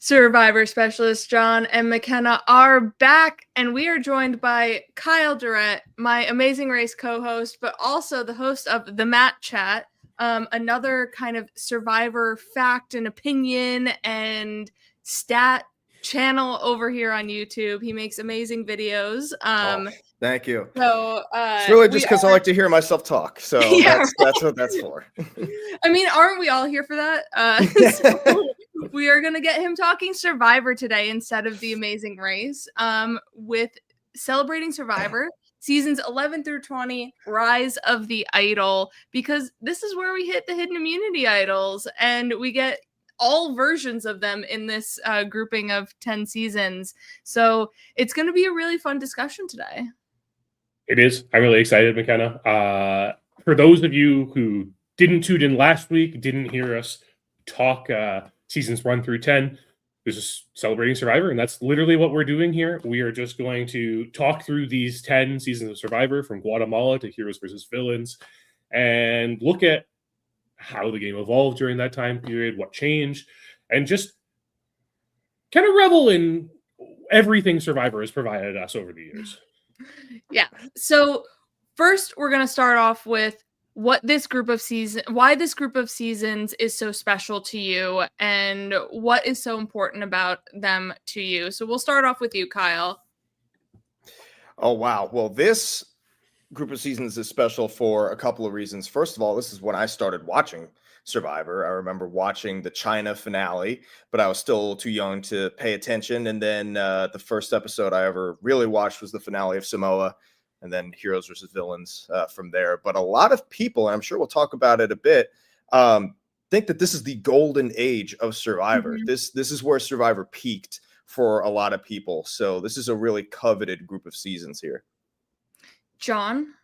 Survivor specialist John and McKenna are back, and we are joined by Kyle Durrett, my Amazing Race co-host, but also the host of the Matt Chat, another kind of Survivor fact and opinion and stat channel over here on YouTube. He makes amazing videos. Thank you. So it's really just because I like to hear myself talk. So Yeah, that's what that's for. I mean, aren't we all here for that? So we are going to get him talking Survivor today instead of The Amazing Race, with celebrating Survivor seasons 11 through 20, Rise of the Idol, because this is where we hit the hidden immunity idols, and we get all versions of them in this grouping of 10 seasons. So it's going to be a really fun discussion today. It is. I'm really excited, McKenna. For those of you who didn't tune in last week, didn't hear us talk seasons 1 through 10, this is Celebrating Survivor, and that's literally what we're doing here. We are just going to talk through these 10 seasons of Survivor, from Guatemala to Heroes versus Villains, and look at how the game evolved during that time period, what changed, and just kind of revel in everything Survivor has provided us over the years. Yeah. So first, we're going to start off with why this group of seasons is so special to you and what is so important about them to you. So we'll start off with you, Kyle. Oh, wow. Well, this group of seasons is special for a couple of reasons. First of all, this is when I started watching Survivor. I remember watching the China finale, but I was still too young to pay attention. And then the first episode I ever really watched was the finale of Samoa, and then Heroes versus Villains from there. But a lot of people, and I'm sure we'll talk about it a bit, think that this is the golden age of Survivor. Mm-hmm. This is where Survivor peaked for a lot of people. So this is a really coveted group of seasons here. John,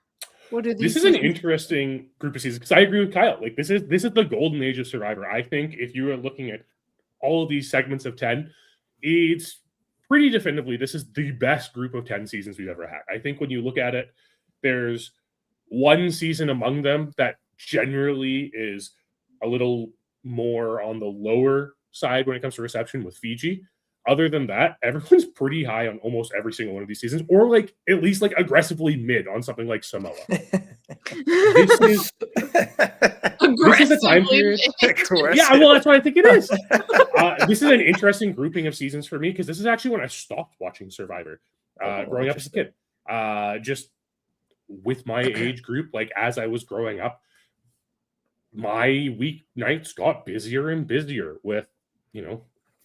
what are these? This is an interesting group of seasons, because I agree with Kyle. Like, this is the golden age of Survivor. I think if you are looking at all of these segments of 10, it's pretty definitively this is the best group of 10 seasons we've ever had. I think when you look at it, there's one season among them that generally is a little more on the lower side when it comes to reception, with Fiji. Other than that, everyone's pretty high on almost every single one of these seasons, or like at least like aggressively mid on something like Samoa. This is a time period. Yeah, well, that's what I think it is. This is an interesting grouping of seasons for me, because this is actually when I stopped watching Survivor growing up as a kid. Just with my age group, like as I was growing up, my weeknights got busier and busier with,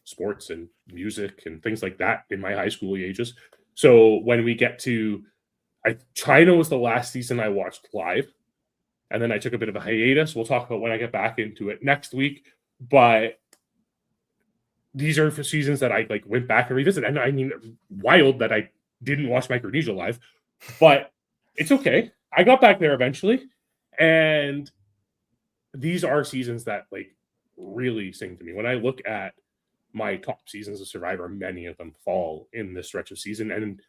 sports and music and things like that in my high school ages. So when we get to, China was the last season I watched live, and then I took a bit of a hiatus. We'll talk about when I get back into it next week. But these are for seasons that I went back and revisited. And I mean, wild that I didn't watch Micronesia live, but it's okay. I got back there eventually, and these are seasons that really sing to me. When I look at my top seasons of Survivor, many of them fall in this stretch of season, and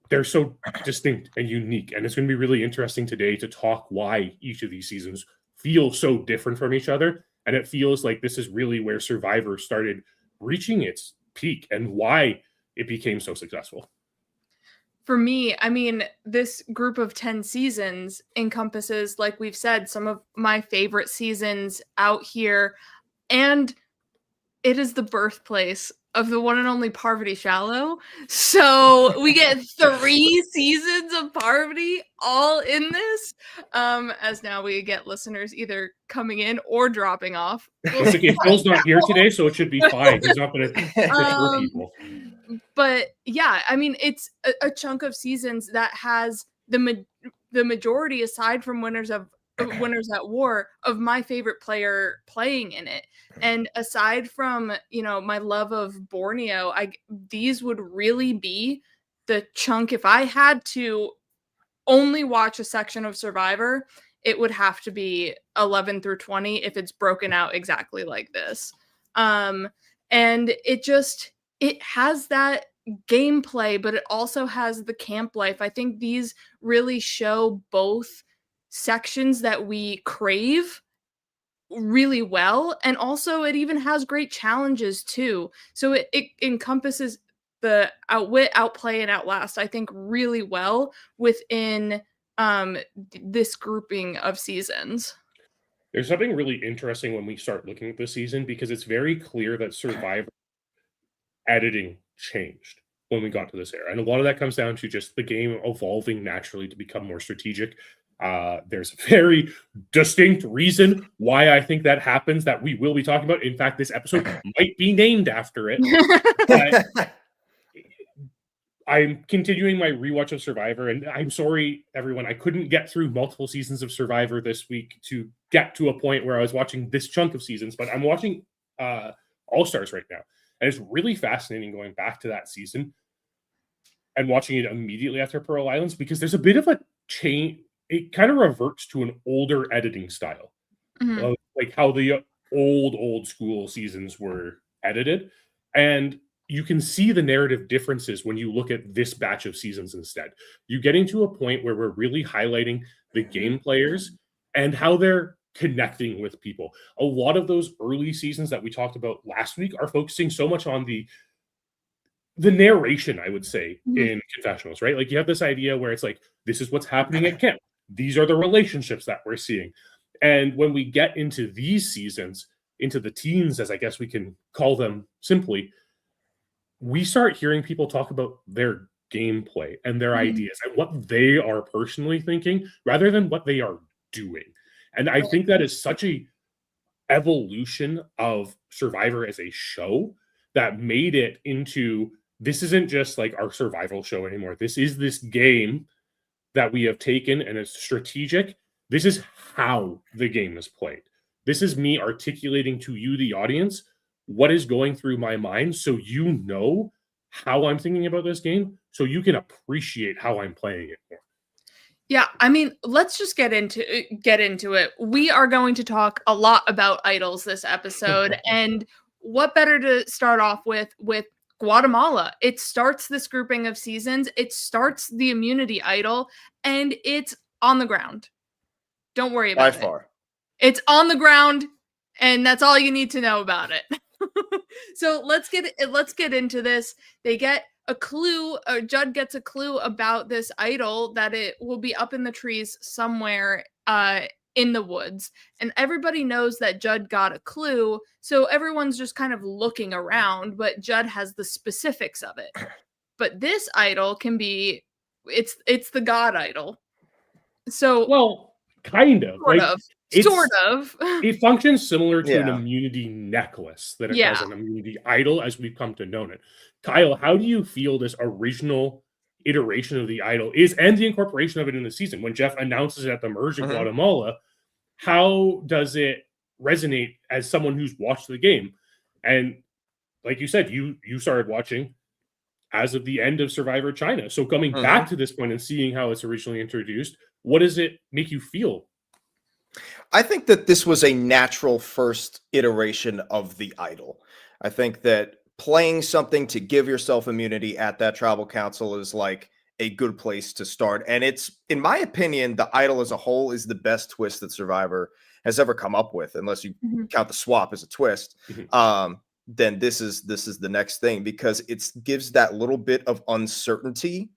they're so distinct and unique. And it's going to be really interesting today to talk why each of these seasons feel so different from each other. And it feels like this is really where Survivor started reaching its peak and why it became so successful. For me, I mean, this group of 10 seasons encompasses, like we've said, some of my favorite seasons out here. And it is the birthplace of the one and only Parvati Shallow. So we get 3 seasons of Parvati all in this. As now we get listeners either coming in or dropping off. Phil's not here today, so it should be fine. He's not going to hurt people. But yeah, I mean, it's a chunk of seasons that has the majority, aside from Winners at War, of my favorite player playing in it. And aside from, my love of Borneo, these would really be the chunk. If I had to only watch a section of Survivor, it would have to be 11 through 20 if it's broken out exactly like this. And it has that gameplay, but it also has the camp life. I think these really show both sections that we crave really well, and also it even has great challenges too. So it encompasses the outwit, outplay, and outlast, I think, really well within this grouping of seasons. There's something really interesting when we start looking at this season because it's very clear that Survivor editing changed when we got to this era. And a lot of that comes down to just the game evolving naturally to become more strategic. There's a very distinct reason why I think that happens that we will be talking about. In fact, this episode might be named after it. I'm continuing my rewatch of Survivor, and I'm sorry, everyone, I couldn't get through multiple seasons of Survivor this week to get to a point where I was watching this chunk of seasons, but I'm watching All Stars right now. And it's really fascinating going back to that season and watching it immediately after Pearl Islands because there's a bit of a change. It kind of reverts to an older editing style, like how the old school seasons were edited. And you can see the narrative differences when you look at this batch of seasons instead. You're getting to a point where we're really highlighting the game players and how they're connecting with people. A lot of those early seasons that we talked about last week are focusing so much on the narration, I would say, in confessionals, right? Like you have this idea where it's like, this is what's happening at camp. These are the relationships that we're seeing. And when we get into these seasons, into the teens, as I guess we can call them simply, we start hearing people talk about their gameplay and their ideas and what they are personally thinking rather than what they are doing. And I think that is such a evolution of Survivor as a show that made it into, this isn't just like our survival show anymore. This is this game that we have taken and it's strategic. This is how the game is played. This is me articulating to you, the audience, what is going through my mind so you know how I'm thinking about this game so you can appreciate how I'm playing it more. Yeah, I mean, let's just get into it. We are going to talk a lot about idols this episode, and what better to start off with Guatemala. It starts this grouping of seasons. It starts the immunity idol, and it's on the ground. Don't worry about it. By far. It's on the ground, and that's all you need to know about it. So let's get into this. They get a clue, or Judd gets a clue about this idol that it will be up in the trees somewhere in the woods. And everybody knows that Judd got a clue, so everyone's just kind of looking around, but Judd has the specifics of it. But this idol can be, it's the god idol. So, well, kind of. Sort of. It functions similar to an immunity necklace that it does an immunity idol as we've come to know it. Kyle, how do you feel this original iteration of the idol is and the incorporation of it in the season? When Jeff announces it at the merge in Guatemala, how does it resonate as someone who's watched the game? And like you said, you started watching as of the end of Survivor China. So coming back to this point and seeing how it's originally introduced, what does it make you feel? I think that this was a natural first iteration of the idol. I think that playing something to give yourself immunity at that tribal council is like a good place to start. And it's, in my opinion, the idol as a whole is the best twist that Survivor has ever come up with, unless you count the swap as a twist. Then this is the next thing, because it gives that little bit of uncertainty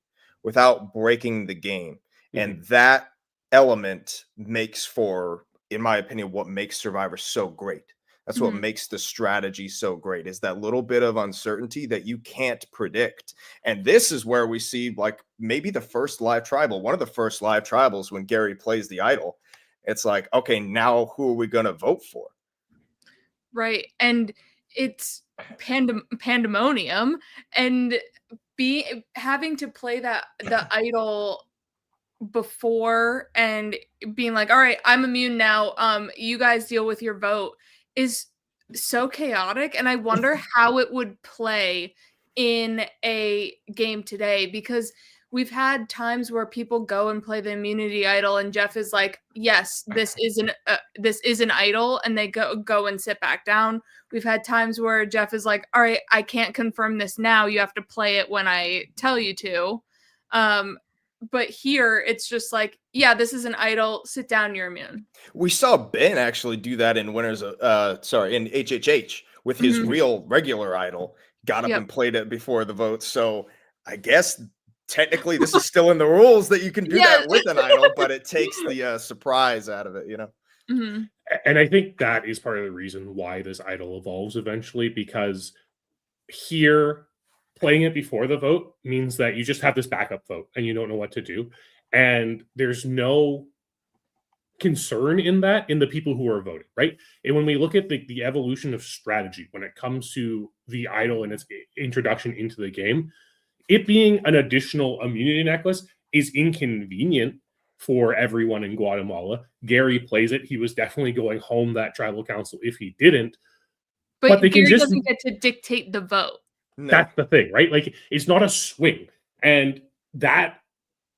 without breaking the game. And that element makes for, in my opinion, what makes Survivor so great. That's what makes the strategy so great, is that little bit of uncertainty that you can't predict. And this is where we see, like, maybe the first live tribal, one of the first live tribals, when Gary plays the idol. It's like, okay, now who are we going to vote for? Right. And it's pandemonium, and having to play the idol before and being like, all right, I'm immune now, you guys deal with your vote, is so chaotic. And I wonder how it would play in a game today, because we've had times where people go and play the immunity idol and Jeff is like, yes, this is an idol, and they go and sit back down. We've had times where Jeff is like, all right, I can't confirm this now, you have to play it when I tell you to. But here it's just like, yeah, this is an idol. Sit down, you're immune. We saw Ben actually do that in in HHH with his Mhm. real regular idol. Got up Yep. and played it before the vote. So I guess technically this is still in the rules that you can do Yeah. that with an idol, but it takes the surprise out of it, you know? Mhm. And I think that is part of the reason why this idol evolves eventually, because here playing it before the vote means that you just have this backup vote and you don't know what to do. And there's no concern in that in the people who are voting, right? And when we look at the evolution of strategy when it comes to the idol and its introduction into the game, it being an additional immunity necklace is inconvenient for everyone in Guatemala. Gary plays it. He was definitely going home that tribal council if he didn't. But But they can Gary just, doesn't get to dictate the vote. No. that's the thing, right? Like, it's not a swing. And that,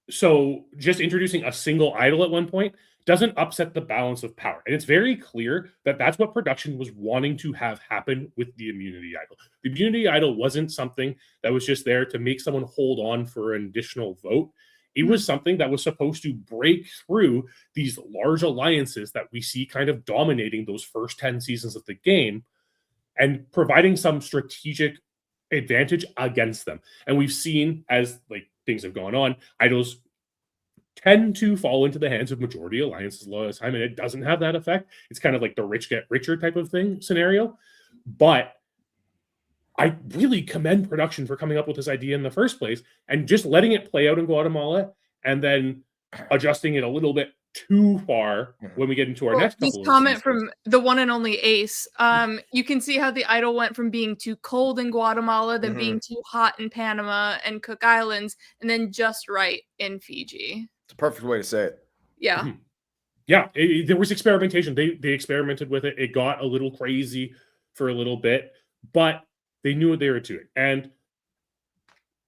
so just introducing a single idol at one point doesn't upset the balance of power. And it's very clear that that's what production was wanting to have happen with the immunity idol. The immunity idol wasn't something that was just there to make someone hold on for an additional vote. It was something that was supposed to break through these large alliances that we see kind of dominating those first 10 seasons of the game and providing some strategic advantage against them. And we've seen, as like things have gone on, idols tend to fall into the hands of majority alliances a lot of the time, and it doesn't have that effect. It's kind of like the rich get richer type of thing scenario. But I really commend production for coming up with this idea in the first place and just letting it play out in Guatemala and then adjusting it a little bit too far when we get into our Well, next this couple of comment seasons. from the one and only Ace. You can see how the idol went from being too cold in Guatemala, then being too hot in Panama and Cook Islands, and then just right in Fiji. It's a perfect way to say it. Yeah. Mhm. Yeah, there was experimentation. They experimented with it. It got a little crazy for a little bit, but they knew what they were doing. And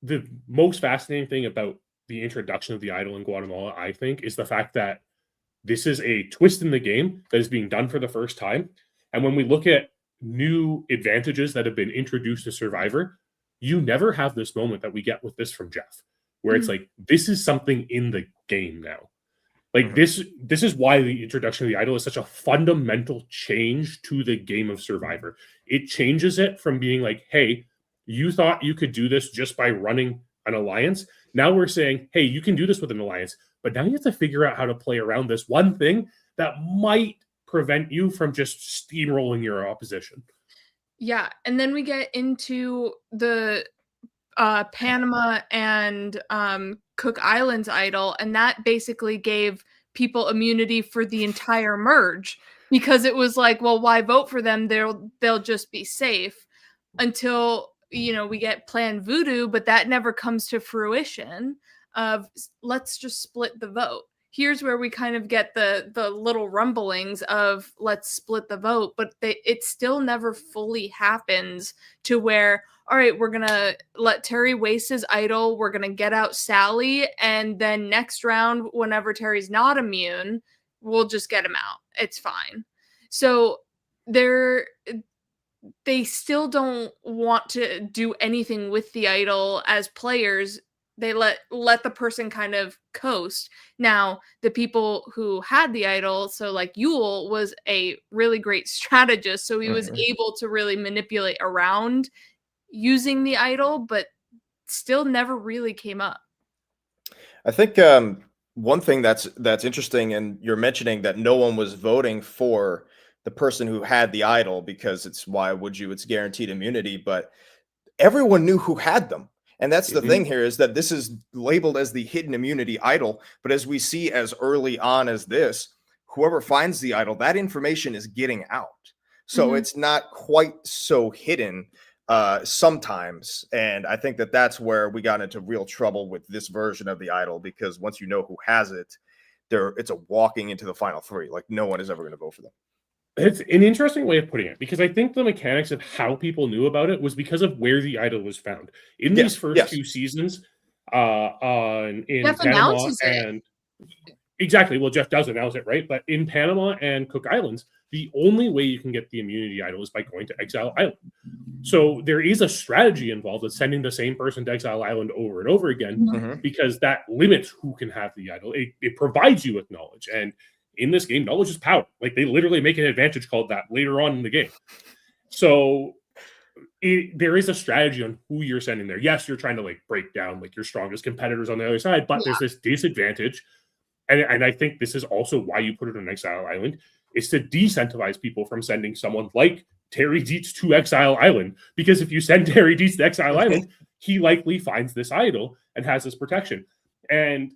the most fascinating thing about the introduction of the idol in Guatemala, I think, is the fact that this is a twist in the game that is being done for the first time. And when we look at new advantages that have been introduced to Survivor, you never have this moment that we get with this from Jeff, where it's like, this is something in the game now. Like, this is why the introduction of the idol is such a fundamental change to the game of Survivor. It changes it from being like, hey, you thought you could do this just by running an alliance. Now we're saying, hey, you can do this with an alliance, but now you have to figure out how to play around this one thing that might prevent you from just steamrolling your opposition. Yeah. And then we get into the Panama and Cook Islands idol, and that basically gave people immunity for the entire merge because it was like, well, why vote for them? They'll just be safe until we get Plan Voodoo, but that never comes to fruition. Of let's just split the vote. Here's where we kind of get the little rumblings of let's split the vote, but it still never fully happens to where, all right, we're gonna let Terry waste his idol, we're gonna get out Sally, and then next round, whenever Terry's not immune, we'll just get him out. It's fine. So they still don't want to do anything with the idol as players. They let the person kind of coast. Now, the people who had the idol, so like Yule was a really great strategist, so he was able to really manipulate around using the idol, but still never really came up. I think one thing that's interesting, and you're mentioning that no one was voting for the person who had the idol because it's why would you? It's guaranteed immunity, but everyone knew who had them. And that's the thing here is that this is labeled as the hidden immunity idol. But as we see as early on as this, whoever finds the idol, that information is getting out. So it's not quite so hidden sometimes. And I think that that's where we got into real trouble with this version of the idol, because once you know who has it, it's a walking into the final three. Like no one is ever going to vote for them. It's an interesting way of putting it, because I think the mechanics of how people knew about it was because of where the idol was found. In these first two seasons, in Jeff Panama announces and exactly, well, Jeff does announce it, right? But in Panama and Cook Islands, the only way you can get the immunity idol is by going to Exile Island. So there is a strategy involved with sending the same person to Exile Island over and over again, because that limits who can have the idol. It provides you with knowledge, and in this game, knowledge is power. Like, they literally make an advantage called that later on in the game. So there is a strategy on who you're sending there. Yes, you're trying to like break down like your strongest competitors on the other side, but there's this disadvantage. And I think this is also why you put it on Exile Island, is to decentivize people from sending someone like Terry Dietz to Exile Island. Because if you send Terry Dietz to Exile Island, he likely finds this idol and has this protection. And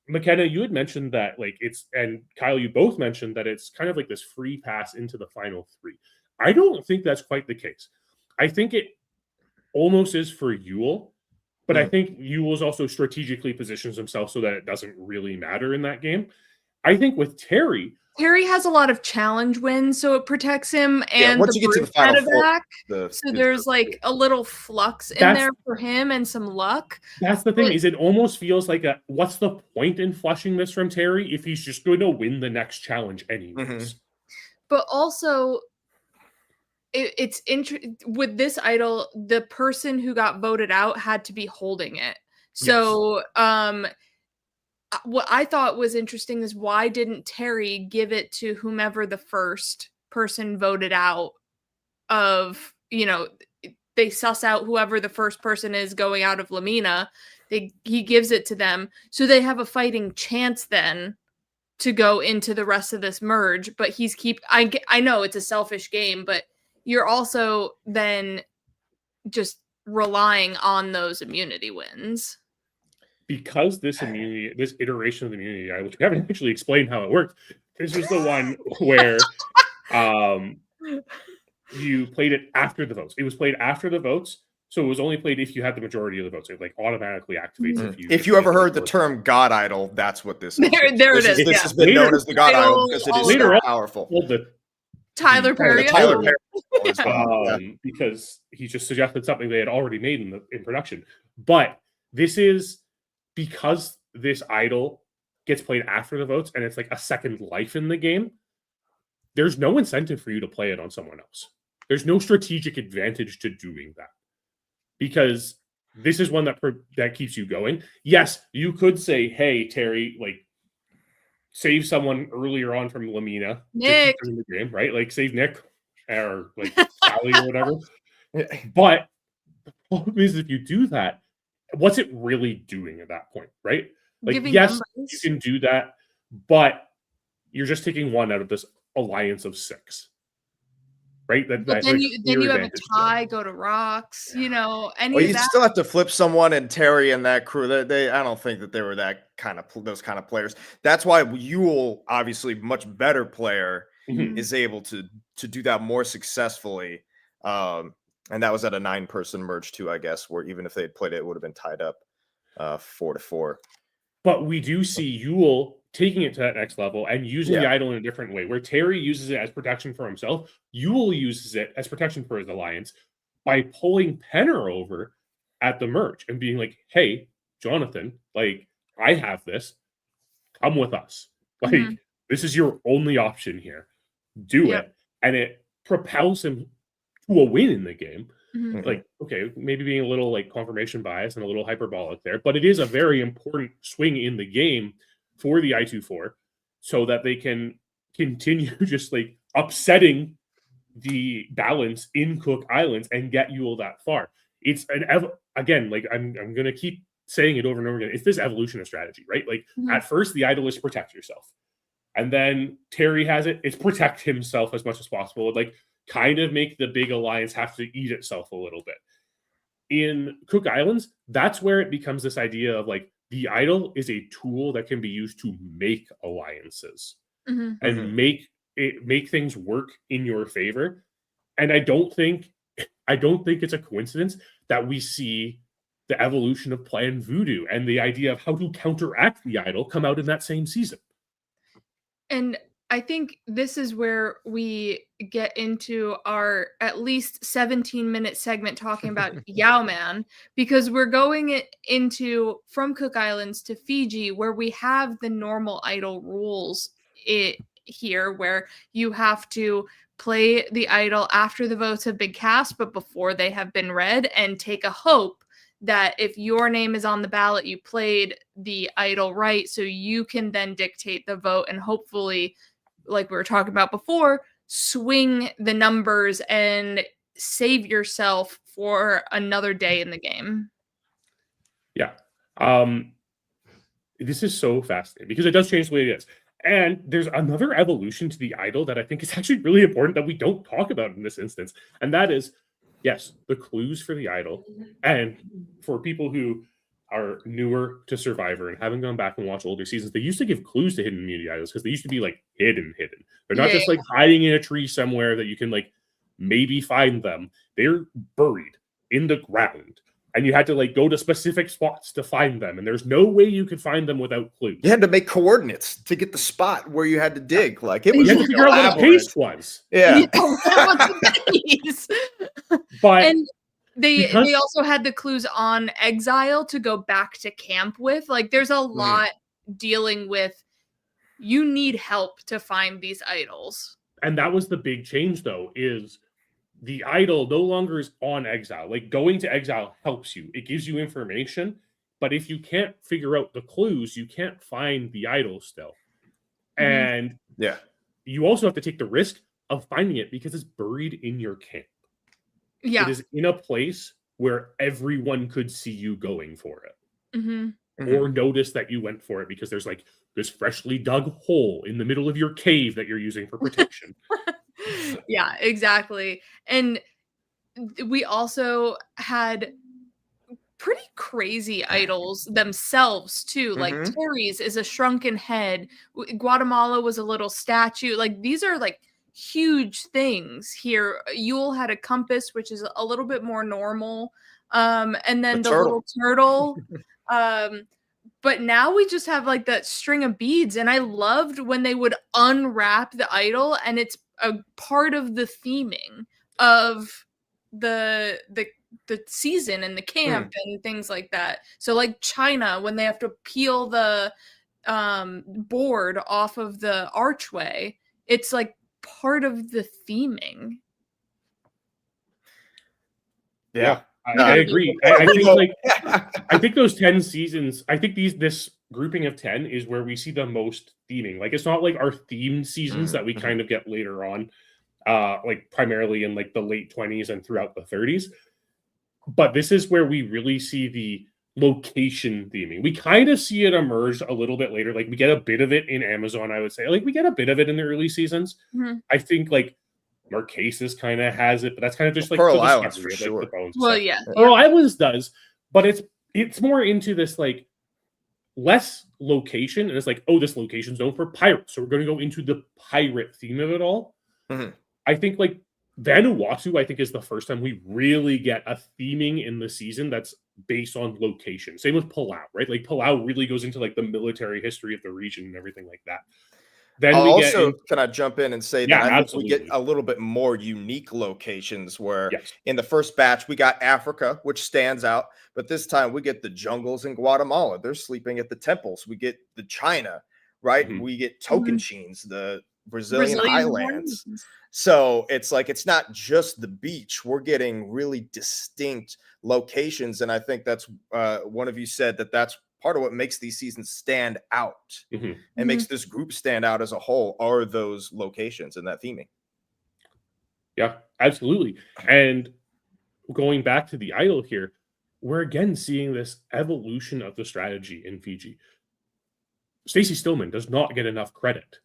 McKenna, you had mentioned that like and Kyle, you both mentioned that it's kind of like this free pass into the final three. I don't think that's quite the case. I think it almost is for Yule, but I think Yule's also strategically positions himself so that it doesn't really matter in that game. I think with Terry has a lot of challenge wins, so it protects him, and once you get to the final four, so there's like a little flux in there for him and some luck. That's the thing, is it almost feels like what's the point in flushing this from Terry if he's just going to win the next challenge anyways? But also, it's with this idol, the person who got voted out had to be holding it. So what I thought was interesting is, why didn't Terry give it to whomever the first person voted out of, they suss out whoever the first person is going out of Lamina. He gives it to them, so they have a fighting chance then to go into the rest of this merge. But I know it's a selfish game, but you're also then just relying on those immunity wins. Because this iteration of the immunity, which we haven't actually explained how it worked, this was the one where you played it after the votes. It was played after the votes, so it was only played if you had the majority of the votes. It like automatically activates if you ever heard the term God Idol, that's what this is. There it is. This has been known as the God Idol because it is so powerful. Well, Tyler Perry. Because he just suggested something they had already made in production. But this is because this idol gets played after the votes and it's like a second life in the game. There's no incentive for you to play it on someone else. There's no strategic advantage to doing that, because this is one that keeps you going. Yes, you could say, "Hey, Terry, like save someone earlier on from Lamina, Nick, in the game, right? Like save Nick or like Sally or whatever." But the problem is, if you do that, what's it really doing at that point, right? Like, giving yes, numbers. you can do that, but you're just taking one out of this alliance of 6, right? But then you have a tie, go to rocks, you still have to flip someone, and Terry and that crew. I don't think that they were those kind of players. That's why Yule, obviously much better player, is able to do that more successfully. And that was at a 9-person merge too, I guess, where even if they had played it would have been tied up 4-4. But we do see Yule taking it to that next level and using the idol in a different way, where Terry uses it as protection for himself. Yule uses it as protection for his alliance by pulling Penner over at the merge and being like, "Hey, Jonathan, like, I have this. Come with us. Like, this is your only option here. Do it." And it propels him to a win in the game. Like, okay, maybe being a little like confirmation bias and a little hyperbolic there, but it is a very important swing in the game for the I-24, so that they can continue just like upsetting the balance in Cook Islands and get Yule that far. It's again, like I'm going to keep saying it over and over again. It's this evolution of strategy, right? Like at first the idol is protect yourself. And then Terry has it's protect himself as much as possible. Like kind of make the big alliance have to eat itself a little bit. In Cook Islands, that's where it becomes this idea of like the idol is a tool that can be used to make alliances and make things work in your favor. And I don't think it's a coincidence that we see the evolution of Plan Voodoo and the idea of how to counteract the idol come out in that same season. And I think this is where we get into our at least 17-minute segment talking about Yao Man, because we're going into from Cook Islands to Fiji, where we have the normal idol rules here, where you have to play the idol after the votes have been cast, but before they have been read, and take a hope that if your name is on the ballot, you played the idol right, so you can then dictate the vote and hopefully, like we were talking about before, swing the numbers and save yourself for another day in the game. Yeah. This is so fascinating because it does change the way it is. And there's another evolution to the idol that I think is actually really important that we don't talk about in this instance. And that is, yes, the clues for the idol. And for people who are newer to Survivor and haven't gone back and watched older seasons, they used to give clues to hidden immunity idols because they used to be like hidden. They're not just like hiding in a tree somewhere that you can like maybe find them. They're buried in the ground. And you had to like go to specific spots to find them, and there's no way you could find them without clues. You had to make coordinates to get the spot where you had to dig. Like it was. You had to figure out what a paste was. Yeah. But and they also had the clues on exile to go back to camp with. Like there's a lot dealing with. You need help to find these idols. And that was the big change, though, is the idol no longer is on exile. Like going to exile helps you. It gives you information. But if you can't figure out the clues, you can't find the idol still. And you also have to take the risk of finding it because it's buried in your camp. Yeah. It is in a place where everyone could see you going for it. Or notice that you went for it because there's like this freshly dug hole in the middle of your cave that you're using for protection. Yeah, exactly. And we also had pretty crazy idols themselves too. Like Terry's is a shrunken head. Guatemala was a little statue. Like these are like huge things here. Yule had a compass, which is a little bit more normal. And then the little turtle. But now we just have like that string of beads, and I loved when they would unwrap the idol, and it's a part of the theming of the season and the camp and things like that. So like China, when they have to peel the board off of the archway, it's like part of the theming. Yeah. I agree. I think like I think those 10 seasons, I think this grouping of 10 is where we see the most theming. Like it's not like our themed seasons that we kind of get later on, like primarily in like the late 20s and throughout the 30s. But this is where we really see the location theming. We kind of see it emerge a little bit later. Like we get a bit of it in Amazon, I would say. Like we get a bit of it in the early seasons. I think like Marquesas kind of has it, but that's kind of just like Pearl Islands for sure. Like, the bones well, yeah, Pearl Islands does, but it's more into this like less location, and it's like, oh, this location's known for pirates, so we're going to go into the pirate theme of it all. I think like Vanuatu, I think, is the first time we really get a theming in the season that's based on location. Same with Palau, right? Like Palau really goes into like the military history of the region and everything like that. Then can I jump in and say that I think we get a little bit more unique locations where in the first batch we got Africa, which stands out, but this time we get the jungles in Guatemala. They're sleeping at the temples. We get the China, right? We get Tocantins, the Brazilian highlands. So it's like it's not just the beach. We're getting really distinct locations, and I think that's one of you said that's part of what makes these seasons stand out and makes this group stand out as a whole are those locations and that theming. Yeah, absolutely. And going back to the idol here, we're again seeing this evolution of the strategy in Fiji. Stacey Stillman does not get enough credit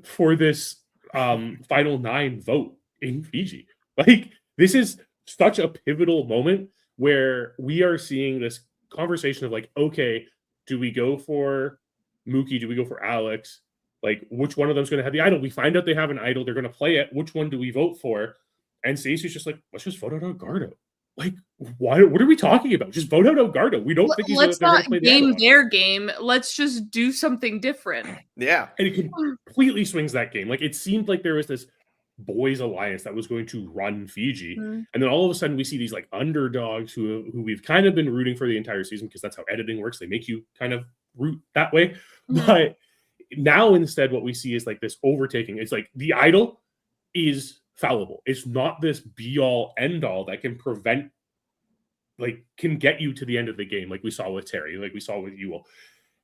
for this final 9 vote in Fiji. Like this is such a pivotal moment where we are seeing this conversation of like, okay, do we go for Mookie? Do we go for Alex? Like, which one of them is going to have the idol? We find out they have an idol. They're going to play it. Which one do we vote for? And Stacey's just like, let's just vote out Elgardo. Like, why? What are we talking about? Just vote out Elgardo. We don't think he's going to play their game. Let's just do something different. Yeah. And it completely swings that game. Like, it seemed like there was this boys alliance that was going to run Fiji, and then all of a sudden we see these like underdogs who we've kind of been rooting for the entire season because that's how editing works. They make you kind of root that way, but now instead what we see is like this overtaking. It's like the idol is fallible. It's not this be all end all that can prevent, like, can get you to the end of the game, like we saw with Terry, like we saw with Ewell.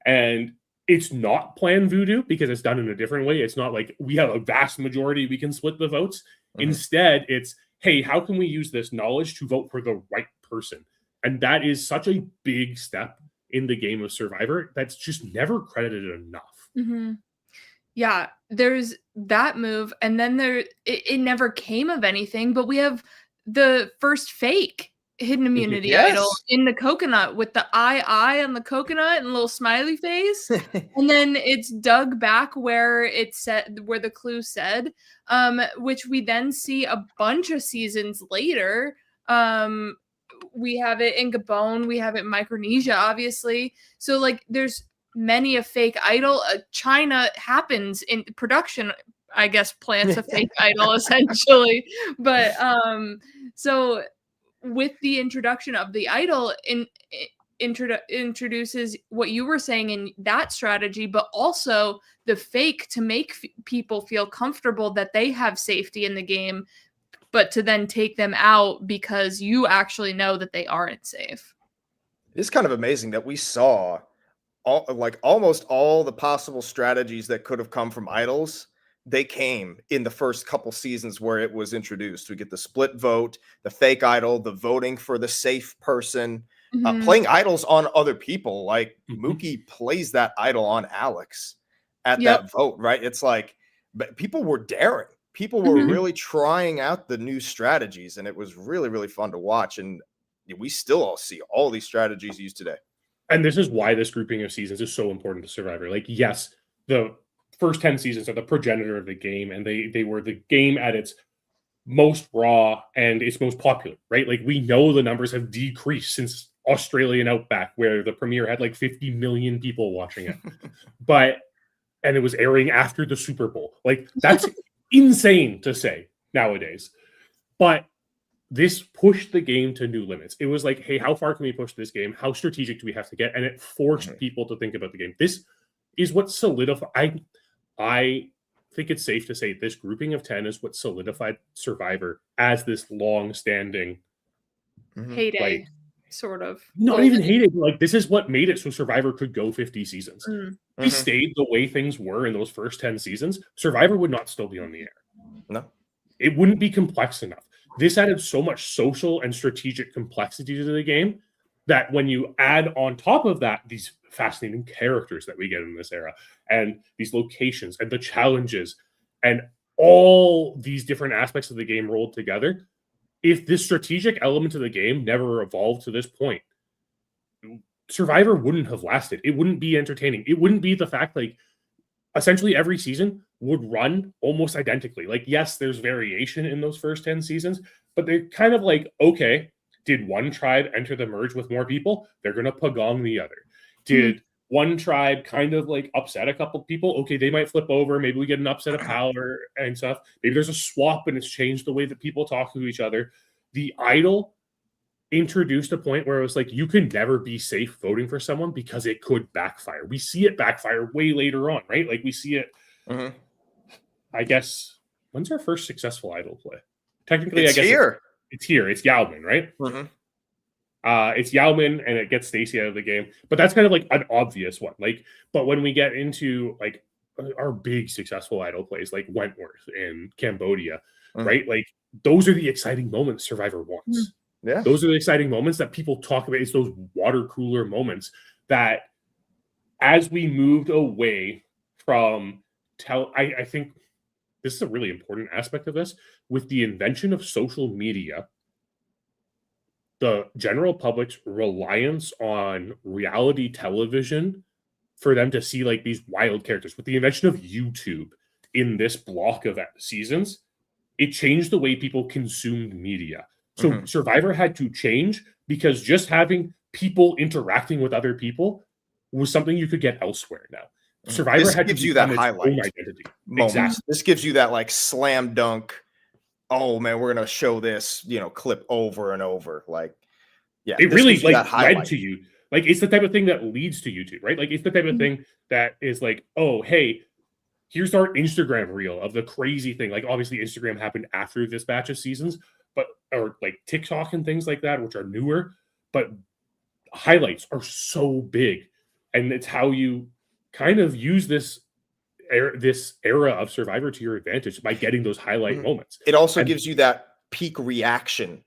And it's not plan voodoo because it's done in a different way. It's not like we have a vast majority, we can split the votes. Instead, it's, hey, how can we use this knowledge to vote for the right person? And that is such a big step in the game of Survivor that's just never credited enough. Yeah, there's that move, and then it never came of anything, but we have the first fake hidden immunity idol in the coconut with the eye on the coconut and a little smiley face. And then it's dug back where it said, where the clue said, which we then see a bunch of seasons later. We have it in Gabon, we have it in Micronesia, obviously. So like there's many a fake idol. China happens in production, I guess, plants a fake idol essentially. But so with the introduction of the idol, introduces what you were saying in that strategy, but also the fake to make people feel comfortable that they have safety in the game, but to then take them out because you actually know that they aren't safe. It's kind of amazing that we saw almost all the possible strategies that could have come from idols. They came in the first couple seasons where it was introduced. We get the split vote, the fake idol, the voting for the safe person, playing idols on other people. Like Mookie plays that idol on Alex at that vote, right? It's like, but people were daring. People were really trying out the new strategies, and it was really, really fun to watch. And we still all see all these strategies used today. And this is why this grouping of seasons is so important to Survivor. Like, yes, the first 10 seasons are the progenitor of the game, and they were the game at its most raw and its most popular, right? Like, we know the numbers have decreased since Australian Outback, where the premiere had like 50 million people watching it. And it was airing after the Super Bowl. Like, that's insane to say nowadays. But this pushed the game to new limits. It was like, hey, how far can we push this game? How strategic do we have to get? And it forced people to think about the game. This is what solidified. I think it's safe to say this grouping of 10 is what solidified Survivor as this long-standing heyday, sort of. Not even heyday, but like this is what made it so Survivor could go 50 seasons. We stayed the way things were in those first 10 seasons, Survivor would not still be on the air. No. It wouldn't be complex enough. This added so much social and strategic complexity to the game that when you add on top of that these fascinating characters that we get in this era and these locations and the challenges and all these different aspects of the game rolled together, if this strategic element of the game never evolved to this point, Survivor wouldn't have lasted. It wouldn't be entertaining. It wouldn't be the fact like essentially every season would run almost identically. Like, yes, there's variation in those first 10 seasons, but they're kind of like, okay, did one tribe enter the merge with more people? They're going to pagong the other. Did one tribe kind of like upset a couple people? Okay, they might flip over. Maybe we get an upset of power and stuff. Maybe there's a swap and it's changed the way that people talk to each other. The idol introduced a point where it was like, you can never be safe voting for someone because it could backfire. We see it backfire way later on, right? Like we see it, I guess, when's our first successful idol play? Technically, it's I guess here. It's here. It's Yao-Min, right? It's Yao-Min and it gets Stacey out of the game. But that's kind of like an obvious one. Like, but when we get into like our big successful idol plays, like Wentworth in Cambodia, right? Like those are the exciting moments Survivor wants. Yeah. Those are the exciting moments that people talk about. It's those water cooler moments that as we moved away from I think this is a really important aspect of this. With the invention of social media, the general public's reliance on reality television for them to see like these wild characters, with the invention of YouTube in this block of seasons, it changed the way people consumed media. So Survivor had to change because just having people interacting with other people was something you could get elsewhere now. Survivor this had gives to you that its highlight own identity. moment. Exactly. This gives you that like slam dunk. Oh man, we're gonna show this, clip over and over. Like, yeah, it really like led to you. Like, it's the type of thing that leads to YouTube, right? Like, it's the type of thing that is like, oh, hey, here's our Instagram reel of the crazy thing. Like, obviously, Instagram happened after this batch of seasons, but or like TikTok and things like that, which are newer. But highlights are so big, and it's how you kind of use this era of Survivor to your advantage by getting those highlight moments. It also And gives you that peak reaction.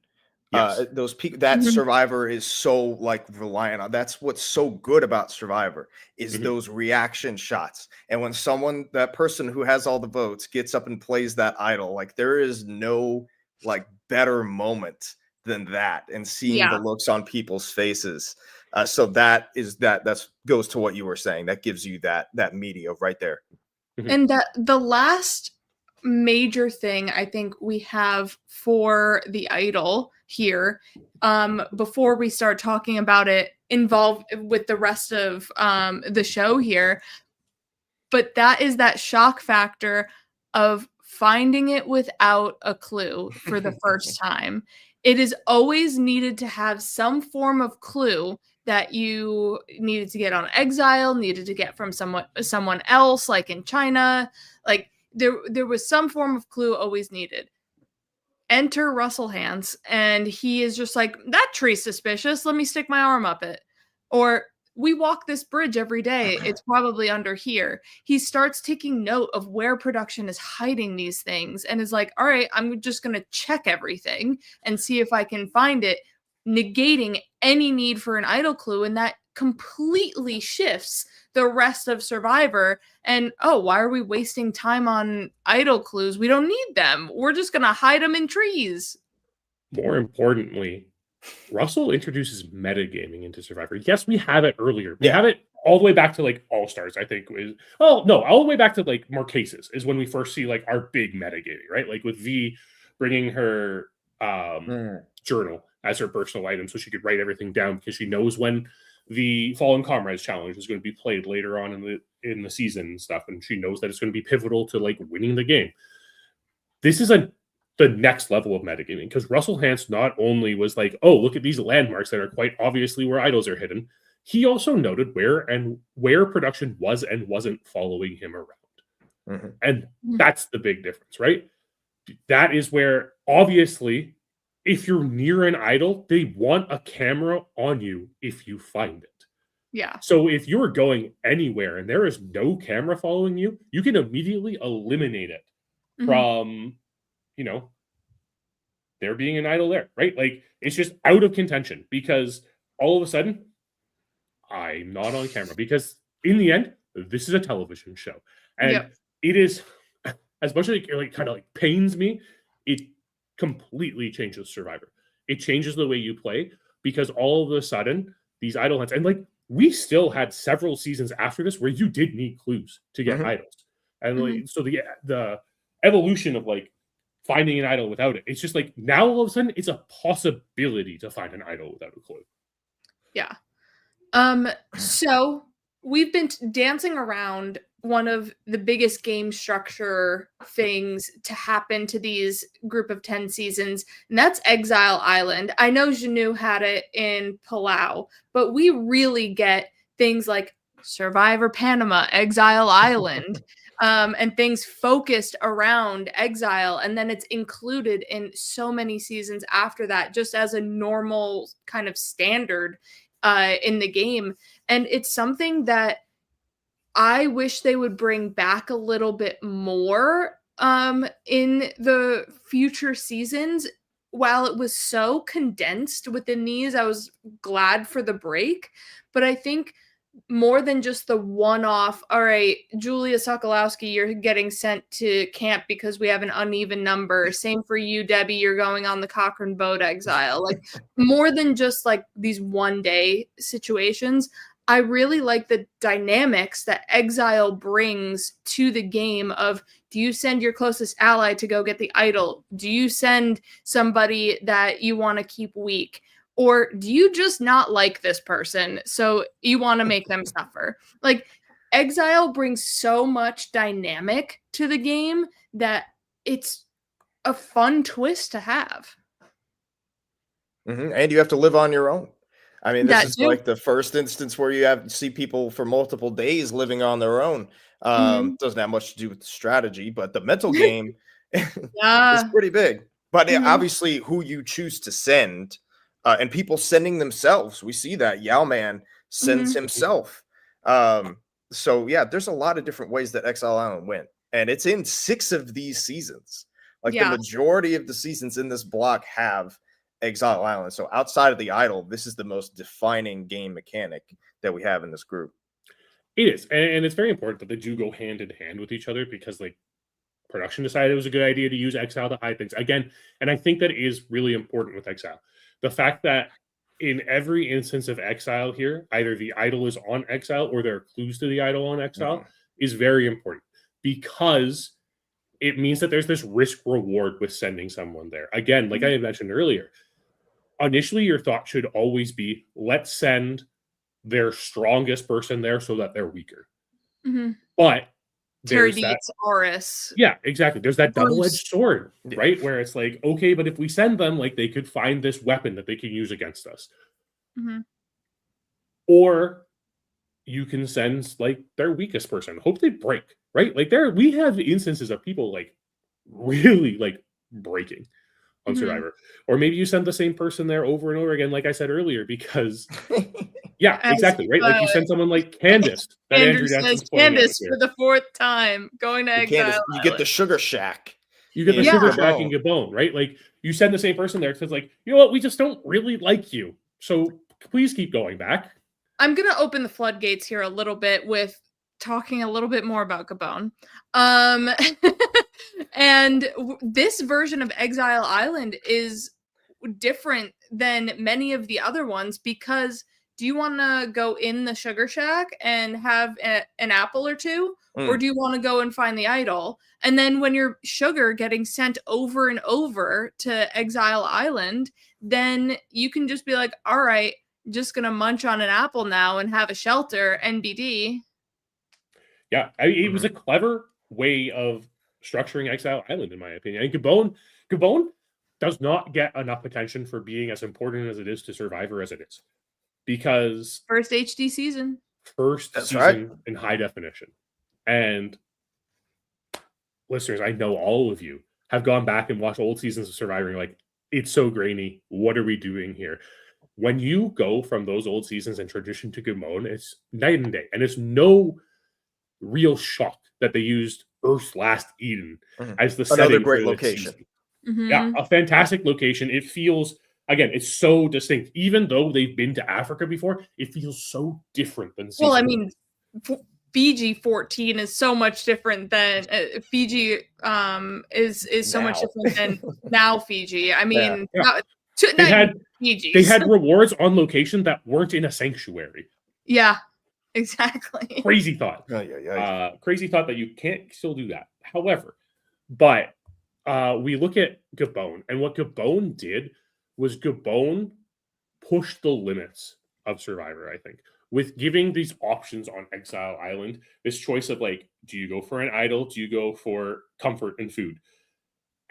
yes, Those peak that Mhm. Survivor is so like reliant on. That's what's so good about Survivor is Mhm. those reaction shots. And when someone, that person who has all the votes, gets up and plays that idol, like there is no like better moment than that. And seeing the Yeah. looks on people's faces. So that's goes to what you were saying. That gives you that media right there. Mhm. And the last major thing I think we have for the idol here, before we start talking about it involved with the rest of the show here, but that is that shock factor of finding it without a clue for the first time. It is always needed to have some form of clue that you needed to get on exile, needed to get from someone else, like in China. Like there was some form of clue always needed. Enter Russell Hance, and he is just like, that tree's suspicious. Let me stick my arm up it. Or we walk this bridge every day. It's probably under here. He starts taking note of where production is hiding these things and is like, all right, I'm just going to check everything and see if I can find it, negating any need for an idol clue. And that completely shifts the rest of Survivor. And oh, why are we wasting time on idol clues? We don't need them. We're just going to hide them in trees. More importantly, Russell introduces metagaming into Survivor. Yes, we have it earlier. We have it all the way back to like All Stars, I think. All the way back to like Marquesas is when we first see like our big metagaming, right? Like with V bringing her journal as her personal item so she could write everything down because she knows when the Fallen Comrades challenge is going to be played later on in the season and stuff, and she knows that it's going to be pivotal to like winning the game. This is the next level of metagaming because Russell Hance not only was like, oh, look at these landmarks that are quite obviously where idols are hidden, he also noted where production was and wasn't following him around. And that's the big difference, right? That is where obviously if you're near an idol, they want a camera on you if you find it. Yeah. So if you're going anywhere and there is no camera following you, you can immediately eliminate it from, there being an idol there, right? Like it's just out of contention because all of a sudden I'm not on camera because in the end, this is a television show. And Yep. it is, as much as it like kind of like pains me, it completely changes Survivor. It changes the way you play because all of a sudden these idol hunts, and like we still had several seasons after this where you did need clues to get idols. And like, so the evolution of like finding an idol without it, it's just like now all of a sudden it's a possibility to find an idol without a clue. Yeah. So we've been dancing around one of the biggest game structure things to happen to these group of 10 seasons, and that's Exile Island. I know Janu had it in Palau, but we really get things like Survivor Panama, Exile Island, and things focused around Exile, and then it's included in so many seasons after that, just as a normal kind of standard in the game. And it's something that I wish they would bring back a little bit more in the future seasons. While it was so condensed within these, I was glad for the break. But I think more than just the one-off, all right, Julia Sokolowski, you're getting sent to camp because we have an uneven number. Same for you, Debbie, you're going on the Cochrane boat exile. Like more than just like these one-day situations. I really like the dynamics that Exile brings to the game of, do you send your closest ally to go get the idol? Do you send somebody that you want to keep weak? Or do you just not like this person, so you want to make them suffer? Like, Exile brings so much dynamic to the game that it's a fun twist to have. And you have to live on your own. I mean, this That is too. like the first instance where you see people for multiple days living on their own. Mhm. Doesn't have much to do with the strategy, but the mental game is Yeah. pretty big. But yeah, Mhm. obviously, who you choose to send, and people sending themselves. We see that Yao Man sends Mhm. himself. Um, so yeah, there's a lot of different ways that Exile Island went, and it's in 6 of these seasons. Like the Yeah. majority of the seasons in this block have Exile Island. So outside of the idol, this is the most defining game mechanic that we have in this group. It is, and it's very important that they do go hand in hand with each other because, like, production decided it was a good idea to use Exile to hide things again, and I think that is really important with Exile. The fact that in every instance of Exile here, either the idol is on Exile or there are clues to the idol on Exile Mhm. is very important because it means that there's this risk reward with sending someone there. Again, like I Mhm. had mentioned earlier, initially your thought should always be let's send their strongest person there so that they're weaker. Mhm. But Terry there's that Deeds, Oris, yeah, exactly. There's that Bruce. double-edged sword, Yeah. right? Where it's like, okay, but if we send them, like they could find this weapon that they can use against us. Mhm. Or you can send like their weakest person. Hope they break, right? Like there we have instances of people like really like breaking on Mhm. Survivor. Or maybe you send the same person there over and over again, like I said earlier, because yeah, As, exactly, right? Like you send someone like Candace that Andrew Andrew says, Jackson's pointing out "Candace for here. the 4th time going to You can't. Exile You get the Island." sugar shack You get the in sugar Yeah. shack and Gabon. Gabon, right? Like you send the same person there because, like, you know what, we just don't really like you. So please keep going back. I'm gonna open the floodgates here a little bit with talking a little bit more about Gabon. Um, and this version of Exile Island is different than many of the other ones because do you want to go in the sugar shack and have an apple or two, or Mm. do you want to go and find the idol? And then when you're sugar getting sent over and over to Exile Island, then you can just be like, all right, just gonna munch on an apple now and have a shelter, NBD. Yeah, it was Mhm. a clever way of structuring Exile Island, in my opinion. And Gabon does not get enough attention for being as important as it is to Survivor as it is because First HD season. first That's right. season in high definition. And listeners, I know all of you have gone back and watched old seasons of Survivor and you're like, it's so grainy. What are we doing here? When you go from those old seasons and tradition to Gimon, it's night and day. And it's no real shock that they used Earth's Last Eden Mhm. as the Another setting great for this location. season. Yeah, Mhm. a fantastic location. It feels, again, it's so distinct. Even though they've been to Africa before, it feels so different than Well, I season one. mean, Fiji 14 is so much different than Fiji is so much Now. different than now Fiji. I Yeah. mean, Yeah. They not even had they Fiji's. had rewards on location that weren't in a sanctuary. Yeah, exactly. Crazy thought. Yeah, yeah, yeah. Crazy thought that you can't still do that. However, but we look at Gabon, and what Gabon did was Gabon pushed the limits of Survivor, I think, with giving these options on Exile Island, this choice of like, do you go for an idol? Do you go for comfort and food?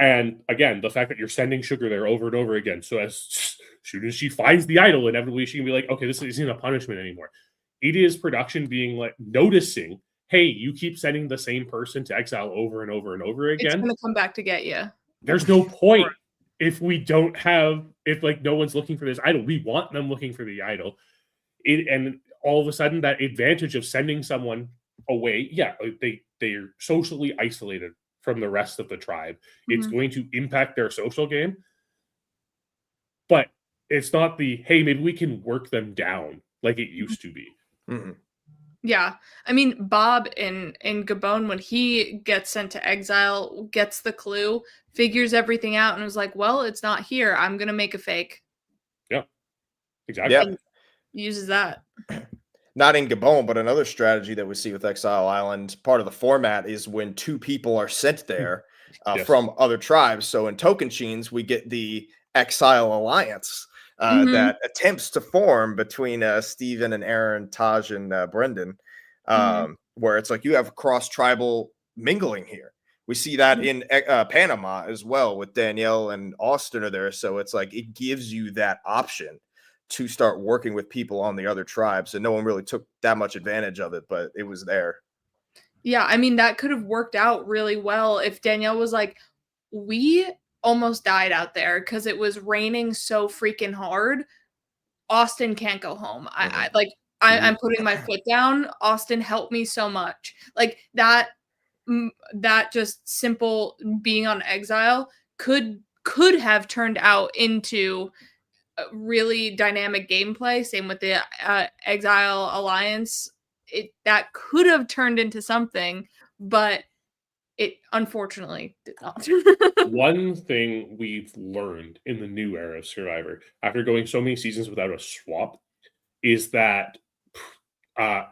And again, the fact that you're sending sugar there over and over again. So as soon as she finds the idol, inevitably she can be like, okay, this isn't a punishment anymore. It is production being like noticing, hey, you keep sending the same person to exile over and over and over It's again. gonna come back to get you. There's no point if we don't have if like no one's looking for this idol. We want them looking for the idol. And all of a sudden that advantage of sending someone away, yeah, they're socially isolated from the rest of the tribe. It's Mhm. going to impact their social game, but it's not the hey, maybe we can work them down like it used to be. Mhm. Yeah. I mean, Bob in Gabon, when he gets sent to exile, gets the clue, figures everything out, and was like, "Well, it's not here. I'm gonna make a fake," Yeah, exactly. Yep. and uses that. Not in Gabon, but another strategy that we see with Exile Island, part of the format is when 2 people are sent there Yes. from other tribes. So in Tocantins, we get the Exile Alliance Mhm. that attempts to form between Steven and Aaron, Taj and Brendan, Mhm. where it's like you have cross tribal mingling here. We see that Mhm. in Panama as well with Danielle and Austin are there. So it's like it gives you that option to start working with people on the other tribes, and no one really took that much advantage of it, but it was there. Yeah, I mean, that could have worked out really well if Danielle was like, we almost died out there because it was raining so freaking hard. Austin can't go home. I'm putting my foot down. Austin helped me so much. Like that just simple being on exile could have turned out into a really dynamic gameplay. Same with the Exile Alliance. That could have turned into something, but it unfortunately did not. One thing we've learned in the new era of Survivor, after going so many seasons without a swap, is that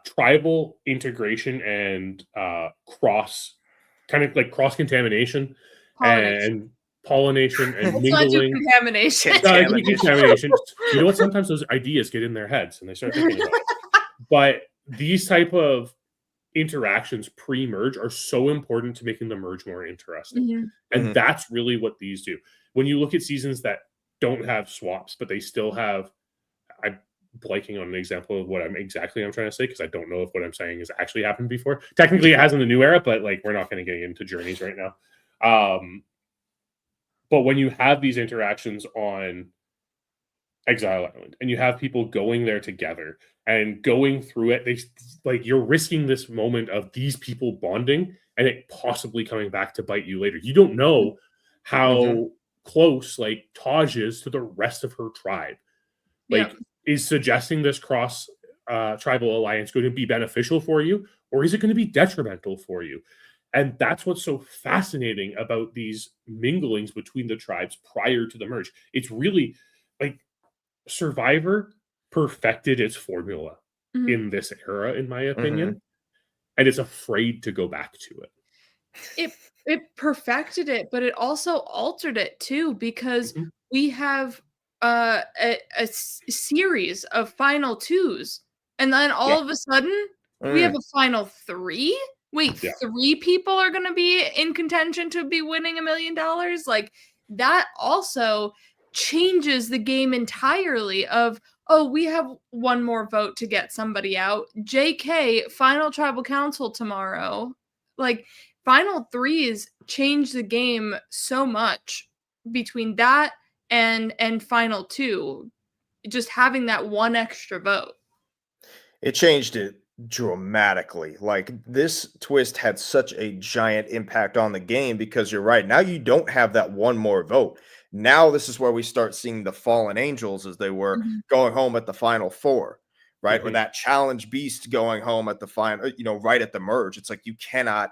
tribal integration and cross contamination and pollination and Let's not do mingling. contamination. Contamination. You know what? Sometimes those ideas get in their heads and they start thinking about it. But these type of interactions pre-merge are so important to making the merge more interesting. And that's really what these do. When you look at seasons that don't have swaps, but they still have, I'm blanking on an example of what I'm trying to say, because I don't know if what I'm saying has actually happened before. Technically it has in the new era, but like we're not going to get into journeys right now. But when you have these interactions on Exile Island and you have people going there together and going through it, you're risking this moment of these people bonding and it possibly coming back to bite you later. You don't know how close like Taj is to the rest of her tribe. Is suggesting this cross tribal alliance going to be beneficial for you, or is it going to be detrimental for you? And that's what's so fascinating about these minglings between the tribes prior to the merge. It's really like Survivor perfected its formula in this era, in my opinion, and it's afraid to go back to it. It perfected it, but it also altered it too, because we have a series of final twos, and then all of a sudden we have a final three. Wait, 3 people are going to be in contention to be winning $1 million? Like, that also changes the game entirely of, oh, we have one more vote to get somebody out. JK, final tribal council tomorrow. Like, final threes change the game so much between that and final two. Just having that one extra vote. It changed it dramatically. Like, this twist had such a giant impact on the game, because you're right, now you don't have that one more vote. Now this is where we start seeing the fallen angels, as they were going home at the final 4, right? Or that challenge beast going home at the final, right at the merge. It's like, you cannot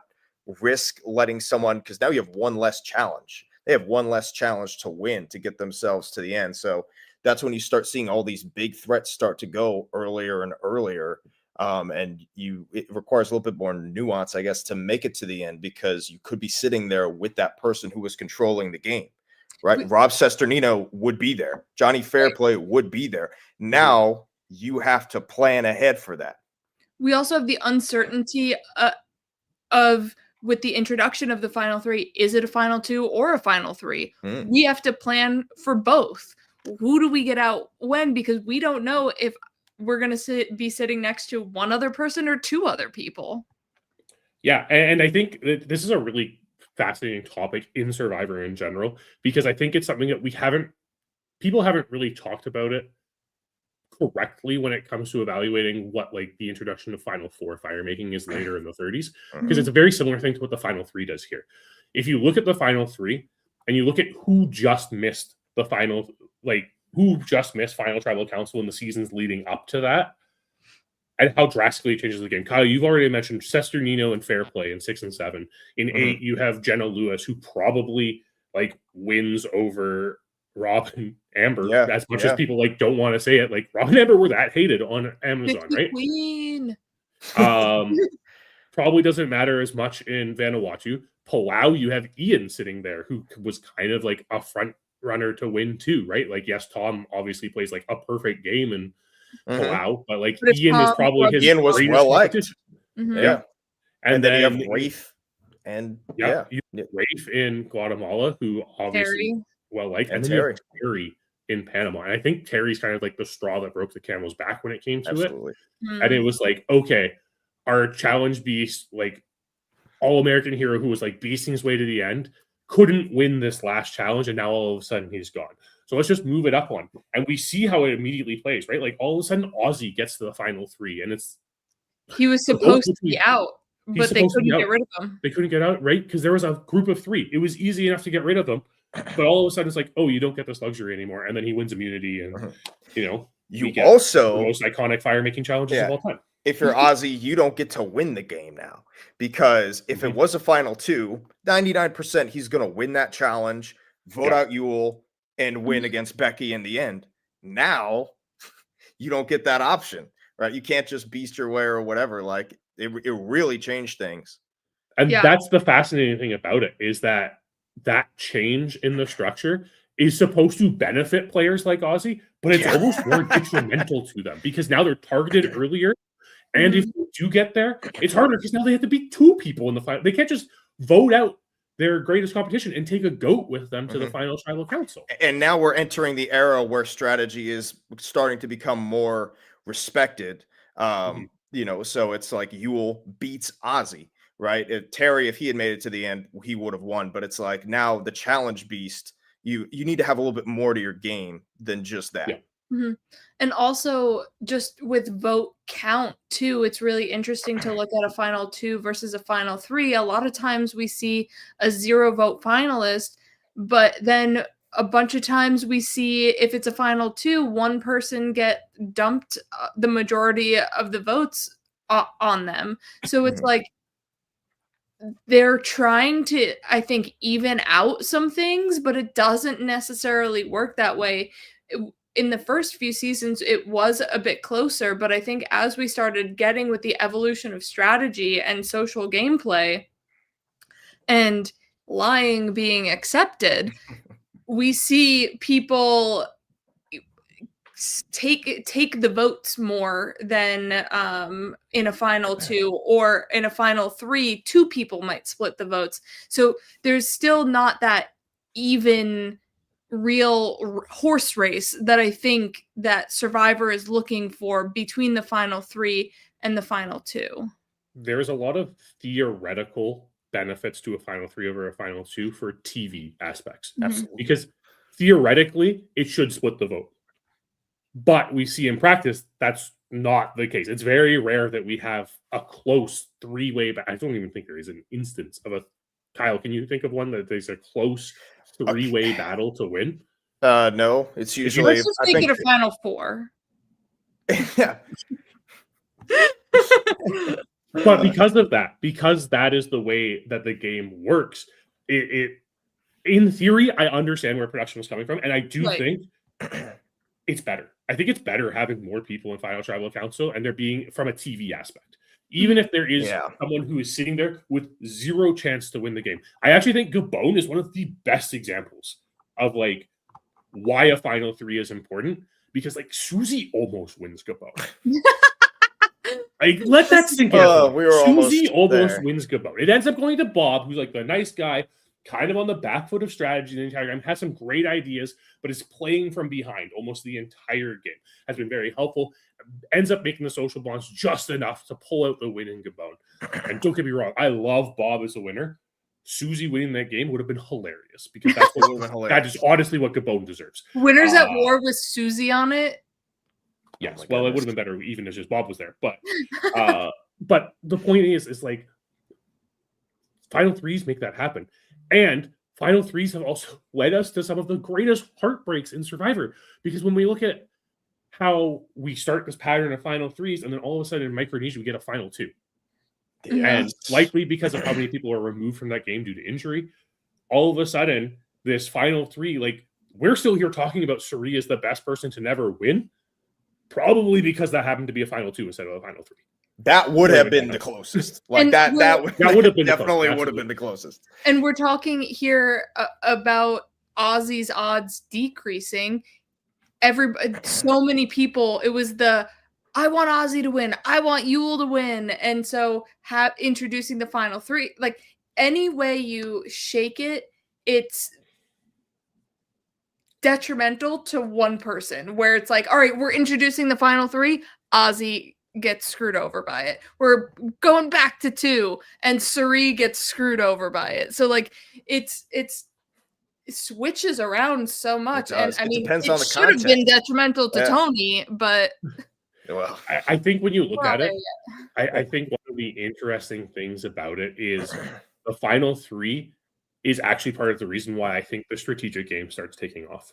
risk letting someone, because now you have one less challenge. They have one less challenge to win to get themselves to the end. So that's when you start seeing all these big threats start to go earlier and earlier. And it requires a little bit more nuance, I guess, to make it to the end, because you could be sitting there with that person who was controlling the game, right? Rob Sesternino would be there. Johnny Fairplay would be there. Now you have to plan ahead for that. We also have the uncertainty of, with the introduction of the final 3, is it a final 2 or a final 3? We have to plan for both. Who do we get out when? Because we don't know if we're going to be sitting next to one other person or 2 other people. Yeah, and I think that this is a really fascinating topic in Survivor in general, because I think it's something that people haven't really talked about it correctly when it comes to evaluating what like the introduction of Final 4 fire making is later in the 30s, because it's a very similar thing to what the Final 3 does here. If you look at the Final 3 and you look at who just missed Final Tribal Council in the seasons leading up to that, and how drastically it changes the game. Kyle, you've already mentioned Sesternino and Fairplay in 6 and 7. In 8, you have Jenna Lewis, who probably like wins over Rob and Amber, as much as people like don't want to say it. Like, Rob and Amber were that hated on Amazon, right? Queen. Probably doesn't matter as much in Vanuatu. Palau, you have Ian sitting there, who was kind of like a front runner to win too, right? Like, yes, Tom obviously plays like a perfect game in Palau, but like Ian is probably his Ian was well liked. Yeah. And then you have Rafe and you have Rafe in Guatemala, who obviously well liked, and then Terry. you have Terry in Panama. And I think Terry's kind of like the straw that broke the camel's back when it came to Absolutely. it. And it was like, okay, our challenge beast, like all-American hero who was like beasting his way to the end, couldn't win this last challenge, and now all of a sudden he's gone. So let's just move it up one. And we see how it immediately plays, right? Like all of a sudden Ozzy gets to the final 3, and it's He was supposed to be out, but they couldn't get rid of him. They couldn't get out, right? Because there was a group of 3. It was easy enough to get rid of them. But all of a sudden it's like, oh, you don't get this luxury anymore. And then he wins immunity, and you also the most iconic fire-making challenges of all time. If you're Ozzy, you don't get to win the game now, because if it was a final 2, 99% he's going to win that challenge, vote out Yule, and win against Becky in the end. Now, you don't get that option, right? You can't just beast your way or whatever. Like, it really changed things. And that's the fascinating thing about it, is that change in the structure is supposed to benefit players like Ozzy, but it's almost more detrimental to them, because now they're targeted earlier. And if you do get there, it's harder because now they have to beat 2 people in the final. They can't just vote out their greatest competition and take a goat with them to the final tribal council. And now we're entering the era where strategy is starting to become more respected. So it's like Yule beats Ozzy, right? Terry, if he had made it to the end, he would have won. But it's like now the challenge beast, you need to have a little bit more to your game than just that. Yeah. And also, just with vote count too, it's really interesting to look at a final 2 versus a final 3. A lot of times we see a 0 vote finalist, but then a bunch of times we see, if it's a final 2, one person get dumped the majority of the votes on them. So it's like they're trying to, I think, even out some things, but it doesn't necessarily work that way. In the first few seasons, it was a bit closer, but I think as we started getting with the evolution of strategy and social gameplay and lying being accepted, we see people take the votes more than in a final 2, or in a final 3, 2 people might split the votes. So there's still not that even real horse race that I think that Survivor is looking for between the final 3 and the final 2. There's a lot of theoretical benefits to a final 3 over a final 2 for TV aspects. Absolutely. Because theoretically, it should split the vote. But we see in practice, that's not the case. It's very rare that we have a close 3-way I don't even think there is an instance of a... Kyle, can you think of one that there's a close 3-way battle to win? No, it's usually... Let's just make it a final 4. Yeah. But because of that, because that is the way that the game works, it in theory, I understand where production was coming from, and I do think it's better. I think it's better having more people in Final Tribal Council, and they're being from a TV aspect. Even if there is someone who is sitting there with 0 chance to win the game. I actually think Gabon is one of the best examples of like why a final 3 is important, because like Susie almost wins Gabon. Like, let that sink in. Susie almost wins Gabon. It ends up going to Bob, who's like the nice guy, kind of on the back foot of strategy the entire time, has some great ideas, but is playing from behind almost the entire game. Has been very helpful. Ends up making the social bonds just enough to pull out the win in Gabon. And don't get me wrong, I love Bob as a winner. Susie winning that game would have been hilarious, because that's what that is honestly what Gabon deserves. Winners at War with Susie on it. Yes, well, it would have been better even if just Bob was there. But but the point is like Final 3s make that happen. And Final 3s have also led us to some of the greatest heartbreaks in Survivor. Because when we look at how we start this pattern of Final 3s, and then all of a sudden in Micronesia, we get a Final 2. Yes. And likely because of how many people are removed from that game due to injury, all of a sudden, this Final 3, like, we're still here talking about Suri as the best person to never win, probably because that happened to be a Final 2 instead of a Final 3. That would have been the closest. Like that would have been definitely would have been the closest. And we're talking here about Ozzy's odds decreasing. So many people, it was I want Ozzy to win, I want Yule to win, and so introducing the final 3, like any way you shake it, it's detrimental to one person, where it's like, all right, we're introducing the final three, Ozzy gets screwed over by it. We're going back to 2, and Suri gets screwed over by it. So like it switches around so much. And I It mean, depends it on the should have been content. detrimental to Tony, but well, I think when you look we're at not it, I think one of the interesting things about it is the final 3 is actually part of the reason why I think the strategic game starts taking off.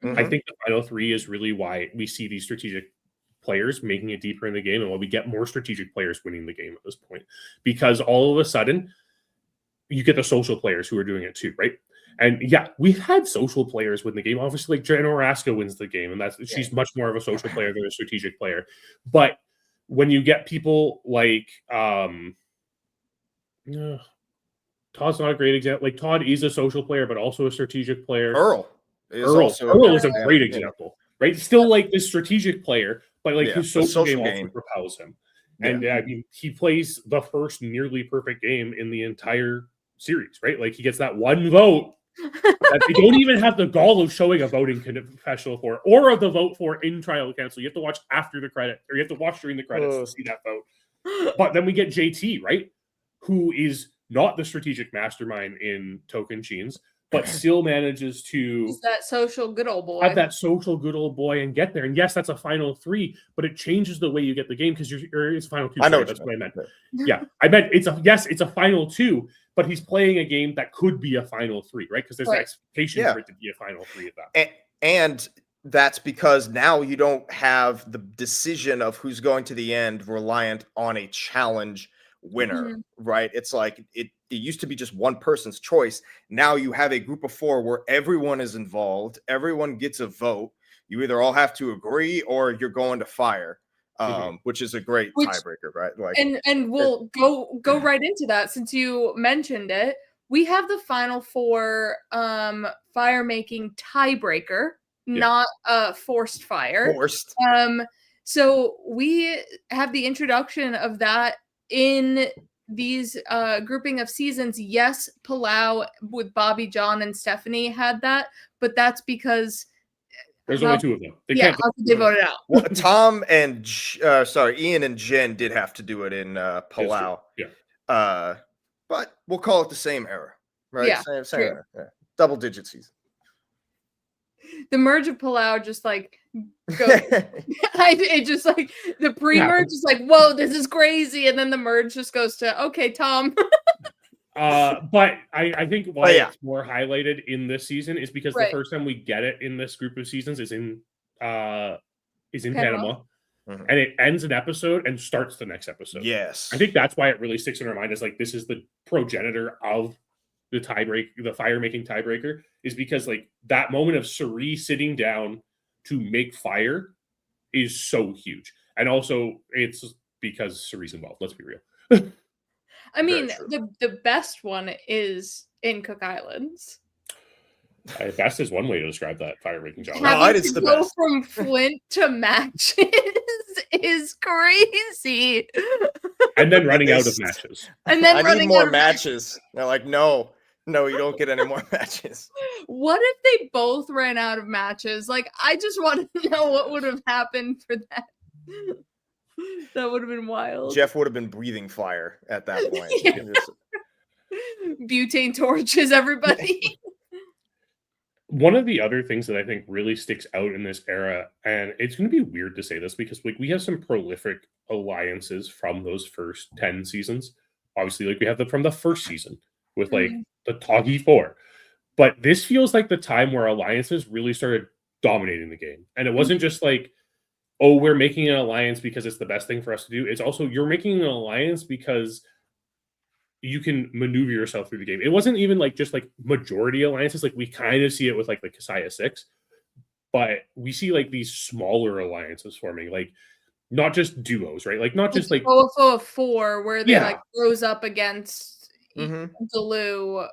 I think the final 3 is really why we see these strategic players making it deeper in the game, and why we get more strategic players winning the game at this point. Because all of a sudden, you get the social players who are doing it too, right? And yeah, we've had social players win the game. Obviously, like Jen Oraska wins the game, and she's much more of a social player than a strategic player. But when you get people like Todd's not a great example. Like Todd is a social player, but also a strategic player. Earl is a great example, right? Still like this strategic player, but like his social game also propels him. And I mean, he plays the first nearly perfect game in the entire series, right? Like he gets that one vote that they don't even have the gall of showing a voting confessional for, or of the vote for in trial council. You have to watch after the credit, or you have to watch during the credits to see that vote. But then we get JT, right? Who is not the strategic mastermind in Token Cheens, but still manages to He's that social good old boy. have that social good old boy and get there. And yes, that's a final 3, but it changes the way you get the game because it's final 2. I know that's what I meant. Yeah, I meant it's a final 2, but he's playing a game that could be a final 3, right? Because there's an expectation for it to be a final 3 at that. And that's because now you don't have the decision of who's going to the end reliant on a challenge winner, right? It's like it used to be just one person's choice. Now you have a group of 4 where everyone is involved, everyone gets a vote. You either all have to agree or you're going to fire, which is a great tiebreaker, right? Like, and we'll go right into that since you mentioned it. We have the final 4 fire making tiebreaker, not forced fire. So we have the introduction of that in these grouping of seasons. Yes, Palau with Bobby, John, and Stephanie had that, but that's because there's only 2 of them. How could they vote it out? Well, Tom and Ian and Jen did have to do it in Palau. But we'll call it the same era, right? Same era. Yeah. Double-digit season. The merge of Palau just like it just like the pre-merge is like, whoa, this is crazy, and then the merge just goes to okay, Tom. But I think why it's more highlighted in this season is because the first time we get it in this group of seasons is in Panama. And it ends an episode and starts the next episode. Yes. I think that's why it really sticks in our mind is like this is the progenitor of the fire making tiebreaker, is because like that moment of Suri sitting down to make fire is so huge. And also it's because Suri's involved, let's be real. I mean, the best one is in Cook Islands. Best is one way to describe that fire making job. Having to go from Flint to matches is crazy. And then running out of matches. And then I need more matches. They're like, no, you don't get any more matches. What if they both ran out of matches? Like, I just want to know what would have happened for that. That would have been wild. Jeff would have been breathing fire at that point. Butane torches, everybody. One of the other things that I think really sticks out in this era, and it's going to be weird to say this because like we have some prolific alliances from those first 10 seasons. Obviously, like we have from the first season with like the Toggy 4. But this feels like the time where alliances really started dominating the game. And it wasn't just like, oh, we're making an alliance because it's the best thing for us to do. It's also you're making an alliance because you can maneuver yourself through the game. It wasn't even like just like majority alliances. Like we kind of see it with like the Kasaya 6, but we see like these smaller alliances forming, like not just duos, right? Like not just like also a 4 where they like rose up against Delu,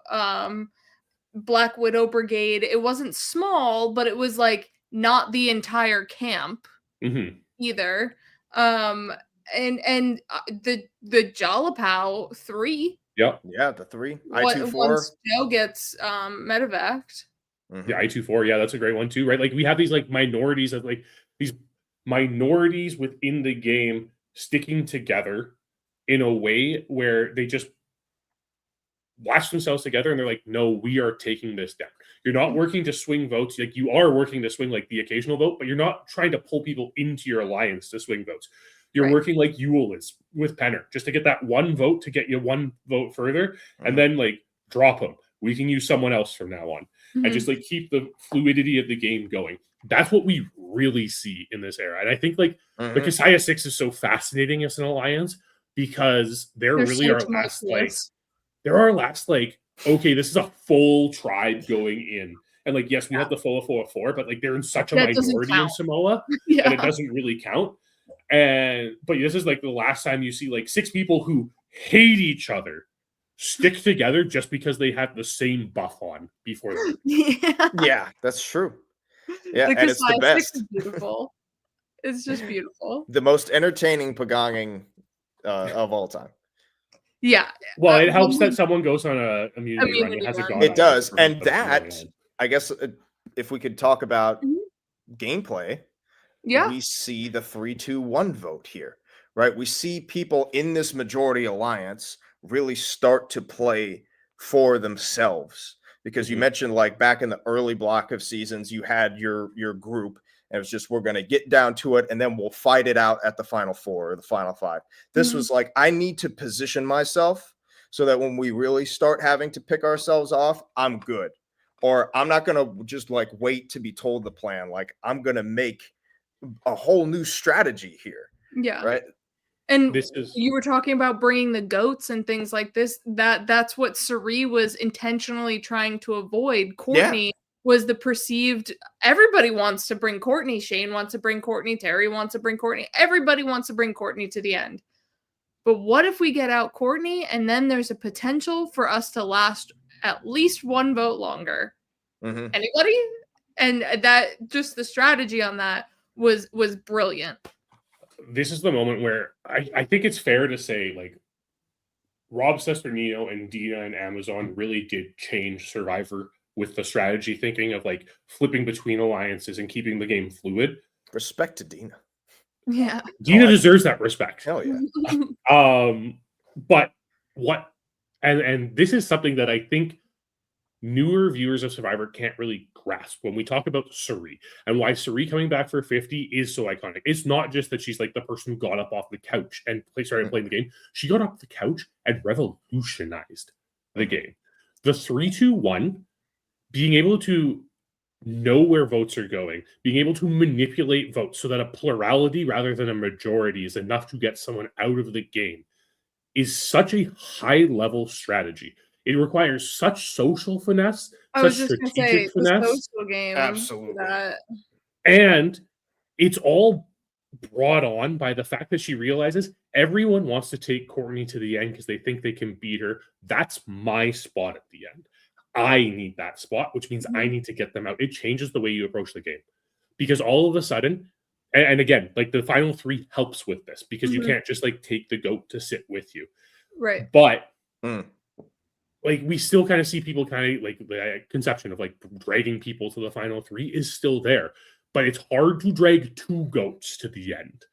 Black Widow Brigade. It wasn't small, but it was like not the entire camp either. And the Jalapao 3. Yeah, the 3. I-24. Once Joe gets medevaced. Mhm. Yeah, I24. Yeah, that's a great one too, right? Like we have these like minorities of like these minorities within the game sticking together in a way where they just latch themselves together and they're like, no, we are taking this down. You're not working to swing votes. Like you are working to swing like the occasional vote, but you're not trying to pull people into your alliance to swing votes. You're Right. working like Yule is with Penner, just to get that one vote to get you one vote further, and Mhm. then like drop them. We can use someone else from now on, and just Mhm. like keep the fluidity of the game going. That's what we really see in this era, and I think like the Mhm. Kasaya Six is so fascinating as an alliance because they're They're really so our last like tumultuous. there are last like okay, this is a full tribe going in. And like, yes, we Yeah. have the full of 4, but like they're in such a That doesn't minority in count. Samoa that it Yeah. doesn't really count. And but this is like the last time you see like 6 people who hate each other stick together just because they have the same buff on before the merge. Yeah. Yeah, that's true. Yeah, The and it's the Kasai 6 is best. beautiful. It's just beautiful. The most entertaining pagonging of all time. Yeah. Well, it When helps that we someone goes on a immunity run and immunity has a run. god It eye does, for and a few that lands. I guess if we could talk about Mhm. gameplay, Yeah. we see the 3-2-1 vote here, right? We see people in this majority alliance really start to play for themselves because you Mhm. mentioned like back in the early block of seasons, you had your group and it was just we're going to get down to it and then we'll fight it out at the final 4 or the final 5. This Mhm. was like I need to position myself so that when we really start having to pick ourselves off, I'm good. Or I'm not going to just like wait to be told the plan. Like I'm going to make a whole new strategy here, Yeah. right? And This is you were talking about bringing the goats and things like this. That's what Suri was intentionally trying to avoid. Yeah. Courtney was the perceived. Everybody wants to bring Courtney. Shane wants to bring Courtney. Terry wants to bring Courtney. Everybody wants to bring Courtney to the end. But what if we get out Courtney and then there's a potential for us to last at least one vote longer? Mm-hmm. Anybody? And that just the strategy on that was brilliant. this is the moment where I think it's fair to say like Rob Sesternino and Dina and Amazon really did change Survivor with the strategy thinking of like flipping between alliances and keeping the game fluid. Respect to Dina. Yeah. Dina deserves that respect. Hell yeah. But what and this is something that I think newer viewers of Survivor can't really grasp when we talk about Suri and why Suri coming back for 50 is so iconic. It's not just that she's like the person who got up off the couch and started playing the game. She got off the couch and revolutionized the game. The 3-2-1, being able to know where votes are going, being able to manipulate votes so that a plurality rather than a majority is enough to get someone out of the game is such a high level strategy. It requires such social finesse, I such was just gonna say strategic the finesse, social game for Absolutely. that. and it's all brought on by the fact that she realizes everyone wants to take Courtney to the end because they think they can beat her. That's my spot at the end. I need that spot, which means I Mhm. need to get them out. It changes the way you approach the game because all of a sudden, and again, like the final 3 helps with this because you Mhm. can't just like take the goat to sit with you. Right. But Mm. like we still kind of see people kind of like the conception of like dragging people to the final 3 is still there, but it's hard to drag 2 goats to the end.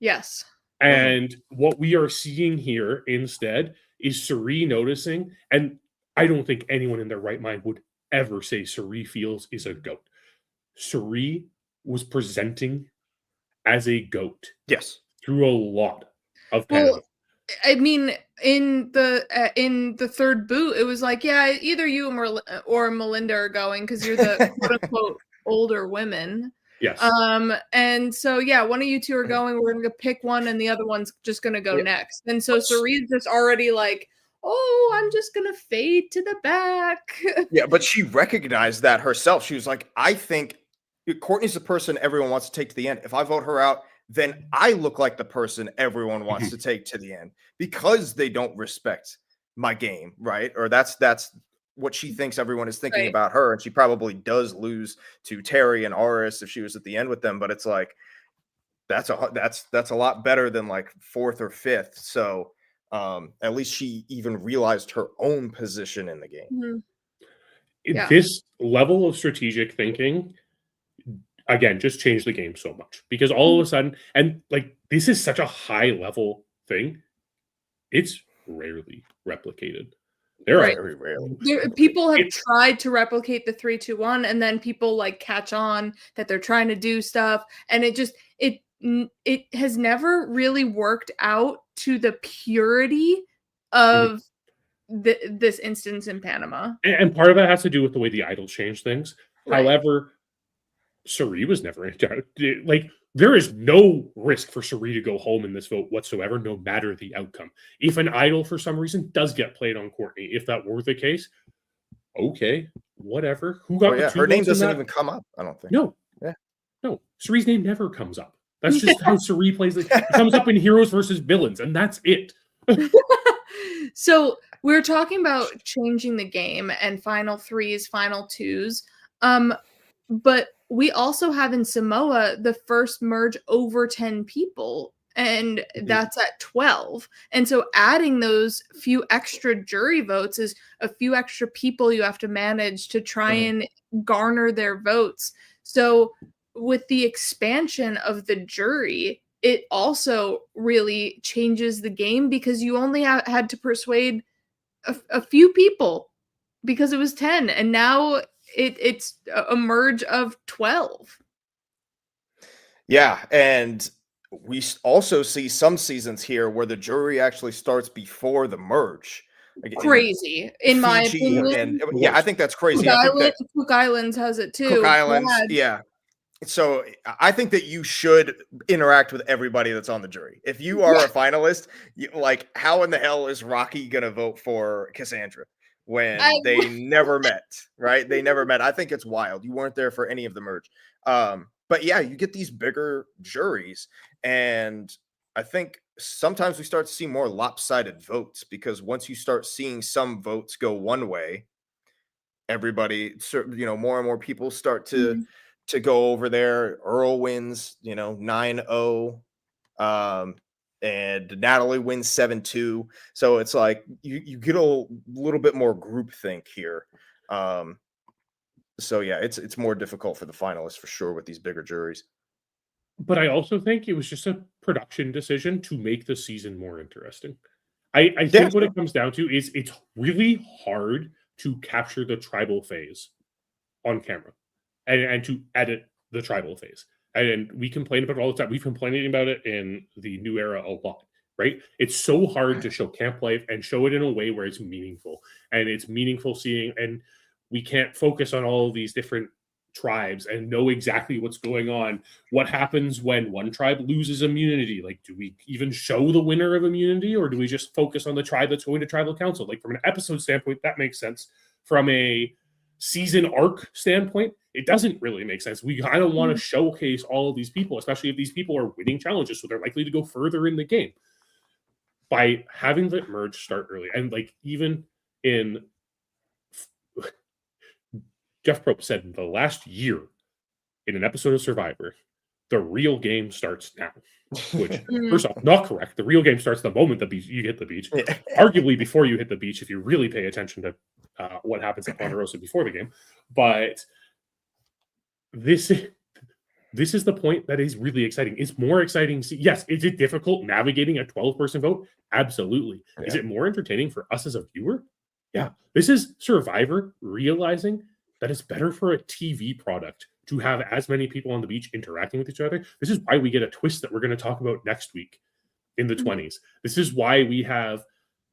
Yes. Mhm. And what we are seeing here instead is Suri noticing, and I don't think anyone in their right mind would ever say Suri feels is a goat. Suri was presenting as a goat Yes. through a lot of Well, Panama. I mean, in the third boot, it was like, yeah, either you or Melinda are going because you're the quote unquote older women. Yes. And so yeah, one of you two are going. We're gonna pick one, and the other one's just gonna go Yeah. next. And so Cerene's just already like, oh, I'm just gonna fade to the back. Yeah, but she recognized that herself. She was like, I think Courtney's the person everyone wants to take to the end. If I vote her out, then I look like the person everyone wants to take to the end because they don't respect my game, right? Or that's what she thinks everyone is thinking Right. about her. And she probably does lose to Terry and Aris if she was at the end with them, but it's like that's a lot better than like 4th or 5th. So at least she even realized her own position in the game. Mhm. Yeah. This level of strategic thinking, again, just changed the game so much because all of a sudden, and like this is such a high level thing, it's rarely replicated. There are Right. Very rarely. People have it's tried to replicate the 3-2-1, and then people like catch on that they're trying to do stuff, and it has never really worked out to the purity Mhm. of this instance in Panama. And part of that has to do with the way the idols change things. Right. However, Suri was never in charge. Like, there is no risk for Suri to go home in this vote whatsoever, no matter the outcome. If an idol, for some reason, does get played on Courtney, if that were the case, okay, whatever. Who Oh got the yeah, 2 her name votes in doesn't that? even come up, I don't think. No, Yeah. no. Suri's name never comes up. That's just how Suri plays. It comes up in Heroes versus Villains, and that's it. So we're talking about changing the game and final threes, final twos. But we also have in Samoa the first merge over 10 people, and that's at 12. And so adding those few extra jury votes is a few extra people you have to manage to try and garner their votes. So with the expansion of the jury, it also really changes the game because you only had to persuade a few people because it was 10, and now it's a merge of 12. Yeah, and we also see some seasons here where the jury actually starts before the merge. Like in Crazy, in my Fiji Worst. and opinion. yeah, I think that's crazy. I think that Cook Islands has it Cook too. Islands, Bad. yeah. So I think that you should interact with everybody that's on the jury. If you are a finalist, like how in the hell is Rocky gonna vote for Cassandra when they never met, right? They never met. I think it's wild. You weren't there for any of the merge. But yeah, you get these bigger juries, and I think sometimes we start to see more lopsided votes because once you start seeing some votes go one way, everybody, more and more people start Mhm. to go over there. Earl wins, 9-0. And Natalie wins 7-2. So it's like you get a little bit more groupthink here. So yeah, it's more difficult for the finalists for sure with these bigger juries. But I also think it was just a production decision to make the season more interesting. I Yeah, think what sure. it comes down to is it's really hard to capture the tribal phase on camera and to edit the tribal phase. And we complain about it all the time. We've complained about it in the new era a lot, right? It's so hard to show camp life and show it in a way where it's meaningful. And it's meaningful seeing, and we can't focus on all of these different tribes and know exactly what's going on. What happens when one tribe loses immunity? Like, do we even show the winner of immunity, or do we just focus on the tribe that's going to tribal council? Like, from an episode standpoint, that makes sense. From a season arc standpoint, it doesn't really make sense. We kind of want to showcase all of these people, especially if these people are winning challenges, so they're likely to go further in the game. By having the merge start early, and like even in Jeff Probst said in the last year in an episode of Survivor, the real game starts now. Which, first off, not correct. The real game starts the moment you hit the beach. Arguably before you hit the beach, if you really pay attention to what happens at Ponderosa before the game. But this is the point that is really exciting. It's more exciting. Yes, is it difficult navigating a 12-person vote? Absolutely. Yeah. Is it more entertaining for us as a viewer? Yeah. This is Survivor realizing that it's better for a TV product to have as many people on the beach interacting with each other. This is why we get a twist that we're going to talk about next week in the 20s. This is why we have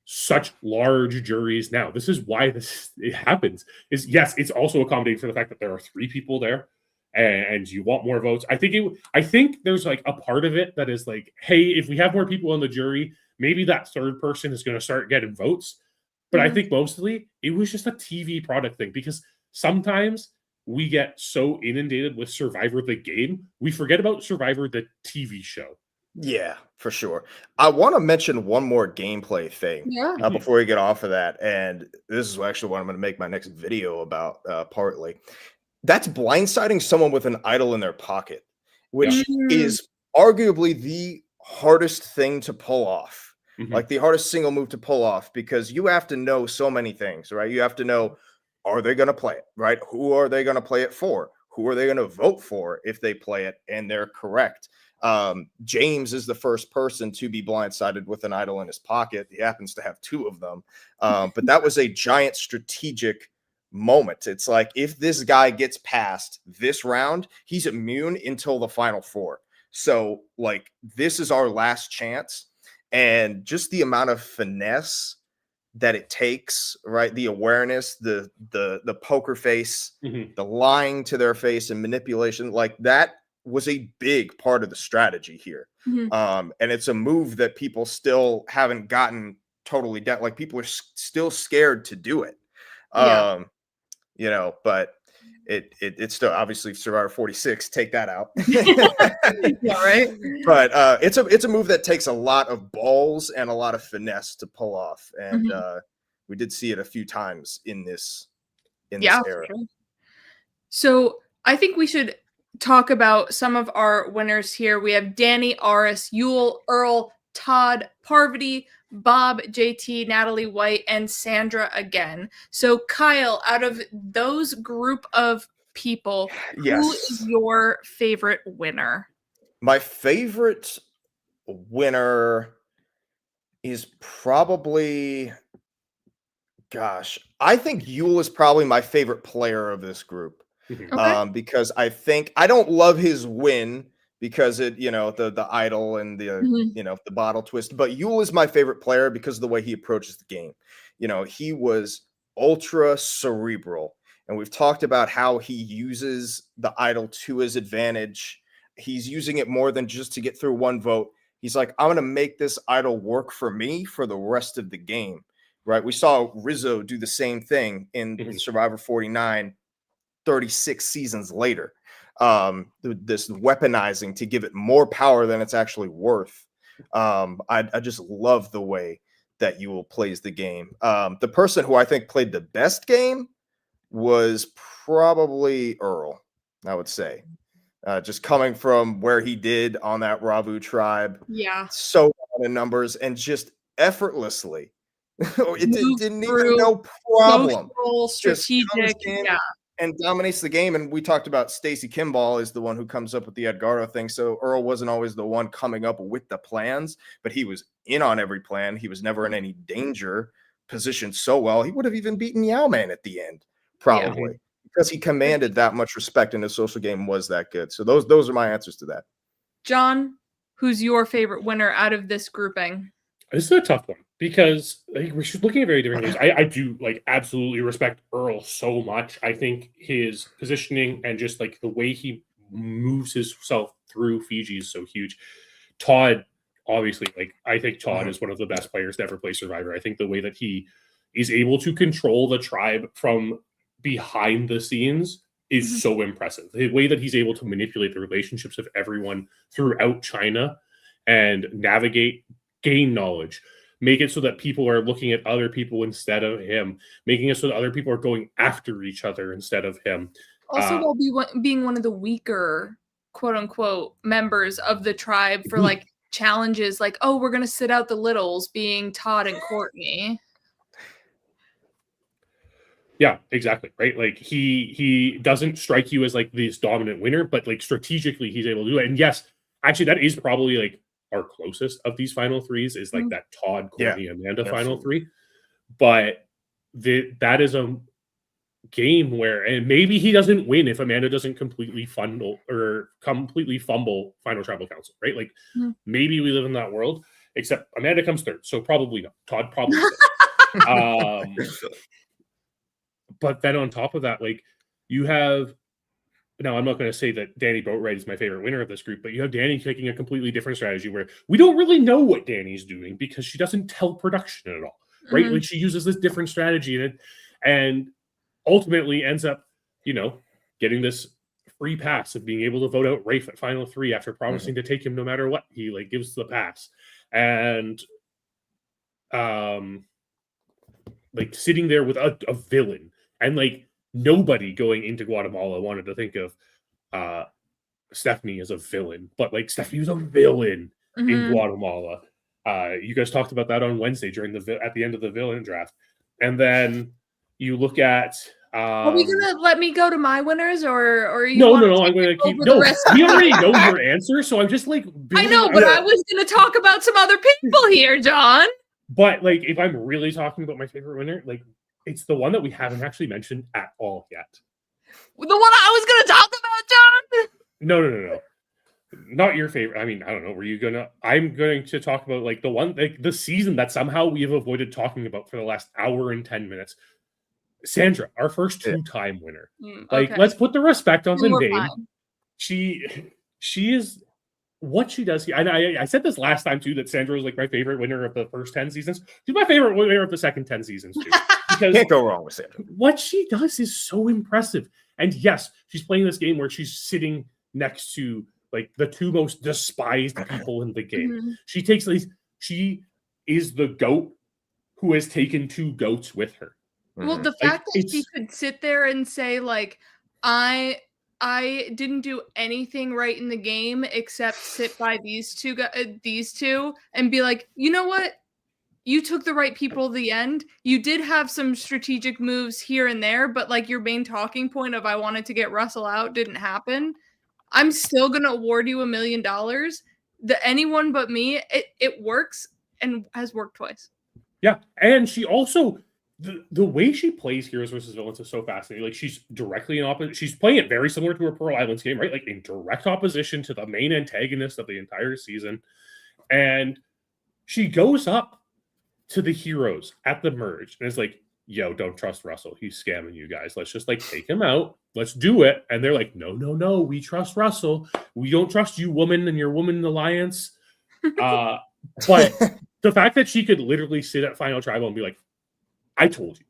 such large juries now. This is why it happens. Yes, it's also accommodating for the fact that there are 3 people there and you want more votes. I think there's like a part of it that is like, hey, if we have more people on the jury, maybe that third person is going to start getting votes. But I think mostly it was just a TV product thing, because sometimes we get so inundated with Survivor the game, we forget about Survivor the TV show. Yeah, for sure. I want to mention one more gameplay thing before we get off of that. And this is actually what I'm going to make my next video about partly. That's blindsiding someone with an idol in their pocket, which is arguably the hardest thing to pull off. Like the hardest single move to pull off, because you have to know so many things, right? You have to know are they going to play it, right? Who are they going to play it for? Who are they going to vote for if they play it and they're correct? James is the first person to be blindsided with an idol in his pocket. He happens to have 2 of them. But that was a giant strategic moment. It's like, if this guy gets past this round, he's immune until the final 4. So like, this is our last chance. And just the amount of finesse that it takes, right? The awareness, the poker face, the lying to their face and manipulation, like that was a big part of the strategy here. And it's a move that people still haven't gotten totally down. Like, people are still scared to do it. You know, but it's still, obviously, Survivor 46, take that out. Yeah, right. But it's a move that takes a lot of balls and a lot of finesse to pull off, and we did see it a few times in this era. For sure. So I think we should talk about some of our winners here. We have Danny, Aris, Yule, Earl, Todd, Parvati, Bob, JT, Natalie White, and Sandra again. So Kyle, out of those group of people, who is your favorite winner? My favorite winner is probably, gosh, I think Yule is probably my favorite player of this group. Because I think, I don't love his win because it, you know, the idol and the, you know, the bottle twist, but Yule is my favorite player because of the way he approaches the game. You know, he was ultra cerebral, and we've talked about how he uses the idol to his advantage. He's using it more than just to get through one vote. He's like, I'm going to make this idol work for me for the rest of the game, right? We saw Rizzo do the same thing in Survivor 49, 36 seasons later. This weaponizing to give it more power than it's actually worth. I just love the way that Yule plays the game. The person who I think played the best game was probably Earl, I would say. Just coming from where he did on that Ravu tribe. So in numbers and just effortlessly. It didn't even no problem. Social, strategic, and dominates the game. And we talked about Stacey Kimball is the one who comes up with the Edgardo thing. So Earl wasn't always the one coming up with the plans, but he was in on every plan. He was never in any danger, positioned so well. He would have even beaten Yowman at the end, probably, because he commanded that much respect and his social game was that good. So those are my answers to that. John, who's your favorite winner out of this grouping? This is a tough one because I think we're looking at very different things. I do like absolutely respect Earl so much. I think his positioning and just like the way he moves himself through Fiji is so huge. Todd, obviously, like I think Todd is one of the best players to ever play Survivor. I think the way that he is able to control the tribe from behind the scenes is so impressive. The way that he's able to manipulate the relationships of everyone throughout China and navigate, gain knowledge, make it so that people are looking at other people instead of him, making it so that other people are going after each other instead of him. Also, while being one of the weaker, quote unquote, members of the tribe for like challenges, like, oh, we're going to sit out the littles, being Todd and Courtney. Yeah, exactly. Right. Like he doesn't strike you as like this dominant winner, but like strategically he's able to do it. And yes, actually that is probably like our closest of these final threes is like that Todd, Courtney, Amanda final three. But that is a game where, and maybe he doesn't win if Amanda doesn't completely fumble final tribal council, right? Like maybe we live in that world, except Amanda comes third. So probably not. Todd probably but then on top of that, like you have, now, I'm not going to say that Danny Boatwright is my favorite winner of this group, but you have Danny taking a completely different strategy where we don't really know what Danny's doing because she doesn't tell production at all, right? Like she uses this different strategy and ultimately ends up, you know, getting this free pass of being able to vote out Rafe at final three after promising to take him no matter what. He like gives the pass and like sitting there with a villain and like nobody going into Guatemala wanted to think of Stephanie as a villain, but like Stephanie was a villain in Guatemala. You guys talked about that on Wednesday during at the end of the villain draft. And then you look at Are we gonna let me go to my winners, or you No, want to I'm take gonna it keep. over the No, rest we of the already know your answer, so I'm just like. I know, but I was gonna talk about some other people here, John. But like, if I'm really talking about my favorite winner, like, it's the one that we haven't actually mentioned at all yet. The one I was gonna talk about, John. No. Not your favorite. I mean, I don't know. Were you gonna? I'm going to talk about like the one, like the season that somehow we have avoided talking about for the last hour and 10 minutes. Sandra, our first 2-time winner. Like, Okay. let's put the respect on the We're name. fine. She is what she does. And I said this last time too, that Sandra was like my favorite winner of the first 10 seasons. She's my favorite winner of the second 10 seasons too. Because Can't go wrong with Sandra. What she does is so impressive. And yes, she's playing this game where she's sitting next to like the two most despised people in the game. She takes these. She is the goat who has taken 2 goats with her. Well, the fact that she could sit there and say like, I didn't do anything right in the game except sit by these two and be like, you know what? You took the right people at the end. You did have some strategic moves here and there, but like your main talking point of I wanted to get Russell out didn't happen. I'm still going to award you $1 million. Anyone but me, it works and has worked twice. Yeah. And she also, the way she plays heroes versus villains is so fascinating. Like, she's directly in opposite. She's playing it very similar to her Pearl Islands game, right? Like in direct opposition to the main antagonist of the entire season. And she goes up to the heroes at the merge and is like, yo, don't trust Russell. He's scamming you guys. Let's just like take him out. Let's do it. And they're like, no. We trust Russell. We don't trust you, woman, and your woman alliance. But the fact that she could literally sit at Final Tribal and be like, I told you.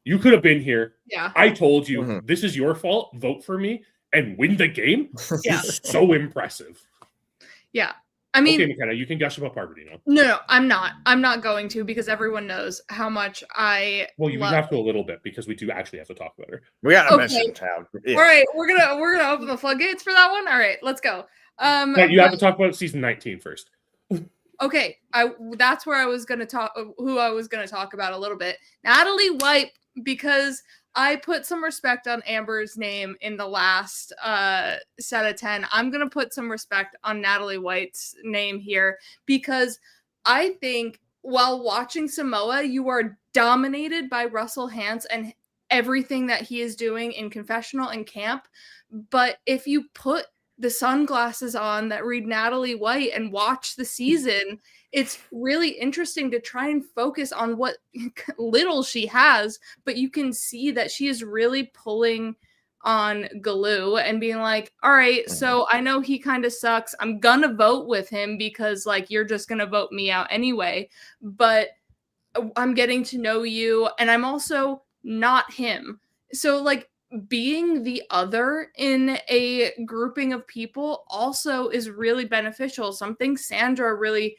You could have been here. Yeah. I told you. This is your fault. Vote for me and win the game. Is so impressive. Yeah. I mean, okay, McKenna, you can gush about Parvati now. No, I'm not. I'm not going to, because everyone knows how much I. Well, you have to a little bit, because we do actually have to talk about her. We gotta mention town. Yeah. All right, we're gonna open the floodgates for that one. All right, let's go. But you have to talk about season 19 first. Okay, that's where I was gonna talk. Who I was gonna talk about a little bit. Natalie White, because I put some respect on Amber's name in the last set of 10. I'm going to put some respect on Natalie White's name here, because I think while watching Samoa, you are dominated by Russell Hantz and everything that he is doing in confessional and camp. But if you put the sunglasses on that read Natalie White and watch the season, it's really interesting to try and focus on what little she has, but you can see that she is really pulling on Galoo and being like, all right, so I know he kind of sucks. I'm gonna vote with him because like you're just gonna vote me out anyway, but I'm getting to know you and I'm also not him. So like being the other in a grouping of people also is really beneficial. Something Sandra really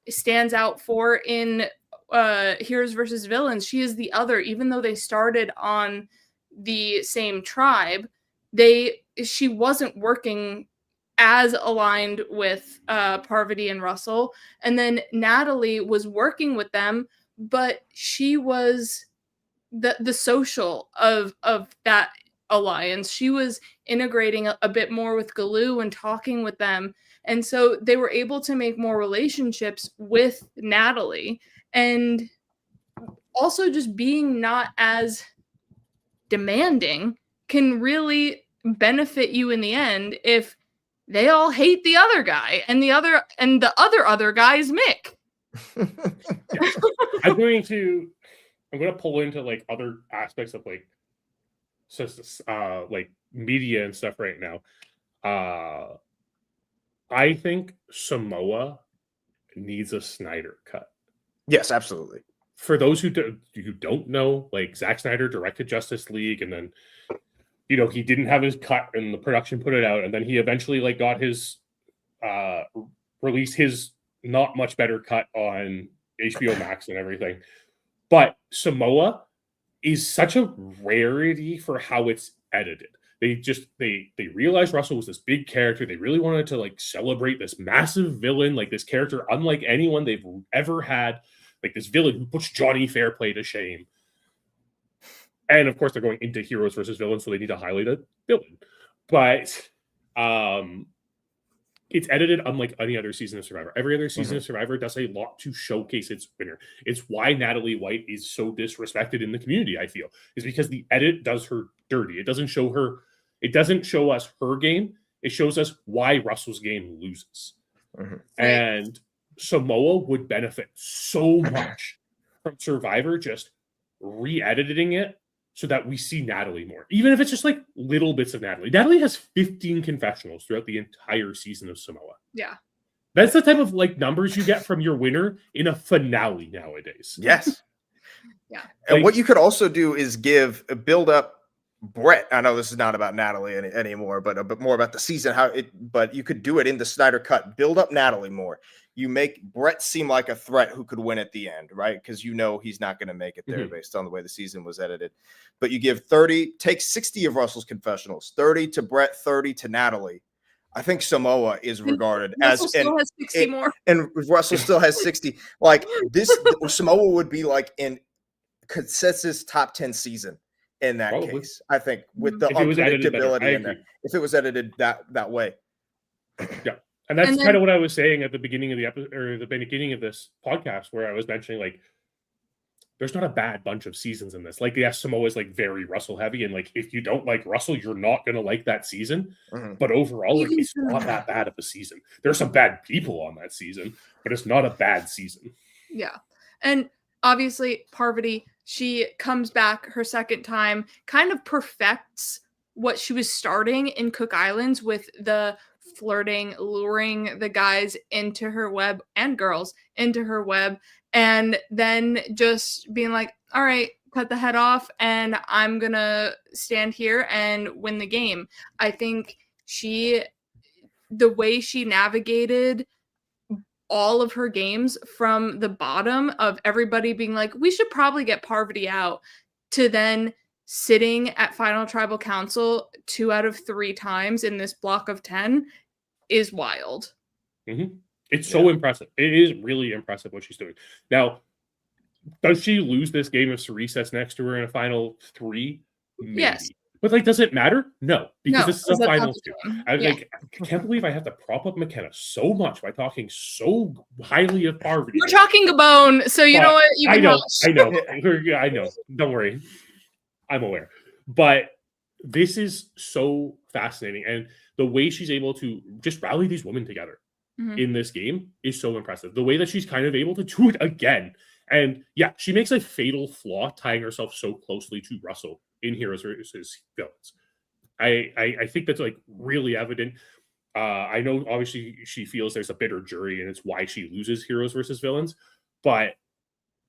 stands out for in Heroes versus Villains. She is the other, even though they started on the same tribe. She wasn't working as aligned with Parvati and Russell, and then Natalie was working with them, but she was the social of that alliance. She was integrating a bit more with Galoo and talking with them. And so they were able to make more relationships with Natalie, and also just being not as demanding can really benefit you in the end if they all hate the other guy and the other guy is Mick. I'm going to pull into like other aspects of like like media and stuff right now. I think Samoa needs a Snyder cut. Yes, absolutely. For those who don't know, like Zack Snyder directed Justice League, and then he didn't have his cut, and the production put it out, and then he eventually like got his released his not much better cut on HBO Max and everything. But Samoa is such a rarity for how it's edited. They realized Russell was this big character. They really wanted to like celebrate this massive villain, like this character unlike anyone they've ever had, like this villain who puts Johnny Fairplay to shame. And of course, they're going into heroes versus villains, so they need to highlight a villain. But it's edited unlike any other season of Survivor. Every other season of Survivor does a lot to showcase its winner. It's why Natalie White is so disrespected in the community, I feel, is because the edit does her dirty. It doesn't show her, it doesn't show us her game. It shows us why Russell's game loses. And Samoa would benefit so much from Survivor just re-editing it so that we see Natalie more. Even if it's just like little bits of Natalie. Natalie has 15 confessionals throughout the entire season of Samoa. Yeah. That's the type of like numbers you get from your winner in a finale nowadays. Yes. Yeah. And Like, what you could also do is build up Brett. I know this is not about Natalie anymore, but more about the season. But you could do it in the Snyder Cut. Build up Natalie more. You make Brett seem like a threat who could win at the end, right? Because you know he's not going to make it there based on the way the season was edited. But you give 30, take 60 of Russell's confessionals, 30 to Brett, 30 to Natalie. I think Samoa is regarded Russell as still has 60 more. And Russell still has 60. Like this, Samoa would be like in consensus top 10 season in that case. I think with the unpredictability in there, if it was edited that way. Yeah. And that's kind of what I was saying at the beginning of the episode, or the beginning of this podcast, where I was mentioning like there's not a bad bunch of seasons in this. Like, yes, Samoa is like very Russell heavy, and like if you don't like Russell, you're not gonna like that season. But overall, like, it's not that bad of a season. There's some bad people on that season, but it's not a bad season. Yeah. And obviously Parvati, she comes back her second time, kind of perfects what she was starting in Cook Islands with the flirting, luring the guys into her web and girls into her web, and then just being like, all right, cut the head off and I'm gonna stand here and win the game. I think the way she navigated all of her games from the bottom of everybody being like, we should probably get Parvati out, to then sitting at Final Tribal Council 2 out of 3 times in this block of 10 is wild. It's so impressive. It is really impressive what she's doing. Now, does she lose this game if Cerise sits next to her in a final 3? Maybe. Yes. But like, does it matter? No, because this is a final 2. I can't believe I have to prop up McKenna so much by talking so highly of Parvati. We're talking Gabon, so you know what? You can I know. Don't worry. I'm aware. But this is so fascinating. And the way she's able to just rally these women together in this game is so impressive. The way that she's kind of able to do it again. And yeah, she makes a fatal flaw tying herself so closely to Russell in Heroes versus Villains. I think that's like really evident. I know obviously she feels there's a bitter jury and it's why she loses Heroes versus Villains, but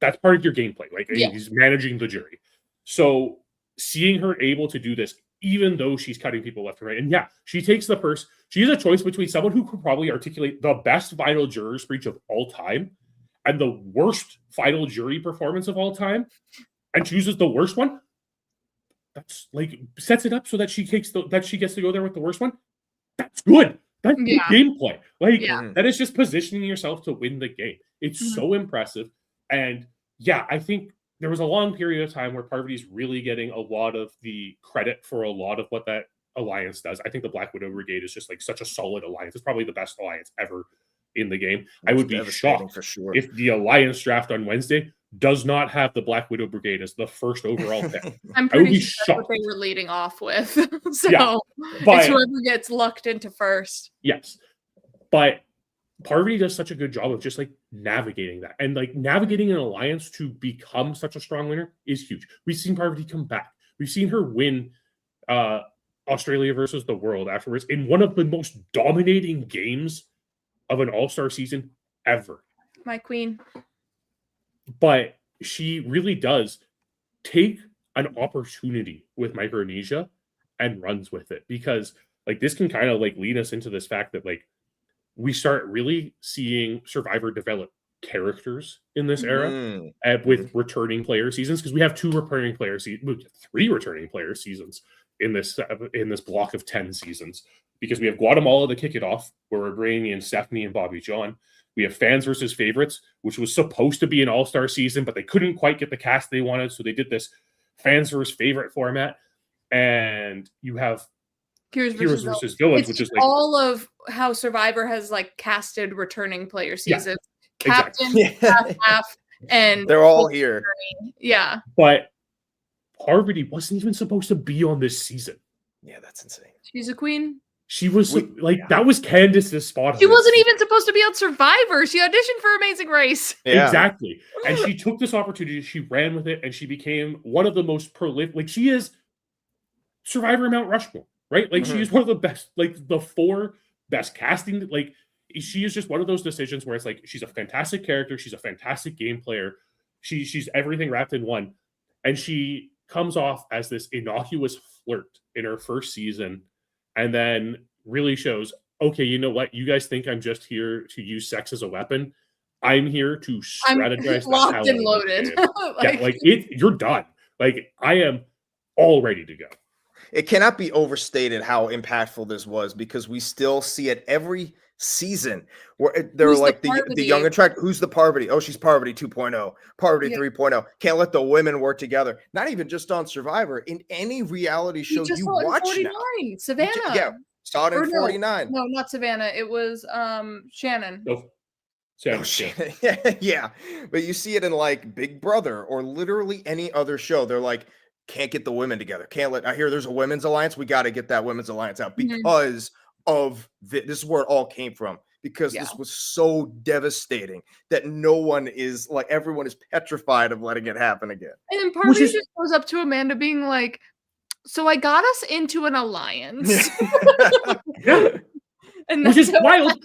that's part of your gameplay. Like, he's managing the jury. So seeing her able to do this, even though she's cutting people left and right, and yeah, she takes the purse. She has a choice between someone who could probably articulate the best final juror speech of all time and the worst final jury performance of all time, and chooses the worst one. That's like sets it up so that she gets to go there with the worst one. That's good. That's good gameplay. Like, that is just positioning yourself to win the game. It's so impressive. And yeah, I think there was a long period of time where Parvati's really getting a lot of the credit for a lot of what that alliance does. I think the Black Widow Brigade is just like such a solid alliance. It's probably the best alliance ever in the game. I would be shocked for sure if the alliance draft on Wednesday does not have the Black Widow Brigade as the first overall pick. I'm pretty sure that's what they were leading off with. So it's whoever gets lucked into first. Yes. But Parvati does such a good job of just like navigating that. And like navigating an alliance to become such a strong winner is huge. We've seen Parvati come back. We've seen her win Australia versus the world afterwards in one of the most dominating games of an all-star season ever. My queen. But she really does take an opportunity with Micronesia and runs with it, because like this can kind of like lead us into this fact that like we start really seeing Survivor develop characters in this era with returning player seasons, because we have 3 returning player seasons in this block of 10 seasons, because we have Guatemala to kick it off, where we're bringing in Stephanie and Bobby John. We have Fans versus Favorites, which was supposed to be an all-star season, but they couldn't quite get the cast they wanted, so they did this fans versus favorite format, and you have Heroes heroes versus versus villains, It's which just is like, all of how Survivor has like casted returning player yeah, seasons. exactly. Captain, half, and They're all full here. journey. Yeah. But Parvati wasn't even supposed to be on this season. Yeah, that's insane. She's a queen. She was Yeah. that was Candace's spot. She wasn't even supposed to be on Survivor. She auditioned for Amazing Race. Yeah. Exactly. And she took this opportunity, she ran with it, and she became one of the most prolific. Like, she is Survivor Mount Rushmore, right? Like, she is one of the best, like the 4 best casting. Like, she is just one of those decisions where it's like, she's a fantastic character, she's a fantastic game player, she's everything wrapped in one. And she comes off as this innocuous flirt in her first season, and then really shows, okay, you know what? You guys think I'm just here to use sex as a weapon. I'm here to strategize. I'm locked and loaded. You're done. Like, I am all ready to go. It cannot be overstated how impactful this was, because we still see it every season where they're like the young attract. Who's the Parvati? Oh, she's Parvati 2.0, Parvati 3.0. Can't let the women work together. Not even just on Survivor, in any reality show you watch now. Savannah. Yeah, saw it in 49. No, not Savannah. It was Shannon. Oh, Shannon. Yeah. But you see it in like Big Brother or literally any other show. They're like, can't get the women together. I hear there's a women's alliance. We got to get that women's alliance out because of this is where it all came from, because this was so devastating that everyone is petrified of letting it happen again. And part of me just goes up to Amanda being like, so I got us into an alliance. Yeah. And which is wild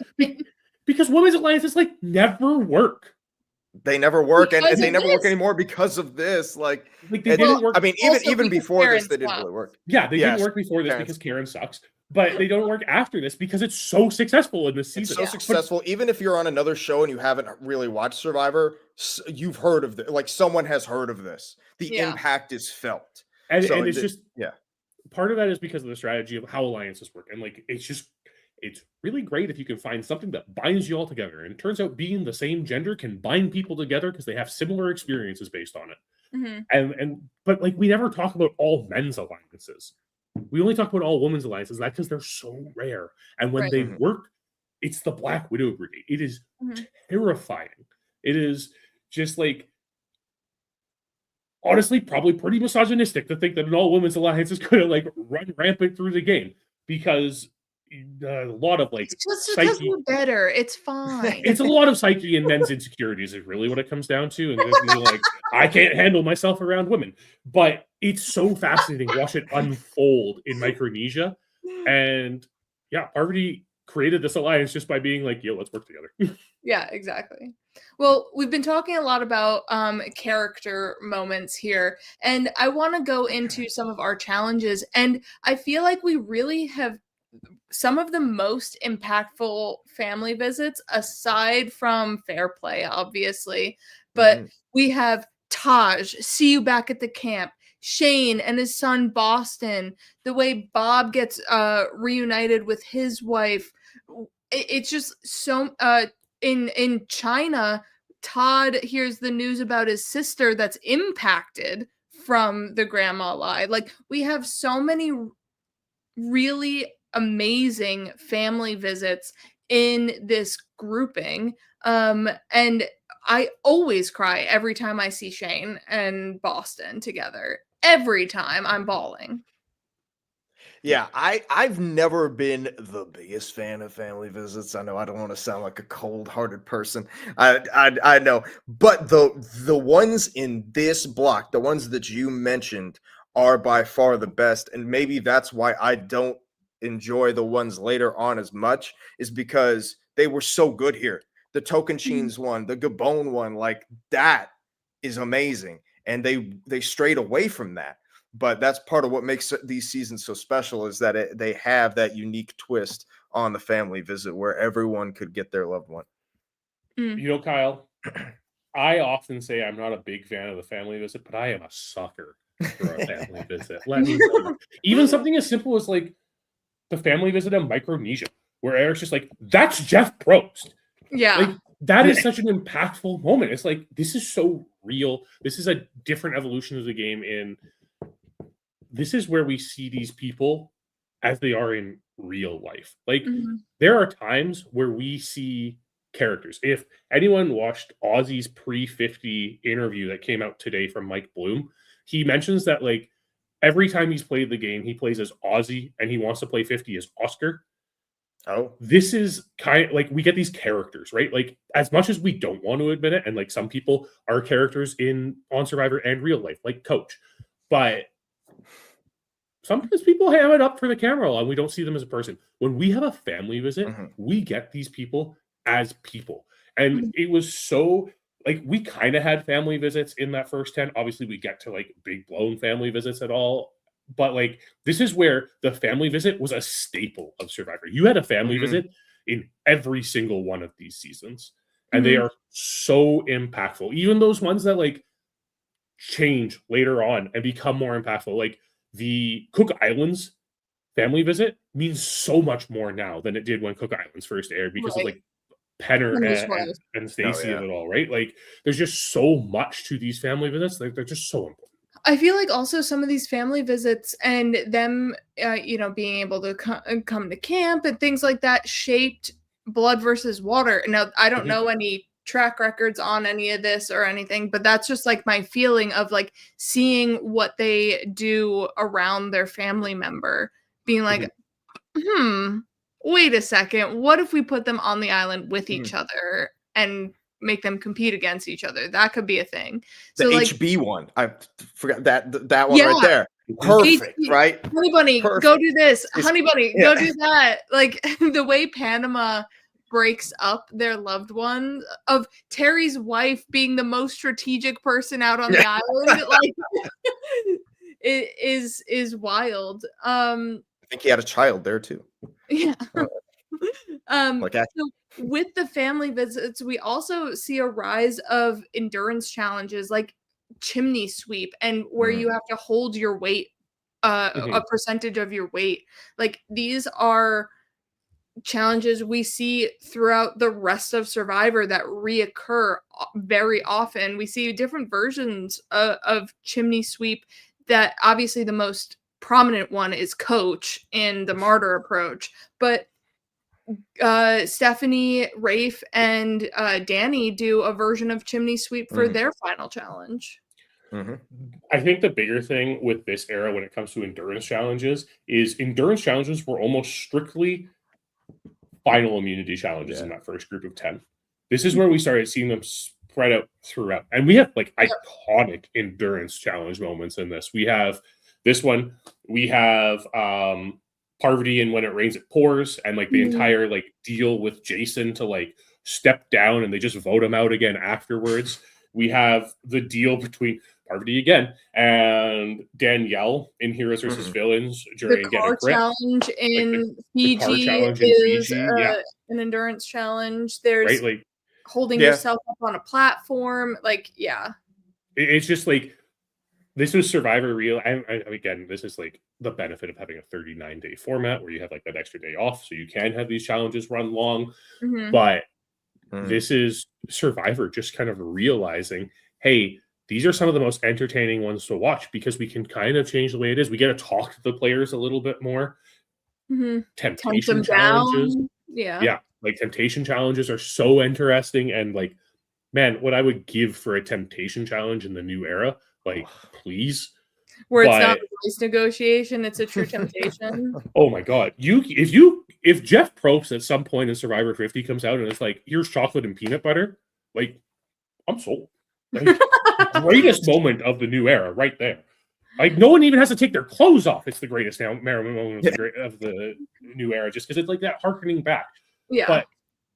because women's alliances like never work. They never work, and they never work anymore because of this. Like they didn't work. I mean, even before this, they didn't really work. Yeah, they didn't work before this because Karen sucks. But they don't work after this because it's so successful in this season. It's so successful. Even if you're on another show and you haven't really watched Survivor, you've heard of it. Like, someone has heard of this. The impact is felt. And it's just part of that is because of the strategy of how alliances work. And like, it's really great if you can find something that binds you all together. And it turns out being the same gender can bind people together because they have similar experiences based on it. But like, we never talk about all men's alliances. We only talk about all women's alliances. That's because they're so rare. And when they work, it's the Black Widow Brigade. It is terrifying. It is just like, honestly, probably pretty misogynistic to think that an all women's alliance is going to like run rampant through the game, because a lot of like it's just because we're better. It's fine. It's a lot of psyche and men's insecurities is really what it comes down to. And you're like, I can't handle myself around women. But it's so fascinating to watch it unfold in Micronesia. And yeah, Parvati created this alliance just by being like, yo, let's work together. Yeah, exactly. Well, we've been talking a lot about character moments here, and I want to go into some of our challenges. And I feel like we really have some of the most impactful family visits, aside from Fair Play, obviously. But we have Taj, see you back at the camp. Shane and his son Boston, the way Bob gets reunited with his wife. It's just so in China, Todd hears the news about his sister that's impacted from the grandma lie. Like, we have so many really amazing family visits in this grouping. And I always cry every time I see Shane and Boston together. Every time I'm bawling. Yeah, I've never been the biggest fan of family visits. I know I don't want to sound like a cold-hearted person. I know, but the ones in this block, the ones that you mentioned, are by far the best, and maybe that's why I don't enjoy the ones later on as much, is because they were so good here. The Tocantins one, the Gabon one, like, that is amazing, and they strayed away from that. But that's part of what makes these seasons so special, is that they have that unique twist on the family visit where everyone could get their loved one. You know, Kyle, I often say I'm not a big fan of the family visit, but I am a sucker for a family visit. Let me tell you. Even something as simple as like the family visit in Micronesia, where Eric's just like, that's Jeff Probst. Yeah. Like, that is such an impactful moment. It's like, this is so real. This is a different evolution of the game in this is where we see these people as they are in real life. Like, Mhm. there are times where we see characters. If anyone watched Ozzy's pre-50 interview that came out today from Mike Bloom, he mentions that, like, every time he's played the game, he plays as Ozzy, and he wants to play 50 as Oscar. Oh, This is kind of like we get these characters, right? Like, as much as we don't want to admit it, and like some people are characters on Survivor and real life, like Coach, but sometimes people ham it up for the camera and we don't see them as a person. When we have a family visit, we get these people as people. And Mhm. it was so like we kind of had family visits in that first 10. Obviously, we get to like big blown family visits at all. But like this is where the family visit was a staple of Survivor. You had a family visit in every single one of these seasons. And they Mhm. are so impactful. Even those ones that like change later on and become more impactful. Like the Cook Islands family visit means so much more now than it did when Cook Islands first aired because of Right. like Penner And and oh Stacy of yeah. it all, right? Like there's just so much to these family visits. Like they're just so important. I feel like also some of these family visits and them, being able to come to camp and things like that shaped Blood versus Water. Now, I don't Mhm. know any track records on any of this or anything, but that's just like my feeling of like seeing what they do around their family member, being like, Mhm. wait a second, what if we put them on the island with Mhm. each other and make them compete against each other? That could be a thing. So The like, HB one. I forgot that one right yeah, there. Mhm. Perfect, HB, right? Honey Bunny, go Perfect. do this. It's- Honey Bunny, yeah. go do that. Like the way Panama breaks up their loved one, of Terry's wife being the most strategic person out on the Yeah. island, like it is wild. I think he had a child there too. Yeah. Uh, like So with the family visits, we also see a rise of endurance challenges like chimney sweep, and where mm, you have to hold your weight, a Mhm. percentage of your weight. Like these are challenges we see throughout the rest of Survivor that reoccur very often. We see different versions of chimney sweep. That obviously the most prominent one is Coach in the martyr approach, but Stephanie, Rafe, and Danny do a version of chimney sweep for mm, their final challenge. mhm. I think the bigger thing with this era when it comes to endurance challenges is endurance challenges were almost strictly final immunity challenges in Yeah. that first group of 10. This is where we started seeing them spread out throughout. And we have like Yep. iconic endurance challenge moments in this. We have this one, we have Parvati and When It Rains It Pours, and like the Mhm. entire like deal with Jason to like step down and they just vote him out again afterwards. We have the deal between Parvati again and Danielle in Heroes versus Mhm. Villains The during Get a car Grip. challenge Like in the car Fiji challenge in is Fiji. Yeah. an endurance challenge. Right. There's Like holding Yeah. yourself up on a platform. Like, yeah. it's just like this was Survivor Real. Again, this is like the benefit of having a 39-day format where you have like that extra day off, so you can have these challenges run long. Mhm. But Mm. this is Survivor just kind of realizing, hey, these are some of the most entertaining ones to watch because we can kind of change the way it is. We get to talk to the players a little bit more. Mhm. Tempt Temptation them challenges, down. Yeah. yeah, like temptation challenges are so interesting and like man, what I would give for a temptation challenge in the new era, like please. Where it's not But a voice negotiation, it's a true temptation. oh my god, if Jeff Probst at some point in Survivor 50 comes out and it's like, here's chocolate and peanut butter, like I'm sold. Like greatest moment of the new era, right there. Like no one even has to take their clothes off. It's the greatest now moment Yeah. of the new era, just because it's like that harkening back. Yeah. But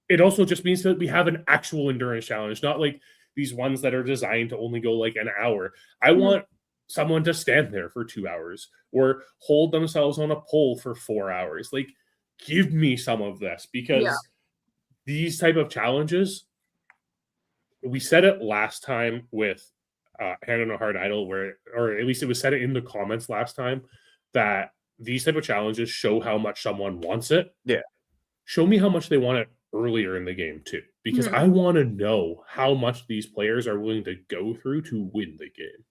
it also just means that we have an actual endurance challenge, not like these ones that are designed to only go like an hour. I Mhm. want someone to stand there for 2 hours or hold themselves on a pole for 4 hours. Like, give me some of this Yeah. because these type of challenges, we said it last time with Hand on a Hard Idol, where, or at least it was said it in the comments last time, that these type of challenges show how much someone wants it. Yeah. Show me how much they want it earlier in the game too, because Mhm. I want to know how much these players are willing to go through to win the game.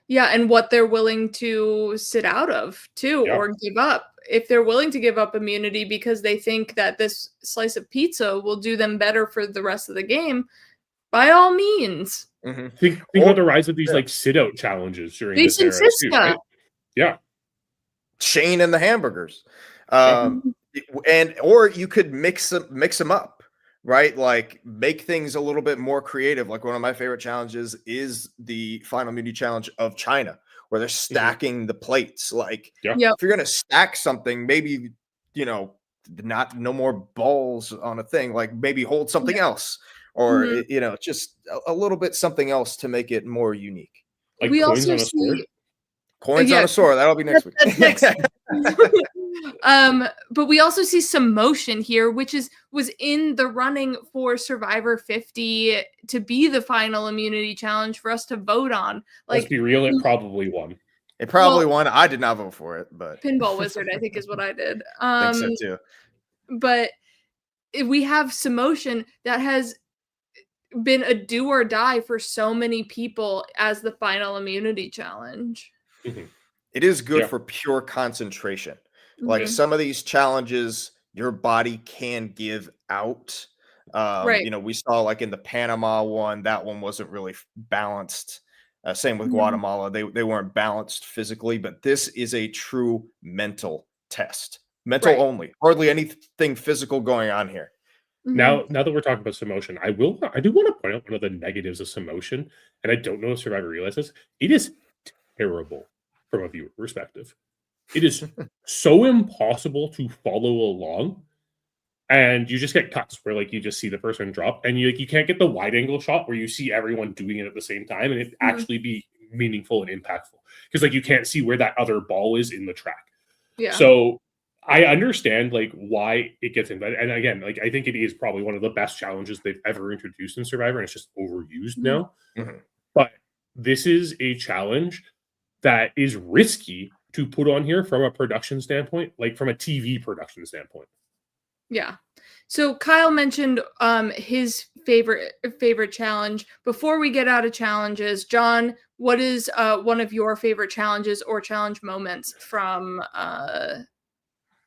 Yeah, and what they're willing to sit out of too, Yeah. or give up. If they're willing to give up immunity because they think that this slice of pizza will do them better for the rest of the game, by all means. Mhm. Think about Or the rise of these yeah, like sit out challenges during this Jason era too, Siska. right? Yeah. Shane and the hamburgers. Yeah. Mhm. And or you could mix them up, right? Like make things a little bit more creative. Like one of my favorite challenges is the final immunity challenge of China, where they're Mhm. stacking the plates. Like Yeah. Yep. if you're gonna stack something, maybe you know not no more balls on a thing. Like maybe hold something else, or Mhm. just a little bit something else to make it more unique. Like We coins also on a sword. see Coins on yeah, a sword. That'll be next week. that's next. But we also see some motion here, which was in the running for Survivor 50 to be the final immunity challenge for us to vote on. Let's Like, be real, it probably won. It well, probably won. I did not vote for it, but Pinball Wizard, I think, is what I did. think so too. But we have some motion that has been a do or die for so many people as the final immunity challenge. Mhm. It is good Yeah. for pure concentration. Like Mhm. some of these challenges, your body can give out. Right. We saw like in the Panama one, that one wasn't really balanced. Same with Mhm. Guatemala. They weren't balanced physically, but this is a true mental test. Mental Right. only. Hardly anything physical going on here. Mhm. Now that we're talking about Samotion, I do want to point out one of the negatives of Samotion, and I don't know if Survivor realizes it is terrible from a viewer perspective. It is so impossible to follow along, and you just get cuts where like you just see the person drop, and you can't get the wide angle shot where you see everyone doing it at the same time, and it Mhm. actually be meaningful and impactful because like you can't see where that other ball is in the track. Yeah. So I understand like why it gets invited, and again, like I think it is probably one of the best challenges they've ever introduced in Survivor, and it's just overused Mhm. now. Mhm. But this is a challenge that is risky to put on here from a production standpoint, like from a TV production standpoint. Yeah. So Kyle mentioned his favorite challenge. Before we get out of challenges, John, what is one of your favorite challenges or challenge moments from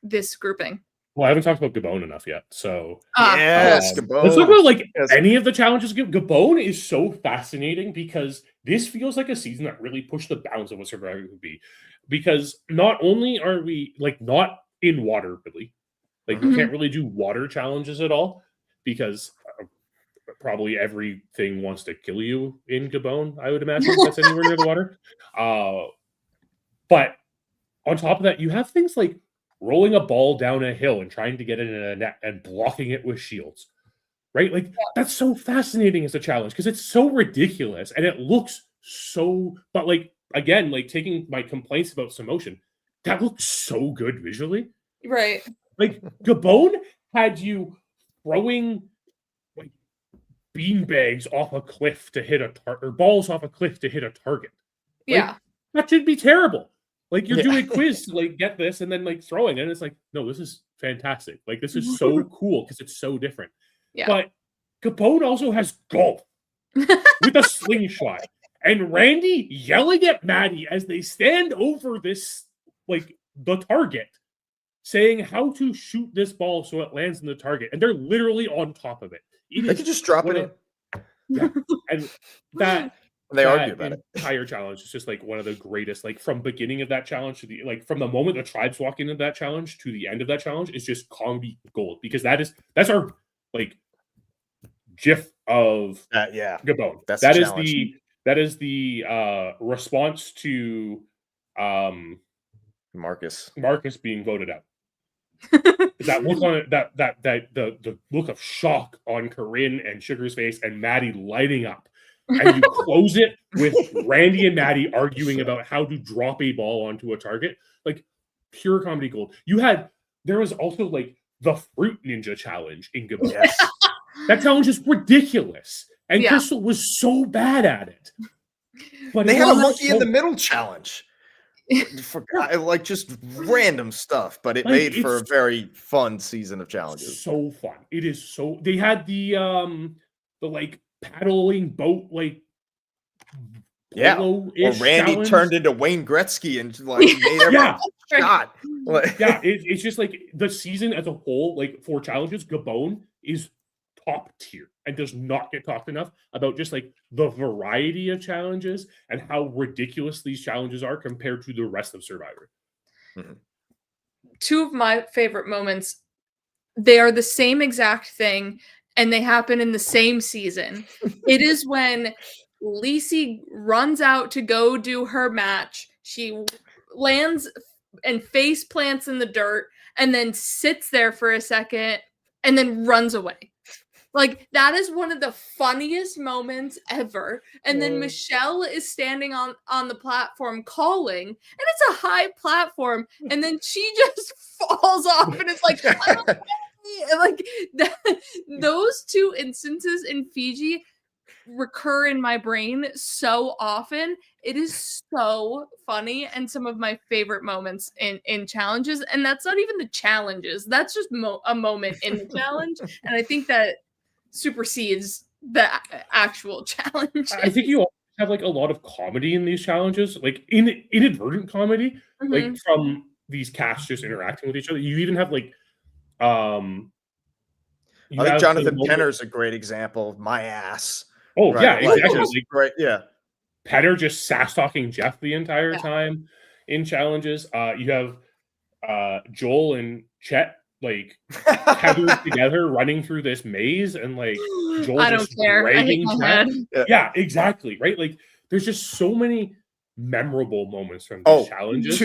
this grouping? Well, I haven't talked about Gabon enough yet, so Yes, let's talk Gabon. about like Yes. any of the challenges. Gabon is so fascinating because this feels like a season that really pushed the bounds of what Survivor would be. Because not only are we like not in water really, like you Mhm. Mhm. can't really do water challenges at all because probably everything wants to kill you in Gabon. I would imagine that's anywhere near the water. Uh, but on top of that, you have things like rolling a ball down a hill and trying to get it in a net and blocking it with shields, right? Like that's so fascinating as a challenge because it's so ridiculous and it looks so. But like again, like taking my complaints about Samotion, that looks so good visually. Right. Like Gabon had you throwing like beanbags off a cliff to hit a target or balls off a cliff to hit a target. Like Yeah. that should be terrible. Like you're Yeah. doing a quiz to like get this and then like throwing it. And it's like, no, this is fantastic. Like this is so cool because it's so different. Yeah. But Capone also has golf with a slingshot. And Randy yelling at Maddie as they stand over this like the target, saying how to shoot this ball so it lands in the target. And they're literally on top of it. It They is could just drop one it of in. yeah. And that And they argue that about it. entire challenge is just like one of the greatest, like from beginning of that challenge to the like from the moment the tribes walk into that challenge to the end of that challenge is just comedy gold because that's our like gif of Yeah, Gabon. that's the challenge. That is the response to Marcus. Marcus being voted out. That look on it, that the look of shock on Corinne and Sugar's face and Maddie lighting up. And you close it with Randy and Maddie arguing about how to drop a ball onto a target. Like pure comedy gold. There was also like the fruit ninja challenge in Gabon. Yes. That challenge is ridiculous. And Yeah. Crystal was so bad at it. But They it had a was monkey in the so- middle challenge. For like just random stuff, but it Like, made for a it's very fun season of challenges. so fun. It is so they had the like paddling boat like Yeah. Or polo-ish Randy challenge. turned into Wayne Gretzky and like made every Yeah. shot. Yeah, it's just like the season as a whole, like for challenges, Gabon is top tier and does not get talked enough about just like the variety of challenges and how ridiculous these challenges are compared to the rest of Survivor. Mhm. Two of my favorite moments, they are the same exact thing and they happen in the same season. It is when Lacey runs out to go do her match. She lands and face plants in the dirt and then sits there for a second and then runs away. Like, that is one of the funniest moments ever. And then Michelle is standing on the platform calling, and it's a high platform, and then she just falls off and it's like, like those two instances in Fiji recur in my brain so often. It is so funny and some of my favorite moments in challenges. And that's not even the challenges. That's just a moment in the challenge. And I think that supersedes the actual challenge. I think you also have like a lot of comedy in these challenges, like inadvertent comedy, like from these casts just interacting with each other. You even have like I think Jonathan Penner's a great example of my ass. Oh, right? yeah, exactly. Like, right, yeah. Penner just sass talking Jeff the entire time in challenges. You have Joel and Chet like tethered together running through this maze, and like Joel I don't just care. dragging Chet. Yeah, exactly. Right. Like there's just so many memorable moments from these challenges.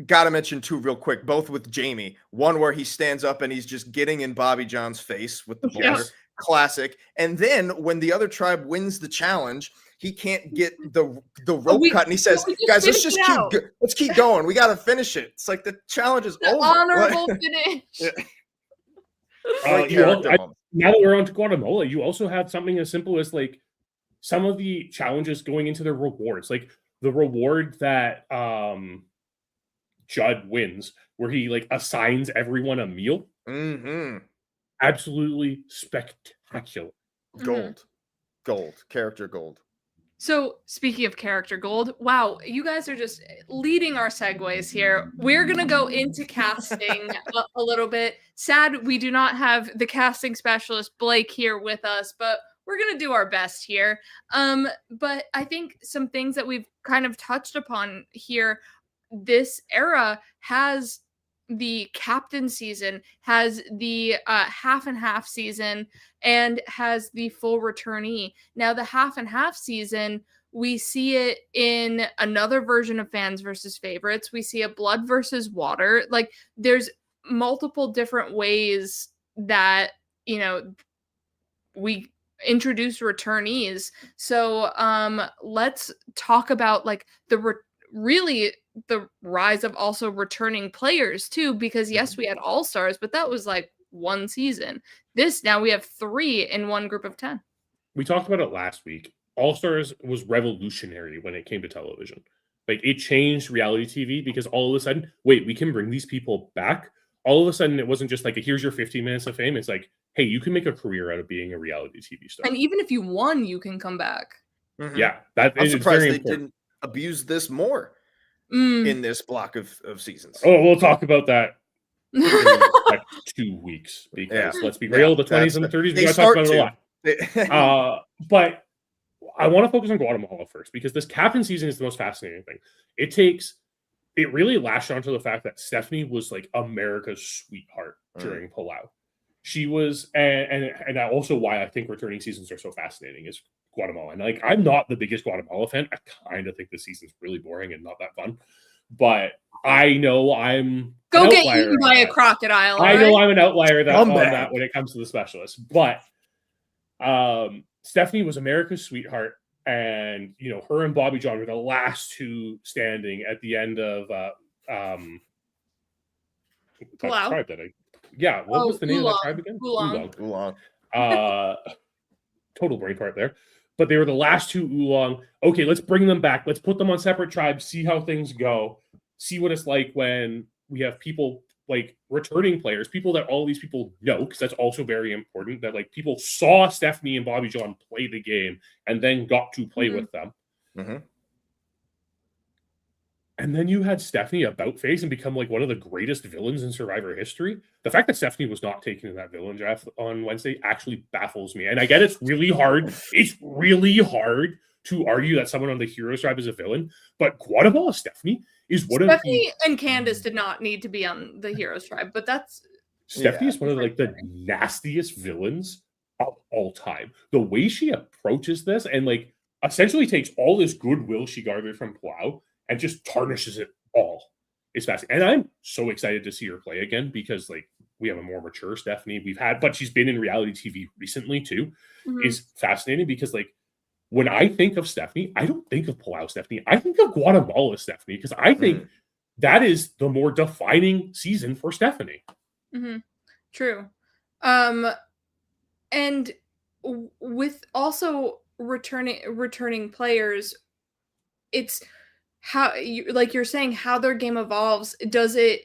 Gotta mention two real quick, both with Jamie. One where he stands up and he's just getting in Bobby John's face with the boulder. Classic. And then when the other tribe wins the challenge, he can't get the rope cut, and he says, "Guys, let's keep going. We got to finish it." It's like the challenge is over. Honorable finish. Now that we're on to Guatemala, you also have something as simple as like some of the challenges going into their rewards, like the reward that Judd wins, where he like assigns everyone a meal. Absolutely spectacular. Gold, character gold. So, speaking of character gold, wow, you guys are just leading our segues here. We're going to go into casting a little bit. Sad we do not have the casting specialist Blake here with us, but we're going to do our best here. But I think some things that we've kind of touched upon here, this era has the captain season, has the half and half season, and has the full returnee. Now, the half and half season, we see it in another version of fans versus favorites. We see a blood versus water. Like, there's multiple different ways that, you know, we introduce returnees. So let's talk about like really the rise of also returning players too, because yes, we had all-stars, but that was like one season. Now we have 3 in one group of 10. We talked about it last week. All-Stars was revolutionary when it came to television. Like it changed reality TV because all of a sudden, wait, we can bring these people back. All of a sudden, it wasn't just like, here's your 15 minutes of fame. It's like, hey, you can make a career out of being a reality TV star. And even if you won, you can come back. Yeah, that I'm is surprised very they important. didn't abuse this more in this block of seasons. Oh, we'll talk about that in like 2 weeks because let's be real, the 20s and the 30s, we got to talk about it a lot. But I want to focus on Guatemala first because this captain season is the most fascinating thing. It really latched onto the fact that Stephanie was like America's sweetheart during Palau. She was, and also why I think returning seasons are so fascinating is Guatemala. And like, I'm not the biggest Guatemala fan. I kind of think this season's really boring and not that fun. But I know I'm go get eaten by a crocodile. I know I'm an outlier on that when it comes to the specialists. But Stephanie was America's sweetheart. And, you know, her and Bobby John were the last 2 standing at the end of Palau. Tribe that what was the name of that tribe again? Oolong. Total brain fart there. But they were the last 2 Oolong. Okay, let's bring them back. Let's put them on separate tribes, see how things go, see what it's like when we have people like returning players, people that all these people know, because that's also very important, that like people saw Stephanie and Bobby John play the game and then got to play with them. And then you had Stephanie about face and become like one of the greatest villains in Survivor history. The fact that Stephanie was not taken in that villain draft on Wednesday actually baffles me. And I get it's really hard. It's really hard to argue that someone on the Heroes tribe is a villain, but Guatemala Stephanie is one of the Stephanie and Candace did not need to be on the Heroes tribe, but that's Stephanie is one of like the nastiest villains of all time. The way she approaches this and like essentially takes all this goodwill she gathered from Plow and just tarnishes it all. It's fascinating. And I'm so excited to see her play again because like we have a more mature Stephanie but she's been in reality TV recently too. Is fascinating because like when I think of Stephanie, I don't think of Palau Stephanie. I think of Guatemala Stephanie because I think that is the more defining season for Stephanie. True. And with also returning players, it's how like you're saying how their game evolves. Does it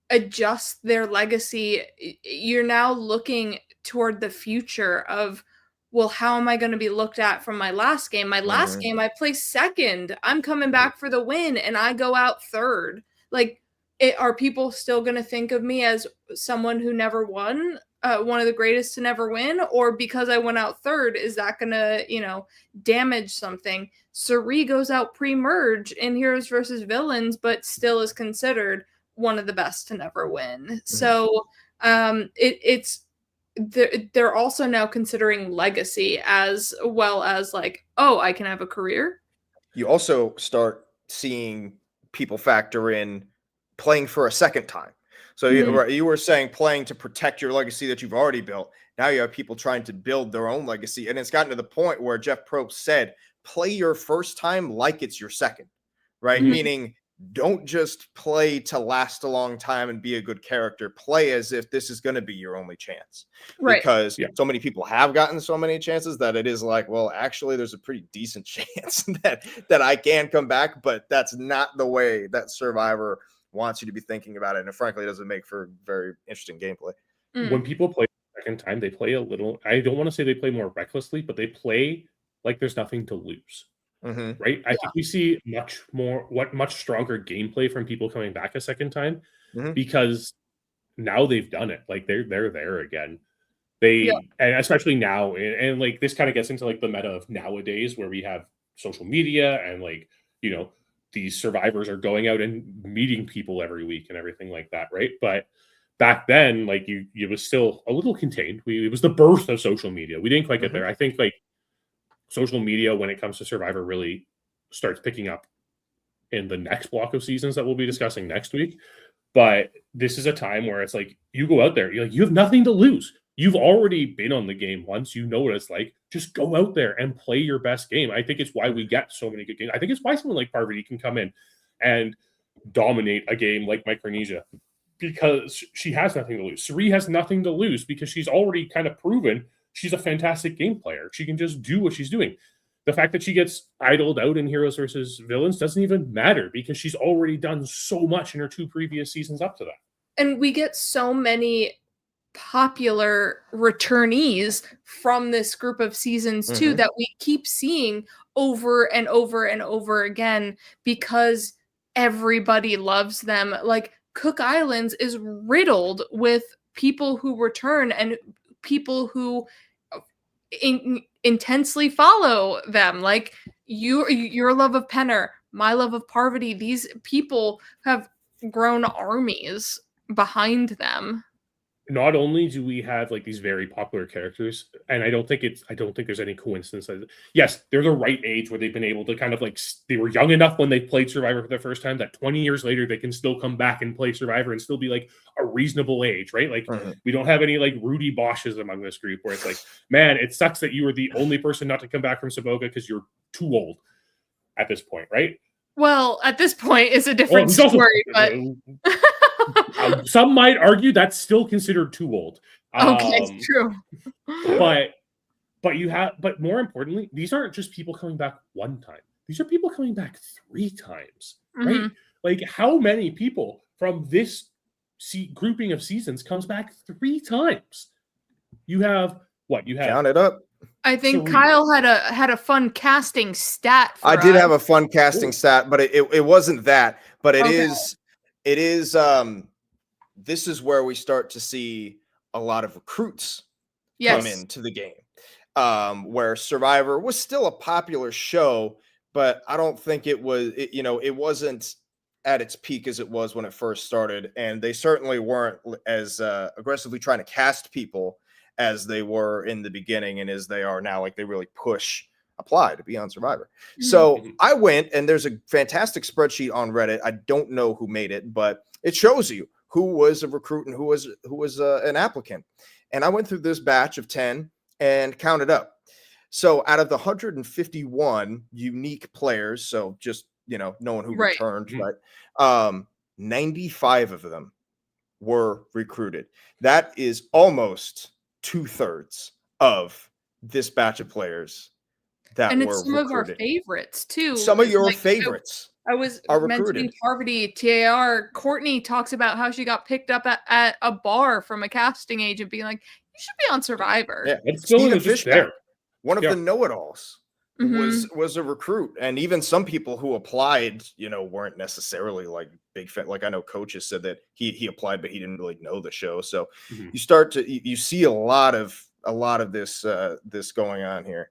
adjust their legacy? You're now looking toward the future of, well, how am I going to be looked at from my last game? My last game, I placed second. I'm coming back for the win, and I go out third. Like, are people still going to think of me as someone who never won, one of the greatest to never win? Or because I went out third, is that going to, damage something? Suri goes out pre-merge in Heroes versus Villains, but still is considered one of the best to never win. So they're also now considering legacy as well as like, oh, I can have a career. You also start seeing people factor in playing for a second time. So you were saying playing to protect your legacy that you've already built. Now you have people trying to build their own legacy. And it's gotten to the point where Jeff Probst said, play your first time like it's your second, right? Meaning don't just play to last a long time and be a good character. Play as if this is going to be your only chance. Right. Because so many people have gotten so many chances that it is like, well, actually, there's a pretty decent chance that I can come back. But that's not the way that Survivor wants you to be thinking about it. And frankly, it doesn't make for very interesting gameplay. When people play the second time, they play a little, I don't want to say they play more recklessly, but they play like there's nothing to lose. Right? I think we see much stronger gameplay from people coming back a second time because now they've done it. Like they're there again. And especially now, and like this kind of gets into like the meta of nowadays where we have social media and like, these survivors are going out and meeting people every week and everything like that, right? But back then, like it was still a little contained. It was the birth of social media. We didn't quite get there. I think like social media when it comes to Survivor really starts picking up in the next block of seasons that we'll be discussing next week. But this is a time where it's like you go out there, you have nothing to lose. You've already been on the game once. You know what it's like. Just go out there and play your best game. I think it's why we get so many good games. I think it's why someone like Parvati can come in and dominate a game like Micronesia because she has nothing to lose. Suri has nothing to lose because she's already kind of proven she's a fantastic game player. She can just do what she's doing. The fact that she gets idled out in Heroes versus Villains doesn't even matter because she's already done so much in her 2 previous seasons up to that. And we get so many popular returnees from this group of seasons too that we keep seeing over and over and over again because everybody loves them. Like Cook Islands is riddled with people who return and people who intensely follow them. Like your love of Penner, my love of Parvati, these people have grown armies behind them. Not only do we have like these very popular characters, and I don't think there's any coincidence. Yes, they're the right age where they've been able to kind of like they were young enough when they played Survivor for the first time that 20 years later they can still come back and play Survivor and still be like a reasonable age, right? Like we don't have any like Rudy Bosches among this group where it's like, man, it sucks that you were the only person not to come back from Saboga because you're too old at this point, right? Well, at this point, it's a different story, but. Some might argue that's still considered too old. Okay, true. But more importantly, these aren't just people coming back one time. These are people coming back 3 times, right? Like how many people from this grouping of seasons comes back 3 times? You have count it up. I think Storied. Kyle had a fun casting stat for I did have us. a fun casting stat, but it wasn't that. But it Okay. is this is where we start to see a lot of recruits come Yes. into the game. Where Survivor was still a popular show, but I don't think it wasn't at its peak as it was when it first started. And they certainly weren't as aggressively trying to cast people as they were in the beginning and as they are now. Like, they really push apply to be on Survivor. So I went, and there's a fantastic spreadsheet on Reddit. I don't know who made it, but it shows you who was a recruit and who was an applicant. And I went through this batch of 10 and counted up. So out of the 151 unique players, so just, no one who Right. returned, but 95 of them were recruited. That is almost 2/3 of this batch of players that And were it's some of our recruited. favorites too. Some of your Like, favorites I was are mentioning recruited. Parvati, TAR. Courtney talks about how she got picked up at a bar from a casting agent being like, you should be on Survivor. Yeah, It's still Stephen just Fishback, there. one of Yeah. the know-it-alls, Mhm. was a recruit. And even some people who applied, weren't necessarily like big fan. Like, I know coaches said that he applied, but he didn't really know the show. So you start to you see a lot of this this going on here.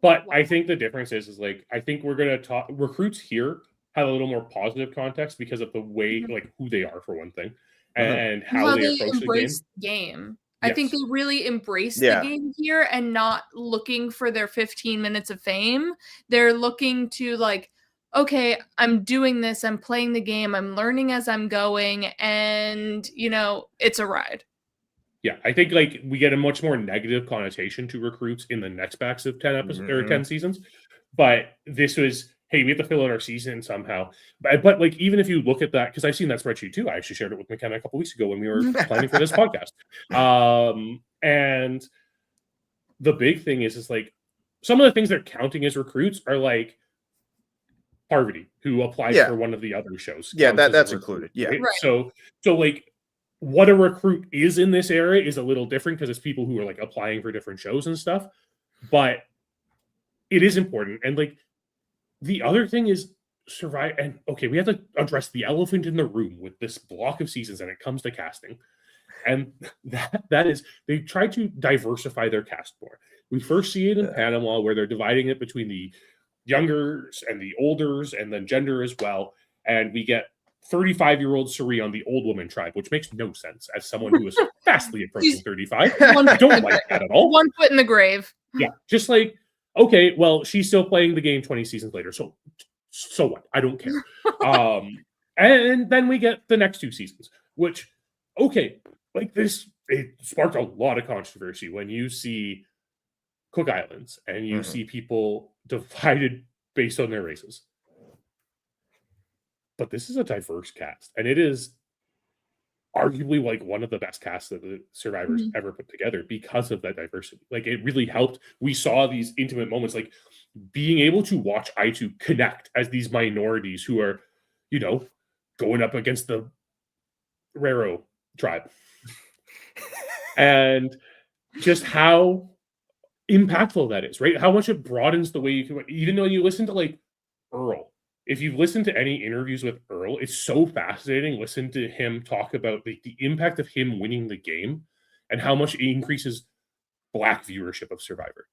But I think the difference is like, I think we're gonna talk recruits here have a little more positive context because of the way, like, who they are for one thing, and how they they approach the game. embrace the game. I think Yes. they really embrace the Yeah. game here and not looking for their 15 minutes of fame. They're looking to like, okay, I'm doing this, I'm playing the game, I'm learning as I'm going, and it's a ride. Yeah, I think like we get a much more negative connotation to recruits in the next batch of 10 episodes or 10 seasons. But this was, hey, we have to fill out our season somehow. But like, even if you look at that, because I've seen that spreadsheet too. I actually shared it with McKenna a couple weeks ago when we were planning for this podcast. And the big thing is like some of the things they're counting as recruits are like Parvati, who applied Yeah. for one of the other shows. Yeah, counts as a that's recruit, included. Yeah. right? Right. So like what a recruit is in this area is a little different because it's people who are like applying for different shows and stuff. But it is important. And like the other thing is survive. And okay, we have to address the elephant in the room with this block of seasons, and it comes to casting. And that is they try to diversify their cast more. We first see it in Panama where they're dividing it between the youngers and the olders and then gender as well. And we get 35-year-old Suri on the old woman tribe, which makes no sense as someone who is fastly approaching 35. I don't like that at all. One foot in the grave. Yeah, just like, okay, well, she's still playing the game 20 seasons later. So what? I don't care. And then we get the next two seasons, which, okay, like this, it sparked a lot of controversy when you see Cook Islands and you see people divided based on their races. But this is a diverse cast, and it is arguably like one of the best casts that the Survivors ever put together because of that diversity. Like, it really helped. We saw these intimate moments, like being able to watch I2 connect as these minorities who are, going up against the Raro tribe. And just how impactful that is, right? How much it broadens the way you can, even though you listen to like Earl. If you've listened to any interviews with Earl, it's so fascinating. Listen to him talk about the impact of him winning the game and how much it increases Black viewership of Survivor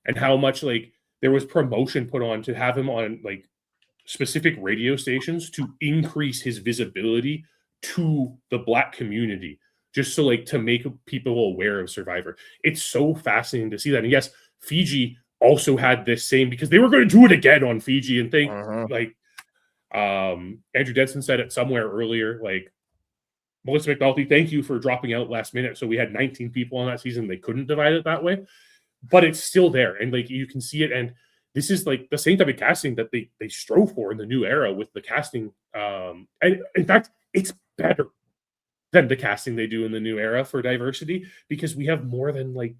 and how much like there was promotion put on to have him on like specific radio stations to increase his visibility to the Black community, just so like to make people aware of Survivor. It's so fascinating to see that. And yes, Fiji also had this same, because they were going to do it again on Fiji, and think like Andrew Denson said it somewhere earlier, like Melissa McNulty, thank you for dropping out last minute. So we had 19 people on that season. They couldn't divide it that way, but it's still there. And like, you can see it. And this is like the same type of casting that they strove for in the new era with the casting. And in fact, it's better than the casting they do in the new era for diversity, because we have more than like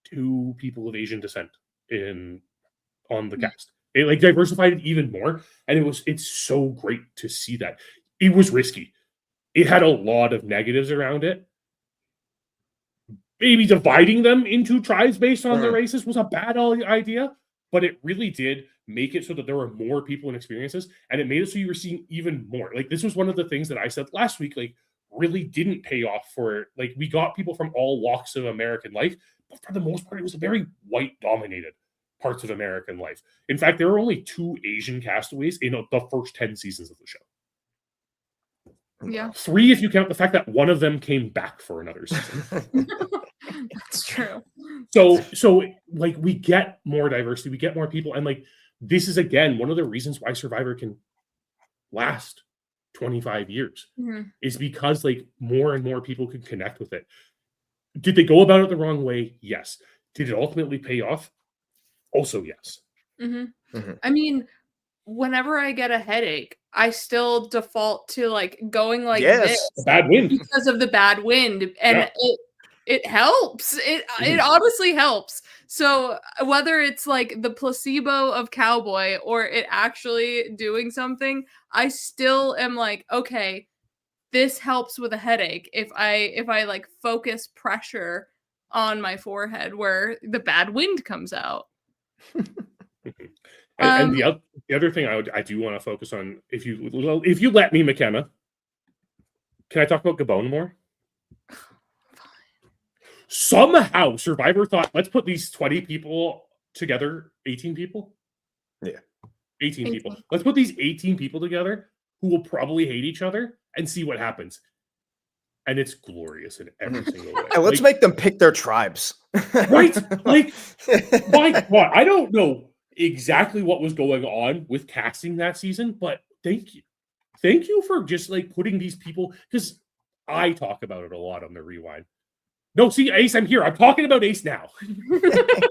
2 people of Asian descent on the cast. It like diversified it even more, and it's so great to see that. It was risky. It had a lot of negatives around it. maybe dividing them into tribes based on their races was a bad idea, but it really did make it so that there were more people and experiences, and it made it so you were seeing even more. Like, this was one of the things that I said last week, like, really didn't pay off for, like, we got people from all walks of American life, but for the most part, it was a very white dominated parts of American life. In fact, there were only 2 Asian castaways in the first 10 seasons of the show. Yeah. 3 if you count the fact that one of them came back for another season. That's true. So like, we get more diversity, we get more people, and like, this is again one of the reasons why Survivor can last 25 years is because like more and more people can connect with it. Did they go about it the wrong way? Yes. Did it ultimately pay off? Also, yes. I mean, whenever I get a headache, I still default to like going like this bad wind because of the bad wind, and it helps. It honestly helps. So whether it's like the placebo of Cowboy or it actually doing something, I still am like, okay, this helps with a headache if I like focus pressure on my forehead where the bad wind comes out. And the other thing I do want to focus on, if you let me, McKenna, can I talk about Gabon more? Somehow Survivor thought, let's put these 20 people together. 18 people? Yeah. 18 people. Let's put these 18 people together who will probably hate each other and see what happens. And it's glorious in every single way. And let's make them pick their tribes. Right? Like, my God, I don't know exactly what was going on with casting that season, but thank you. Thank you for just like putting these people, because I talk about it a lot on the Rewind. No, see, Ace, I'm here. I'm talking about Ace now.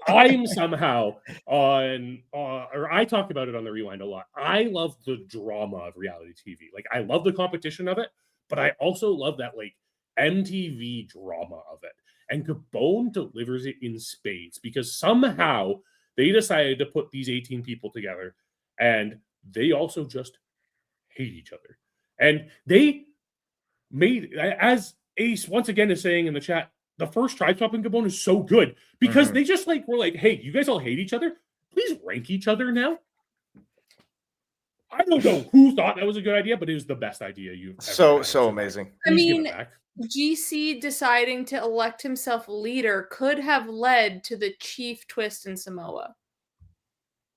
I'm somehow or I talk about it on the Rewind a lot. I love the drama of reality TV. Like, I love the competition of it, but I also love that like MTV drama of it. And Gabon delivers it in spades, because somehow they decided to put these 18 people together, and they also just hate each other. And they made, as Ace once again is saying in the chat, the first tribe swap in Gabon is so good because they just like were like, hey, you guys all hate each other. Please rank each other now. I don't know who thought that was a good idea, but it was the best idea you've ever had. So amazing. I mean, GC deciding to elect himself leader could have led to the chief twist in Samoa.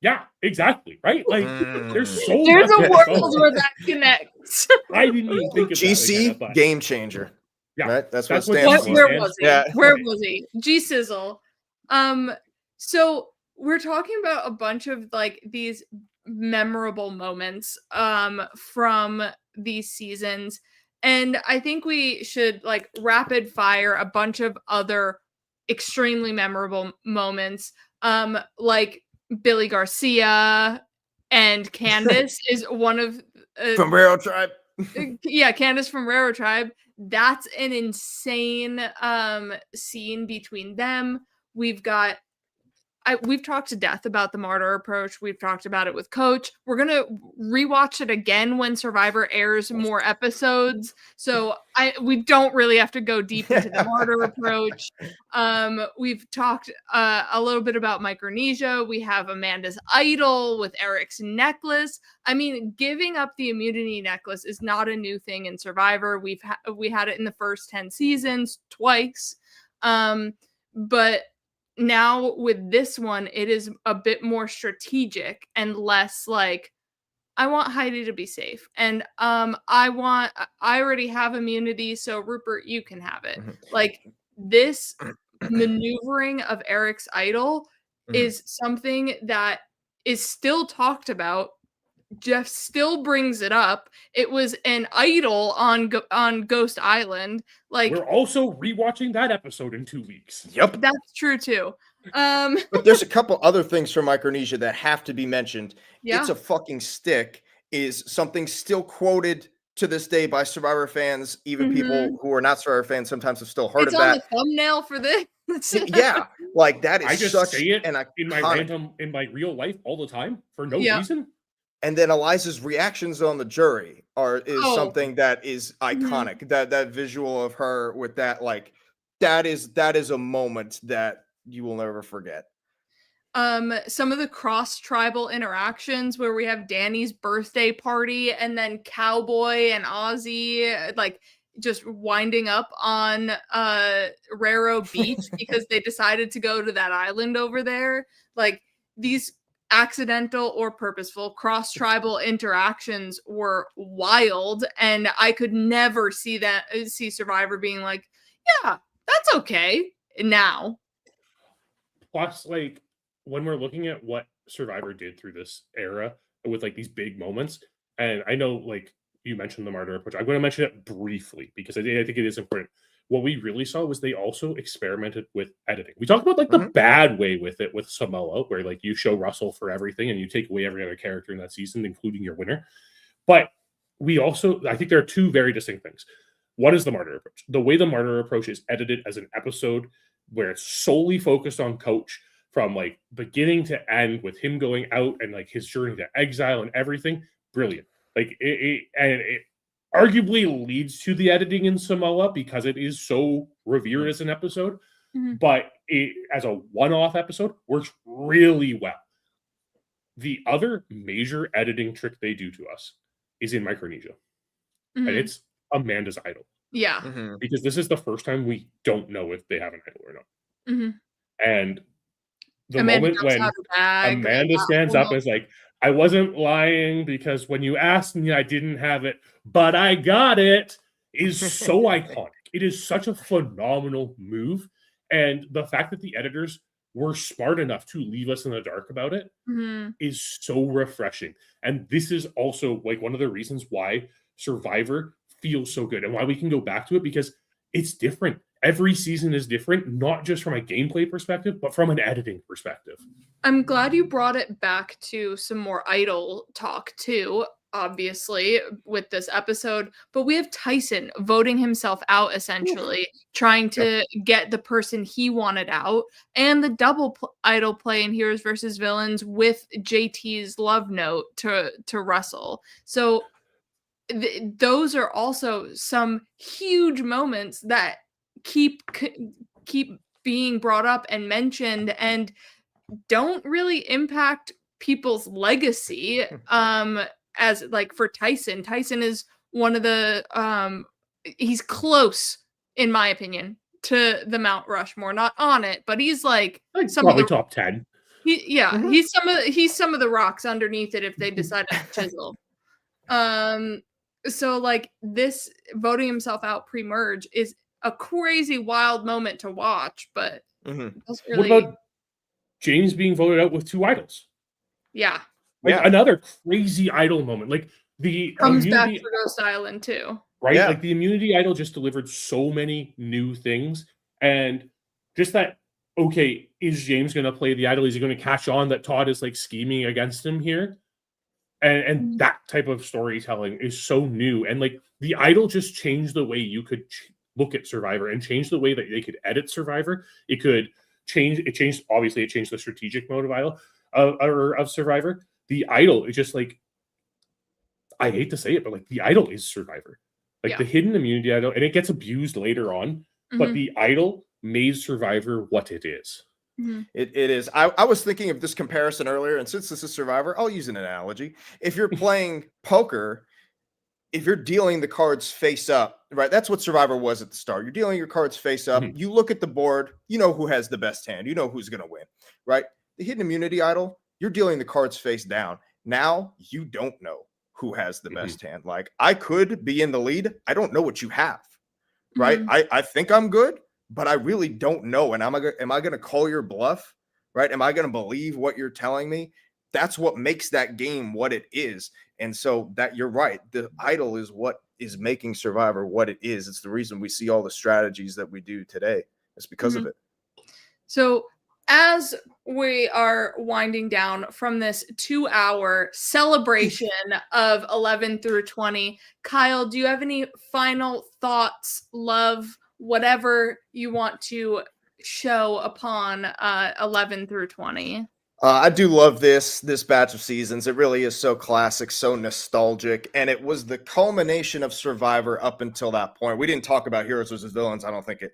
Yeah, exactly. Right? Like, there's a world where that connects. I didn't even think of GC that, game changer. Yeah, right? That's what stands for. Where was he? Yeah. Where was he? G Sizzle. So we're talking about a bunch of like these memorable moments from these seasons, and I think we should like rapid fire a bunch of other extremely memorable moments, like Billy Garcia and Candace is one of from Railroad Tribe. Yeah, Candace from Railroad Tribe. That's an insane scene between them. We've talked to death about the martyr approach. We've talked about it with Coach. We're gonna rewatch it again when Survivor airs more episodes. So we don't really have to go deep into the martyr approach. We've talked a little bit about Micronesia. We have Amanda's idol with Eric's necklace. I mean, giving up the immunity necklace is not a new thing in Survivor. We had it in the first 10 seasons twice. But now with this one, it is a bit more strategic and less like, I want Heidi to be safe, and I already have immunity, so Rupert, you can have it. Like, this maneuvering of Eric's idol is something that is still talked about. Jeff still brings it up. It was an idol on Ghost Island. Like, we're also rewatching that episode in 2 weeks. Yep, that's true too. But there's a couple other things from Micronesia that have to be mentioned. Yeah. It's a fucking stick is something still quoted to this day by Survivor fans. Even people who are not Survivor fans sometimes have still heard of that. It's on the thumbnail for this. Yeah, like that is I just such say it an in my real life all the time for no reason. And then Eliza's reactions on the jury is something that is iconic. That visual of her with that that is a moment that you will never forget. Some of the cross-tribal interactions where we have Danny's birthday party and then Cowboy and Ozzy like just winding up on Raro Beach because they decided to go to that island over there. Like these accidental or purposeful cross-tribal interactions were wild, and I could never see Survivor being like, yeah, that's okay now. Plus, like, when we're looking at what Survivor did through this era with like these big moments, and I know like you mentioned the martyr approach, I'm going to mention it briefly because I think it is important. What we really saw was they also experimented with editing. We talked about like the bad way with it with Samoa, where like you show Russell for everything and you take away every other character in that season, including your winner. But we also, I think there are two very distinct things. One is the martyr approach. The way the martyr approach is edited as an episode where it's solely focused on Coach from like beginning to end with him going out and like his journey to exile and everything. Brilliant. Like it arguably leads to the editing in Samoa because it is so revered as an episode, but it as a one-off episode works really well. The other major editing trick they do to us is in Micronesia, and it's Amanda's idol. Yeah. Because this is the first time we don't know if they have an idol or not. And the moment when Amanda stands up and is like, I wasn't lying because when you asked me, I didn't have it, but I got it, is so iconic. It is such a phenomenal move. And the fact that the editors were smart enough to leave us in the dark about it is so refreshing. And this is also like one of the reasons why Survivor feels so good and why we can go back to it, because it's different. Every season is different, not just from a gameplay perspective, but from an editing perspective. I'm glad you brought it back to some more idol talk too, obviously, with this episode. But we have Tyson voting himself out, essentially, trying to get the person he wanted out, and the double idol play in Heroes versus Villains with JT's love note to Russell. So those are also some huge moments that keep being brought up and mentioned and don't really impact people's legacy. As like for Tyson is one of the he's close, in my opinion, to the Mount Rushmore. Not on it, but he's like some probably of the top 10. He's some of the rocks underneath it if they decide to chisel. So like this voting himself out pre-merge is a crazy wild moment to watch, but really... What about James being voted out with 2 idols? Yeah. Like another crazy idol moment. Like the comes back for Ghost Island too. Right? Yeah. Like the immunity idol just delivered so many new things. And just that, okay, is James going to play the idol? Is he going to catch on that Todd is like scheming against him here? And that type of storytelling is so new. And like the idol just changed the way you could look at Survivor and change the way that they could edit Survivor. It changed the strategic mode of Survivor. The idol is just like, I hate to say it, but like the idol is Survivor. Like the hidden immunity idol, and it gets abused later on, but the idol made Survivor what it is. It is. I was thinking of this comparison earlier, and since this is Survivor, I'll use an analogy. If you're playing poker, if you're dealing the cards face up, right? That's what Survivor was at the start. You're dealing your cards face up. You look at the board, you know who has the best hand. You know who's going to win, right? The hidden immunity idol, you're dealing the cards face down. Now you don't know who has the best hand. Like I could be in the lead. I don't know what you have, right? I think I'm good, but I really don't know. And am I going to call your bluff, right? Am I going to believe what you're telling me? That's what makes that game what it is. And so that you're right. The idol is what is making Survivor what it is. It's the reason we see all the strategies that we do today. It's because of it. So as we are winding down from this 2-hour celebration of 11 through 20, Kyle, do you have any final thoughts, love, whatever you want to show upon 11 through 20? I do love this batch of seasons. It really is so classic, so nostalgic, and it was the culmination of Survivor up until that point. We didn't talk about heroes versus villains. I don't think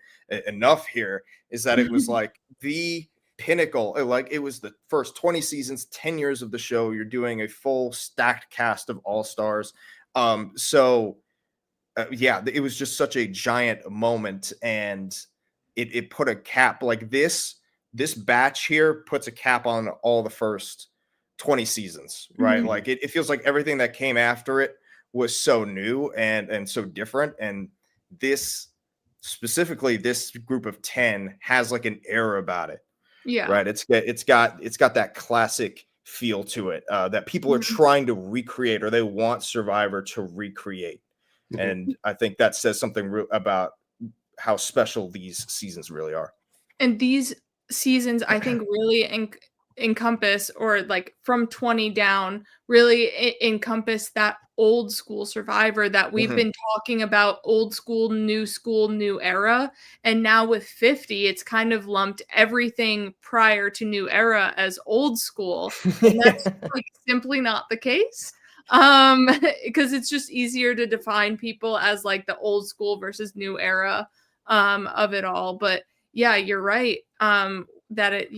enough here is that it was like the pinnacle. Like it was the first 20 seasons, 10 years of the show. You're doing a full stacked cast of all stars. Yeah, it was just such a giant moment, and it put a cap like this batch here puts a cap on all the first 20 seasons, right? Mm-hmm. Like it feels like everything that came after it was so new and so different. And this specifically, this group of 10 has like an era about it, Yeah. right? It's got that classic feel to it that people are trying to recreate, or they want Survivor to recreate. And I think that says something about how special these seasons really are. And these seasons, I think, really encompass, or like from 20 down, really encompass that old school Survivor that we've been talking about, old school, new era. And now with 50, it's kind of lumped everything prior to new era as old school. And that's like simply not the case. Because it's just easier to define people as like the old school versus new era of it all. But yeah, you're right. That it,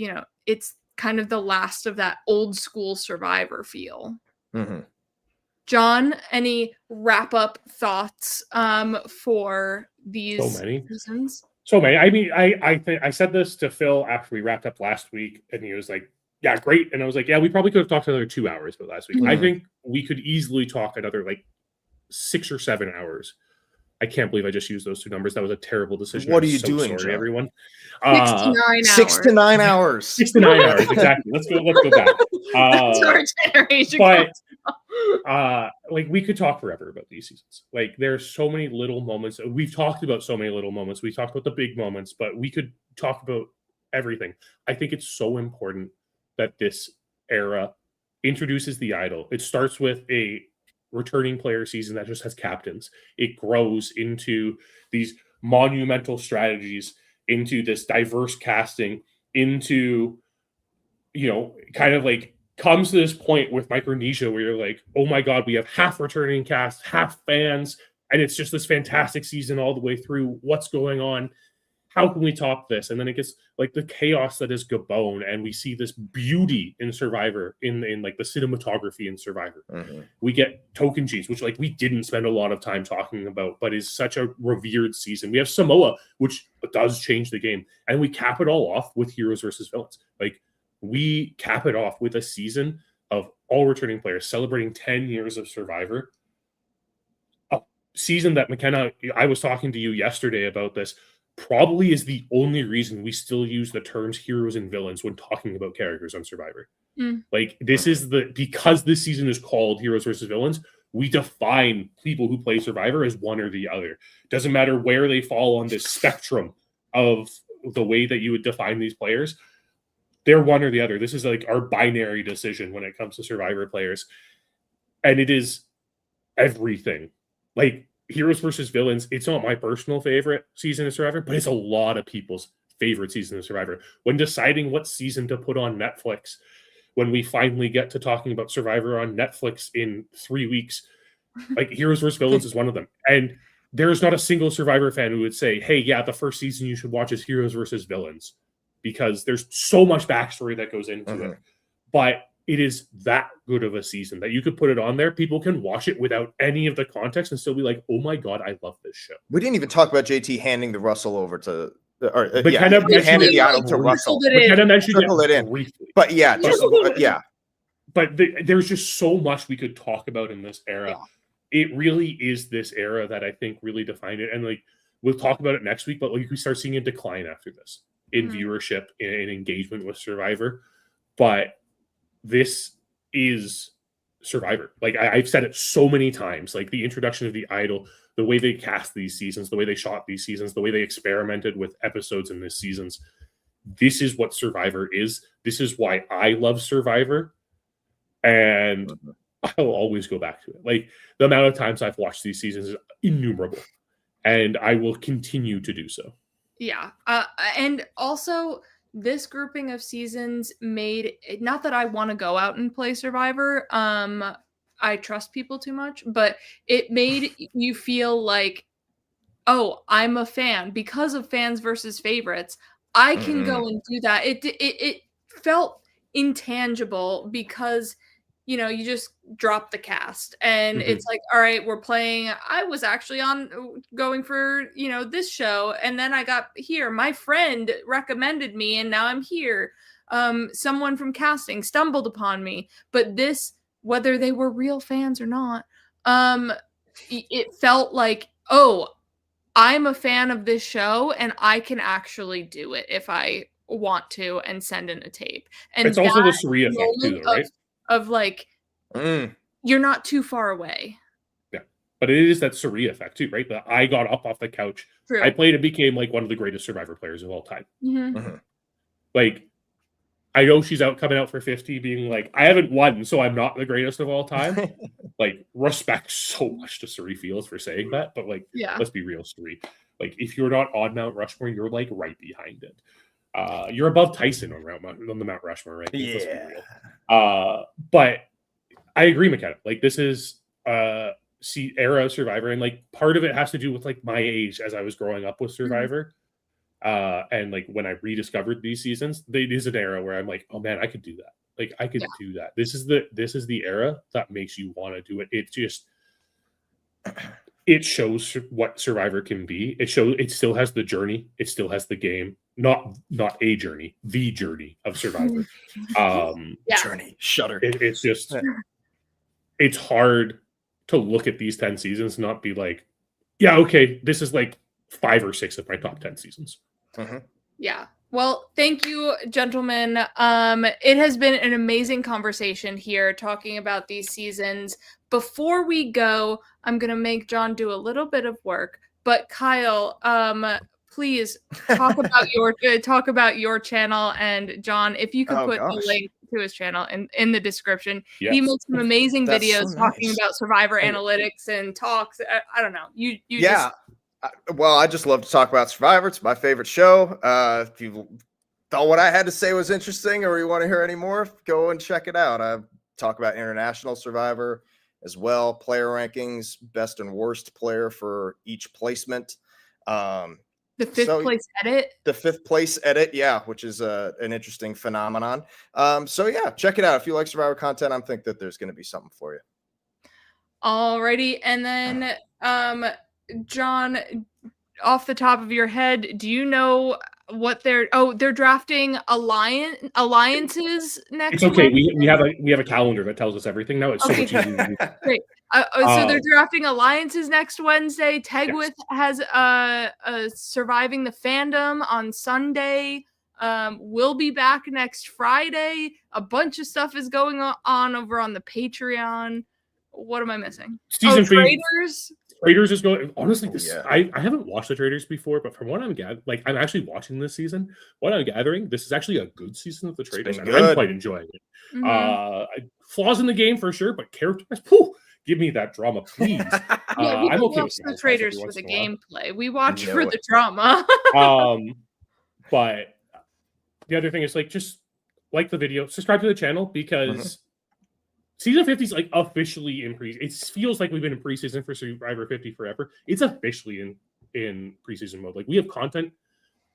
it's kind of the last of that old school Survivor feel. John, any wrap up thoughts for these seasons? So many. I mean, I said this to Phil after we wrapped up last week, and he was like, "Yeah, great." And I was like, "Yeah, we probably could have talked another 2 hours about last week." I think we could easily talk another like 6 or 7 hours. I can't believe I just used those two numbers. That was a terrible decision. What are you doing, sorry, John? everyone? 6 to 9 hours. 6 to 9 hours. 6 to 9 hours, exactly. Let's go back. That's our generation. But like we could talk forever about these seasons. Like there's so many little moments. We've talked about so many little moments. We talked about the big moments, but we could talk about everything. I think it's so important that this era introduces the idol. It starts with a returning player season that just has captains. It grows into these monumental strategies, into this diverse casting, into, kind of like comes to this point with Micronesia where you're like, oh my God, we have half returning cast, half fans, and it's just this fantastic season all the way through. What's going on? How can we top this? And then it gets like the chaos that is Gabon, and we see this beauty in Survivor, in like the cinematography in Survivor. We get Token Cheese, which like we didn't spend a lot of time talking about, but is such a revered season. We have Samoa, which does change the game, and we cap it all off with heroes versus villains. Like we cap it off with a season of all returning players celebrating 10 years of Survivor. A season that McKenna, I was talking to you yesterday about this, probably is the only reason we still use the terms heroes and villains when talking about characters on Survivor. Like this is because this season is called Heroes versus Villains, we define people who play Survivor as one or the other. Doesn't matter where they fall on this spectrum of the way that you would define these players. They're one or the other. This is like our binary decision when it comes to Survivor players. And it is everything. Like Heroes versus Villains, it's not my personal favorite season of Survivor, but it's a lot of people's favorite season of Survivor. When deciding what season to put on Netflix, when we finally get to talking about Survivor on Netflix in 3 weeks, like Heroes versus Villains is one of them. And there's not a single Survivor fan who would say, hey, yeah, the first season you should watch is Heroes versus Villains, because there's so much backstory that goes into it. But it is that good of a season that you could put it on there. People can watch it without any of the context and still be like, oh my God, I love this show. We didn't even talk about JT handing the Russell over to, handed the idol to Russell. McKenna mentioned it briefly. But yeah, But there's just so much we could talk about in this era. Yeah. It really is this era that I think really defined it. And like, we'll talk about it next week, but like we start seeing a decline after this in viewership and engagement with Survivor. But this is Survivor. Like I've said it so many times, like the introduction of the idol, the way they cast these seasons, the way they shot these seasons, the way they experimented with episodes in these seasons. This is what Survivor is. This is why I love Survivor. And I'll always go back to it. Like the amount of times I've watched these seasons is innumerable, and I will continue to do so. Yeah. And also this grouping of seasons made not that I want to go out and play Survivor. I trust people too much, but it made you feel like, oh, I'm a fan because of fans versus favorites. I can go and do that. It felt intangible because you just drop the cast and it's like, all right, we're playing. I was actually going for this show, and then I got here. My friend recommended me, and now I'm here. Someone from casting stumbled upon me, but this, whether they were real fans or not, it felt like, oh, I'm a fan of this show and I can actually do it if I want to and send in a tape. And it's also the Suri effect too, though, right? Of like, you're not too far away. Yeah, but it is that Suri effect too, right? That I got up off the couch, True. I played and became like one of the greatest Survivor players of all time. Like, I know she's coming out for 50 being like, I haven't won, so I'm not the greatest of all time. Like, respect so much to Suri Fields for saying that, but like, let's be real, Suri. Like, if you're not on Mount Rushmore, you're like right behind it. You're above Tyson on the Mount Rushmore, right? Let's be real. But I agree, McKenna. Like, this is era of Survivor, and like part of it has to do with like my age as I was growing up with Survivor. And like when I rediscovered these seasons, it is an era where I'm like, oh man, I could do that. Like, I could do that. This is the era that makes you want to do it. It shows what Survivor can be. It still has the journey. It still has the game. Not a journey, the journey of Survivor. Journey. Shudder. It's just, it's hard to look at these 10 seasons and not be like, yeah, okay, this is like 5 or 6 of my top 10 seasons. Yeah. Well, thank you, gentlemen. It has been an amazing conversation here talking about these seasons. Before we go, I'm going to make John do a little bit of work, but Kyle, please talk about your channel, and John, if you could put the link to his channel in the description. He makes some amazing videos talking about Survivor analytics and talks. I don't know. You Well, I just love to talk about Survivor. It's my favorite show. If you thought what I had to say was interesting or you want to hear any more, go and check it out. I talk about international Survivor as well, player rankings, best and worst player for each placement. The fifth place edit? The 5th place edit, yeah, which is an interesting phenomenon. So, yeah, check it out. If you like Survivor content, I think that there's going to be something for you. Alrighty. And then, John, off the top of your head, do you know what they're drafting alliances next? It's okay. We have a calendar that tells us everything now. It's so much easier. Great. So they're drafting alliances next Wednesday. Tegwith has Surviving the Fandom on Sunday. We'll be back next Friday. A bunch of stuff is going on over on the Patreon. What am I missing? Season Traders. Traders is going. Honestly, I haven't watched the Traders before, but from what I'm gathering, like, I'm actually watching this season. What I'm gathering, this is actually a good season of the Traders, and I'm quite enjoying it. Flaws in the game for sure, but characters, give me that drama, please. I'm okay with the Traders for the gameplay. We watch for the drama. But the other thing is, like, just like the video, subscribe to the channel, because Season 50 is like officially in pre. It feels like we've been in preseason for Survivor 50 forever. It's officially in preseason mode. Like, we have content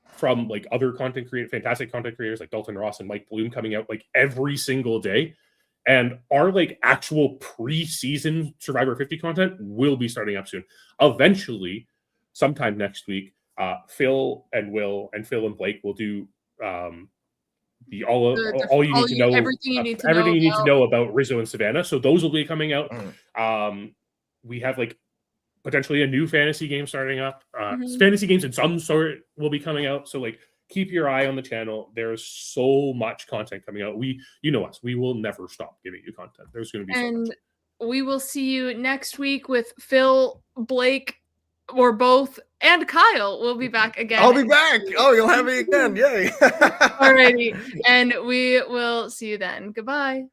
from like other fantastic content creators like Dalton Ross and Mike Bloom coming out like every single day, and our like actual preseason Survivor 50 content will be starting up soon. Eventually, sometime next week, Phil and Blake will do everything you need to know about Rizzo and Savannah. So those will be coming out. We have like potentially a new fantasy game starting up. Fantasy games in some sort will be coming out. So like, keep your eye on the channel. There's so much content coming out. You know us. We will never stop giving you content. There's going to be so much. We will see you next week with Phil, Blake, or both, and Kyle will be back again. I'll be back. Oh, you'll have me again. Yay. Alrighty. And we will see you then. Goodbye.